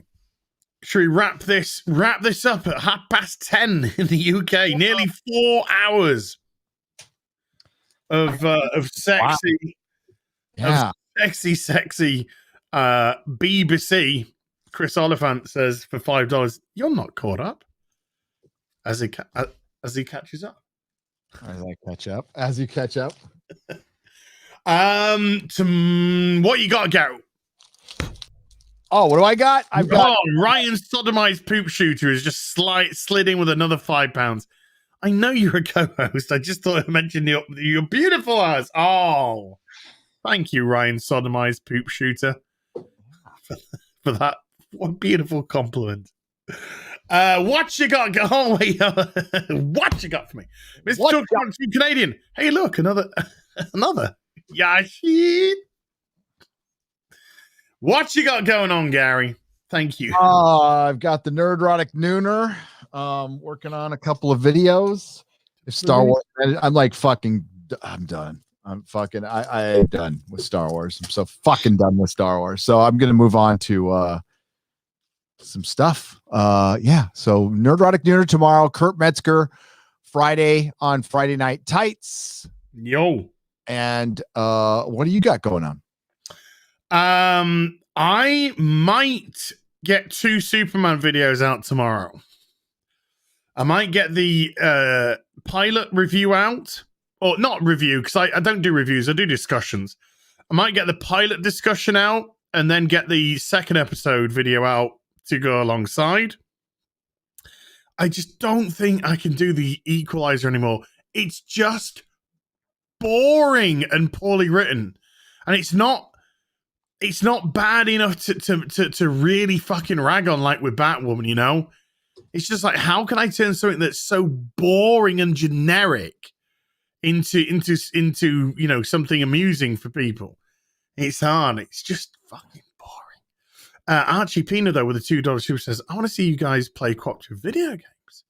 Speaker 2: Should we wrap this up at 10:30 in the UK? Nearly 4 hours of sexy,
Speaker 3: Yeah.
Speaker 2: sexy B.B.C. Chris Oliphant says for $5, you're not caught up. As he catches up.
Speaker 3: As I catch up. As you catch up.
Speaker 2: What you got, Gary?
Speaker 3: Oh, what do I got? I've got
Speaker 2: Ryan's sodomized poop shooter is just slid in with another £5. I know you're a co-host. I just thought I mentioned you're beautiful as. Oh, thank you, Ryan sodomized poop shooter, for that. What beautiful compliment. What you got? Oh, wait, what you got for me, Mr. Chuck Canadian? Hey, look, another. Yeah, shit. What you got going on, Gary? Thank you.
Speaker 3: I've got the Nerdrotic Nooner. Working on a couple of videos. Star Wars. I'm like fucking. I'm done. I'm done with Star Wars. I'm so fucking done with Star Wars. So I'm gonna move on to some stuff. Yeah. So Nerdrotic Nooner tomorrow. Kurt Metzger Friday on Friday Night Tights.
Speaker 2: Yo.
Speaker 3: And what do you got going on?
Speaker 2: I might get 2 Superman videos out tomorrow. I might get the pilot review out, or not review, because I don't do reviews, I do discussions. I might get the pilot discussion out and then get the second episode video out to go alongside. I just don't think I can do the Equalizer anymore. It's just boring and poorly written. And it's not bad enough to really fucking rag on like with Batwoman, you know? It's just like, how can I turn something that's so boring and generic into you know, something amusing for people? It's hard. It's just fucking boring. Archie Pina, though, with a $2 super says, I want to see you guys play cooperative video games.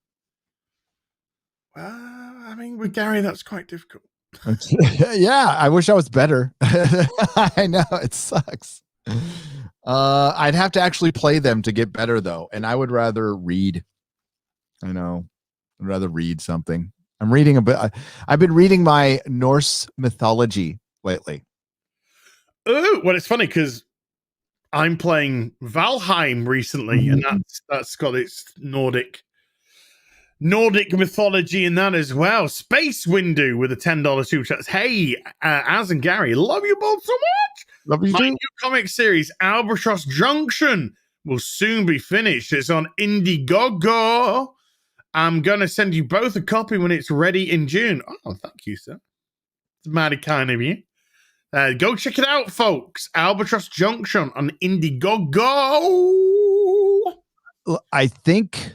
Speaker 2: Well, I mean, with Gary, that's quite difficult.
Speaker 3: Yeah, I wish I was better. I know it sucks. I'd have to actually play them to get better, though, and I would rather read. I know, I'd rather read something. I'm reading a bit. I've been reading my Norse mythology lately.
Speaker 2: Oh, well, it's funny because I'm playing Valheim recently, and that's got its Nordic mythology in that as well. Space Window with a $10 super chat. Hey, Az and Gary, love you both so much.
Speaker 3: Love you
Speaker 2: My
Speaker 3: too.
Speaker 2: new comic series, Albatross Junction, will soon be finished. It's on Indiegogo. I'm going to send you both a copy when it's ready in June. Oh, thank you, sir. It's mighty kind of you. Go check it out, folks. Albatross Junction on Indiegogo.
Speaker 3: I think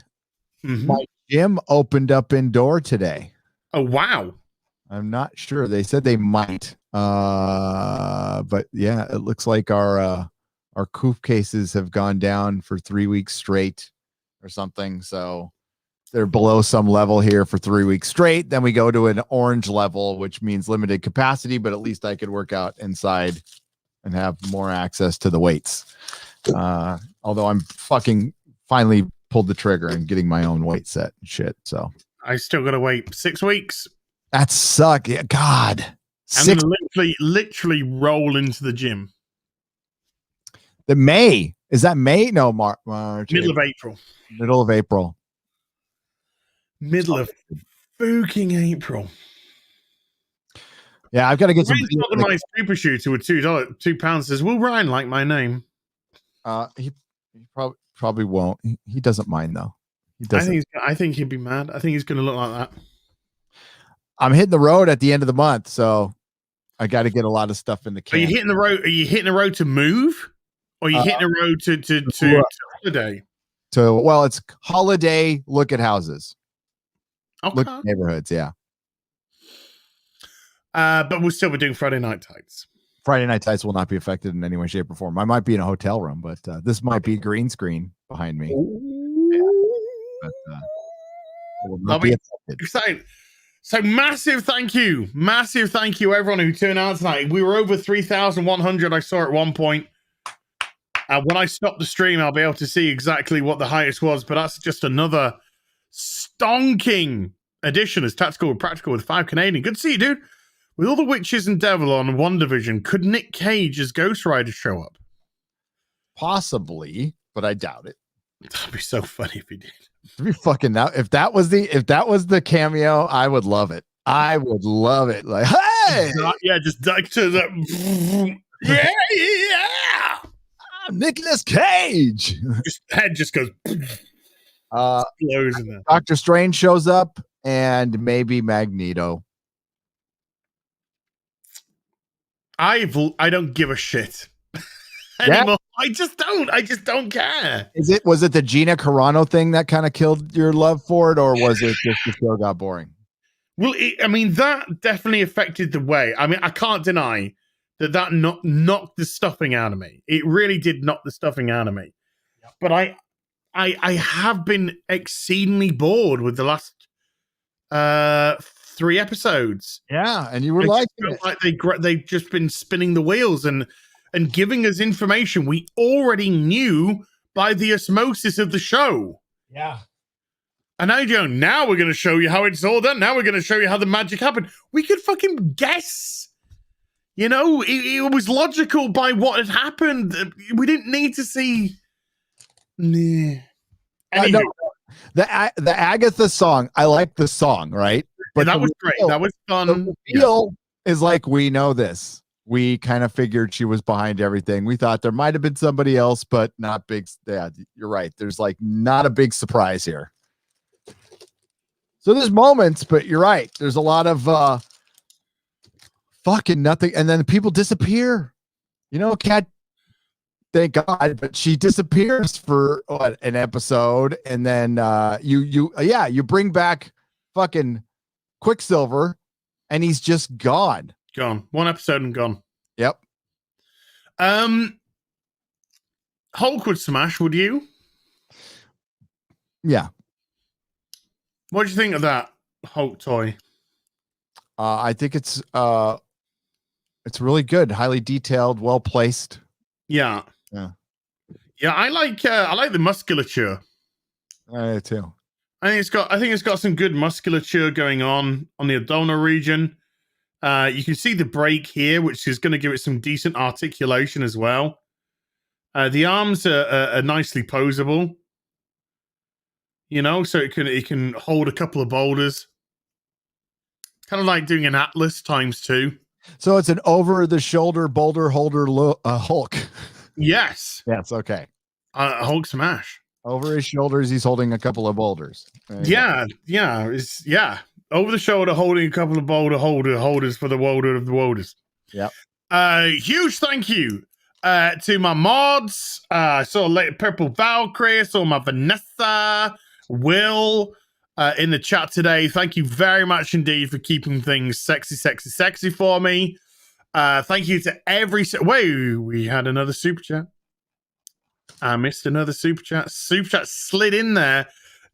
Speaker 3: my gym opened up indoor today.
Speaker 2: Oh, wow.
Speaker 3: I'm not sure. They said they might. But yeah, it looks like our coop cases have gone down for 3 weeks straight or something. So they're below some level here for 3 weeks straight. Then we go to an orange level, which means limited capacity, but at least I could work out inside and have more access to the weights. Although I'm fucking finally pulled the trigger and getting my own weight set and shit. So
Speaker 2: I still got to wait 6 weeks.
Speaker 3: That suck. Yeah, God.
Speaker 2: I'm going to literally roll into the gym.
Speaker 3: The May. Is that May? No, March.
Speaker 2: Middle of April.
Speaker 3: Middle of April.
Speaker 2: Middle of fucking April.
Speaker 3: Yeah, I've got to get some.
Speaker 2: My super shooter with £2 says, "Will Ryan like my name?"
Speaker 3: He probably won't. He doesn't mind though. He doesn't.
Speaker 2: I think he'd be mad. I think he's going to look like that.
Speaker 3: I'm hitting the road at the end of the month, so I got to get a lot of stuff in the can.
Speaker 2: Are you hitting the road? Are you hitting the road to move, or are you hitting the road to holiday?
Speaker 3: Well, it's holiday. Look at houses.
Speaker 2: Okay.
Speaker 3: Look at neighborhoods. Yeah.
Speaker 2: But we'll still be doing Friday night tights.
Speaker 3: Friday night tights will not be affected in any way, shape, or form. I might be in a hotel room, but this might be a green screen behind me. Yeah. But, it will not be affected.
Speaker 2: Exciting. So massive thank you, everyone who turned out tonight. We were over 3,100. I saw at one point. When I stop the stream, I'll be able to see exactly what the highest was. But that's just another stonking edition as Tactical with Practical with 5 Canadian. Good to see you, dude. With all the witches and devil on WandaVision, could Nick Cage as Ghost Rider show up?
Speaker 3: Possibly, but I doubt it.
Speaker 2: That'd be so funny if he did.
Speaker 3: To be fucking now, if that was the cameo, I would love it. I would love it. Like, hey,
Speaker 2: yeah, just like to the yeah.
Speaker 3: I'm Nicolas Cage.
Speaker 2: His head just goes. Explodes in there.
Speaker 3: Doctor Strange shows up, and maybe Magneto.
Speaker 2: I don't give a shit anymore. I just don't care.
Speaker 3: Was it the Gina Carano thing that kind of killed your love for it, or was it just the show got boring?
Speaker 2: Well, that definitely affected the way. I mean, I can't deny that knocked the stuffing out of me. It really did knock the stuffing out of me. Yep. But I have been exceedingly bored with the last 3 episodes.
Speaker 3: Yeah, and you were like
Speaker 2: they've just been spinning the wheels and giving us information we already knew by the osmosis of the show.
Speaker 3: Yeah.
Speaker 2: And now we're going to show you how it's all done. Now we're going to show you how the magic happened. We could fucking guess. It was logical by what had happened. We didn't need to see. The
Speaker 3: Agatha song. I like the song, right?
Speaker 2: But that was great. That was fun.
Speaker 3: The feel is like, we know this. We kind of figured she was behind everything. We thought there might have been somebody else, but not big. Yeah, you're right. There's like not a big surprise here. So there's moments, but you're right. There's a lot of fucking nothing. And then people disappear. Cat, thank God, but she disappears for an episode. And then you bring back fucking Quicksilver and he's just gone.
Speaker 2: Gone. 1 episode and gone.
Speaker 3: Yep.
Speaker 2: Hulk would smash, would you?
Speaker 3: Yeah.
Speaker 2: What do you think of that Hulk toy?
Speaker 3: I think it's really good, highly detailed, well placed.
Speaker 2: Yeah. I like the musculature.
Speaker 3: I do too.
Speaker 2: I think it's got some good musculature going on the abdominal region. You can see the break here, which is going to give it some decent articulation as well. The arms are nicely posable. So it can hold a couple of boulders. Kind of like doing an Atlas ×2.
Speaker 3: So it's an over-the-shoulder boulder holder Hulk.
Speaker 2: Yes.
Speaker 3: Yes, okay.
Speaker 2: Hulk smash.
Speaker 3: Over his shoulders, he's holding a couple of boulders.
Speaker 2: Yeah. Over the shoulder, holding a couple of boulder holders for the Walder of the Walders.
Speaker 3: Yep.
Speaker 2: Huge thank you to my mods. I saw Lady Purple Valkyrie, I saw my Vanessa, Will in the chat today. Thank you very much indeed for keeping things sexy for me. Thank you to every... Wait, we had another super chat. I missed another super chat. Super chat slid in there.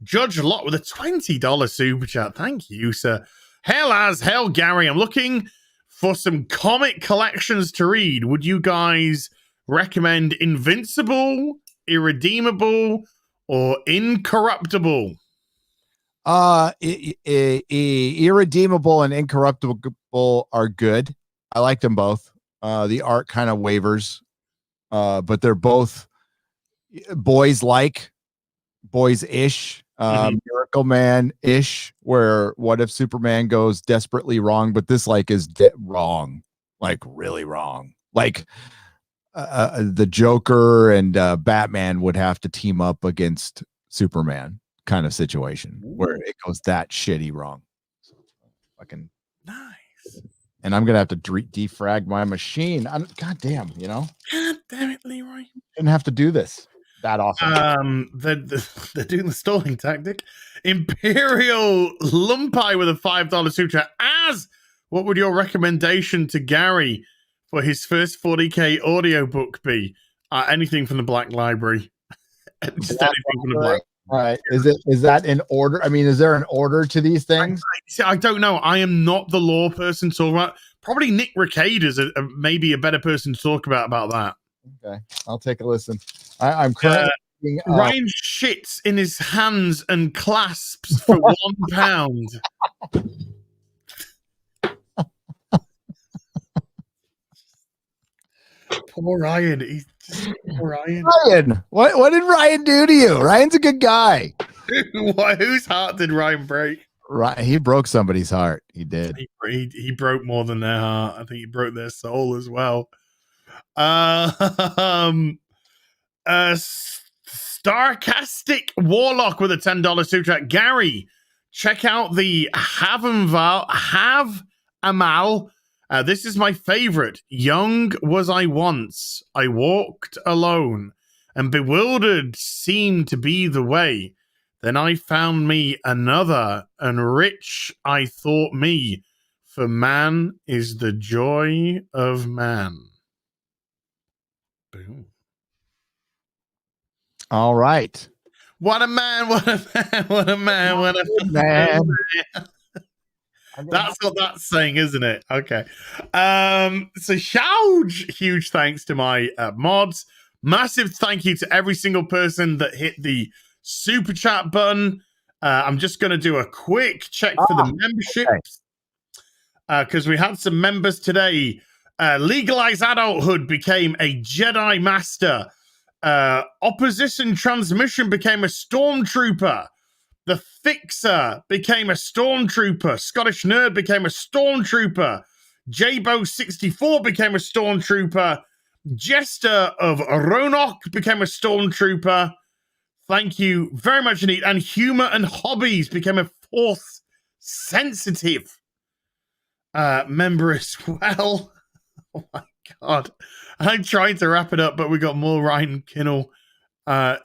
Speaker 2: Judge Lot with a $20 super chat. Thank you, sir. Hell, Gary. I'm looking for some comic collections to read. Would you guys recommend Invincible, Irredeemable, or Incorruptible?
Speaker 3: Irredeemable and Incorruptible are good. I like them both. The art kind of wavers, but they're both boys-ish, Miracle Man-ish, where what if Superman goes desperately wrong, but this is wrong, like really wrong. Like the Joker and Batman would have to team up against Superman kind of situation where it goes that shitty wrong. Fucking
Speaker 2: Nice.
Speaker 3: And I'm gonna have to defrag my machine. God damn, you know.
Speaker 2: God damn it, Leroy.
Speaker 3: Didn't have to do this that often.
Speaker 2: They're doing the stalling tactic. Imperial Lumpy with a $5 super chat. What would your recommendation to Gary for his first 40k audiobook be? Anything from the Black Library. Just anything from the Black.
Speaker 3: All right. Is that in order? I mean, is there an order to these things?
Speaker 2: I don't know. I am not the law person to talk about. Probably Nick Ricade is maybe a better person to talk about that.
Speaker 3: Okay, I'll take a listen. I'm currently
Speaker 2: Ryan shits in his hands and clasps for £1. Poor Ryan. Poor Ryan.
Speaker 3: Ryan, what did Ryan do to you? Ryan's a good guy.
Speaker 2: Whose heart did Ryan break?
Speaker 3: Right, he broke somebody's heart. He did.
Speaker 2: He broke more than their heart. I think he broke their soul as well. Starcastic Warlock with a $10 super chat. Gary, check out the Have Amal. This is my favorite. Young was I once. I walked alone, and bewildered seemed to be the way. Then I found me another, and rich I thought me. For man is the joy of man. Boom.
Speaker 3: All right.
Speaker 2: What a man, what a man, what a man, what a man. That's what that's saying, isn't it? Okay. So huge thanks to my mods. Massive thank you to every single person that hit the super chat button. I'm just going to do a quick check for the memberships because we had some members today. Legalize Adulthood became a Jedi Master. Opposition Transmission became a Stormtrooper. The Fixer became a Stormtrooper. Scottish Nerd became a Stormtrooper. Jabo64 became a Stormtrooper. Jester of Roanoke became a Stormtrooper. Thank you very much indeed. And Humor and Hobbies became a Force Sensitive member as well. Oh my God. I'm trying to wrap it up, but we got more Ryan Kinnell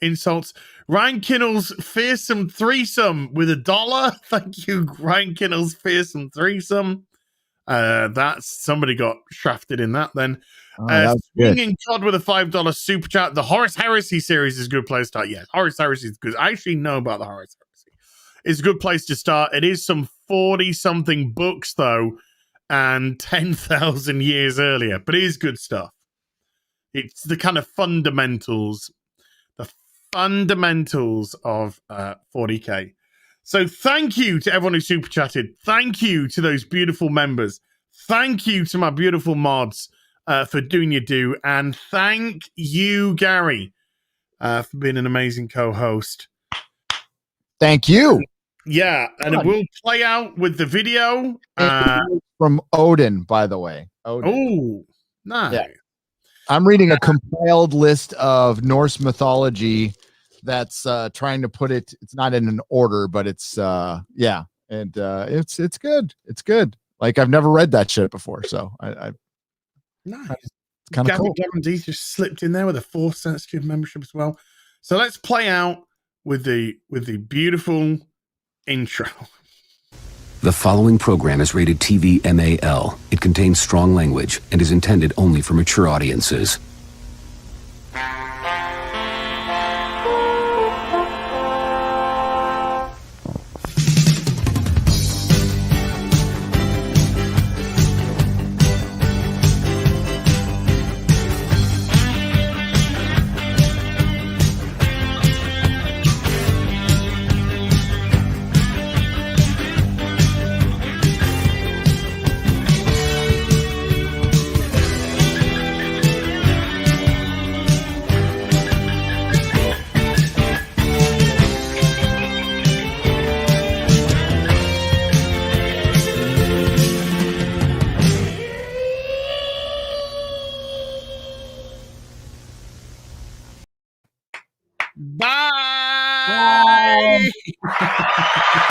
Speaker 2: insults. Ryan Kinnell's fearsome threesome with $1. Thank you, Ryan Kinnell's fearsome threesome. That's somebody got shafted in that then. Swinging Todd with a $5 super chat. The Horus Heresy series is a good place to start. Yes, Horus Heresy is good. I actually know about the Horus Heresy. It's a good place to start. It is some 40-something books, though, and 10,000 years earlier, but it is good stuff. It's the kind of fundamentals of 40k. So thank you to everyone who super chatted. Thank you to those beautiful members. Thank you to my beautiful mods for doing your due. And thank you, Gary, for being an amazing co-host.
Speaker 3: Thank you.
Speaker 2: Yeah, and it will play out with the video.
Speaker 3: From Odin, by the way.
Speaker 2: Oh, nice. Yeah.
Speaker 3: I'm reading a compiled list of Norse mythology that's trying to put it. It's not in an order, but it's and it's good. It's good. Like I've never read that shit before, so I
Speaker 2: nice.
Speaker 3: It's kind of cool.
Speaker 2: Gavin just slipped in there with a Force Sensitive membership as well. So let's play out with the beautiful intro.
Speaker 1: The following program is rated TV MAL. It contains strong language and is intended only for mature audiences.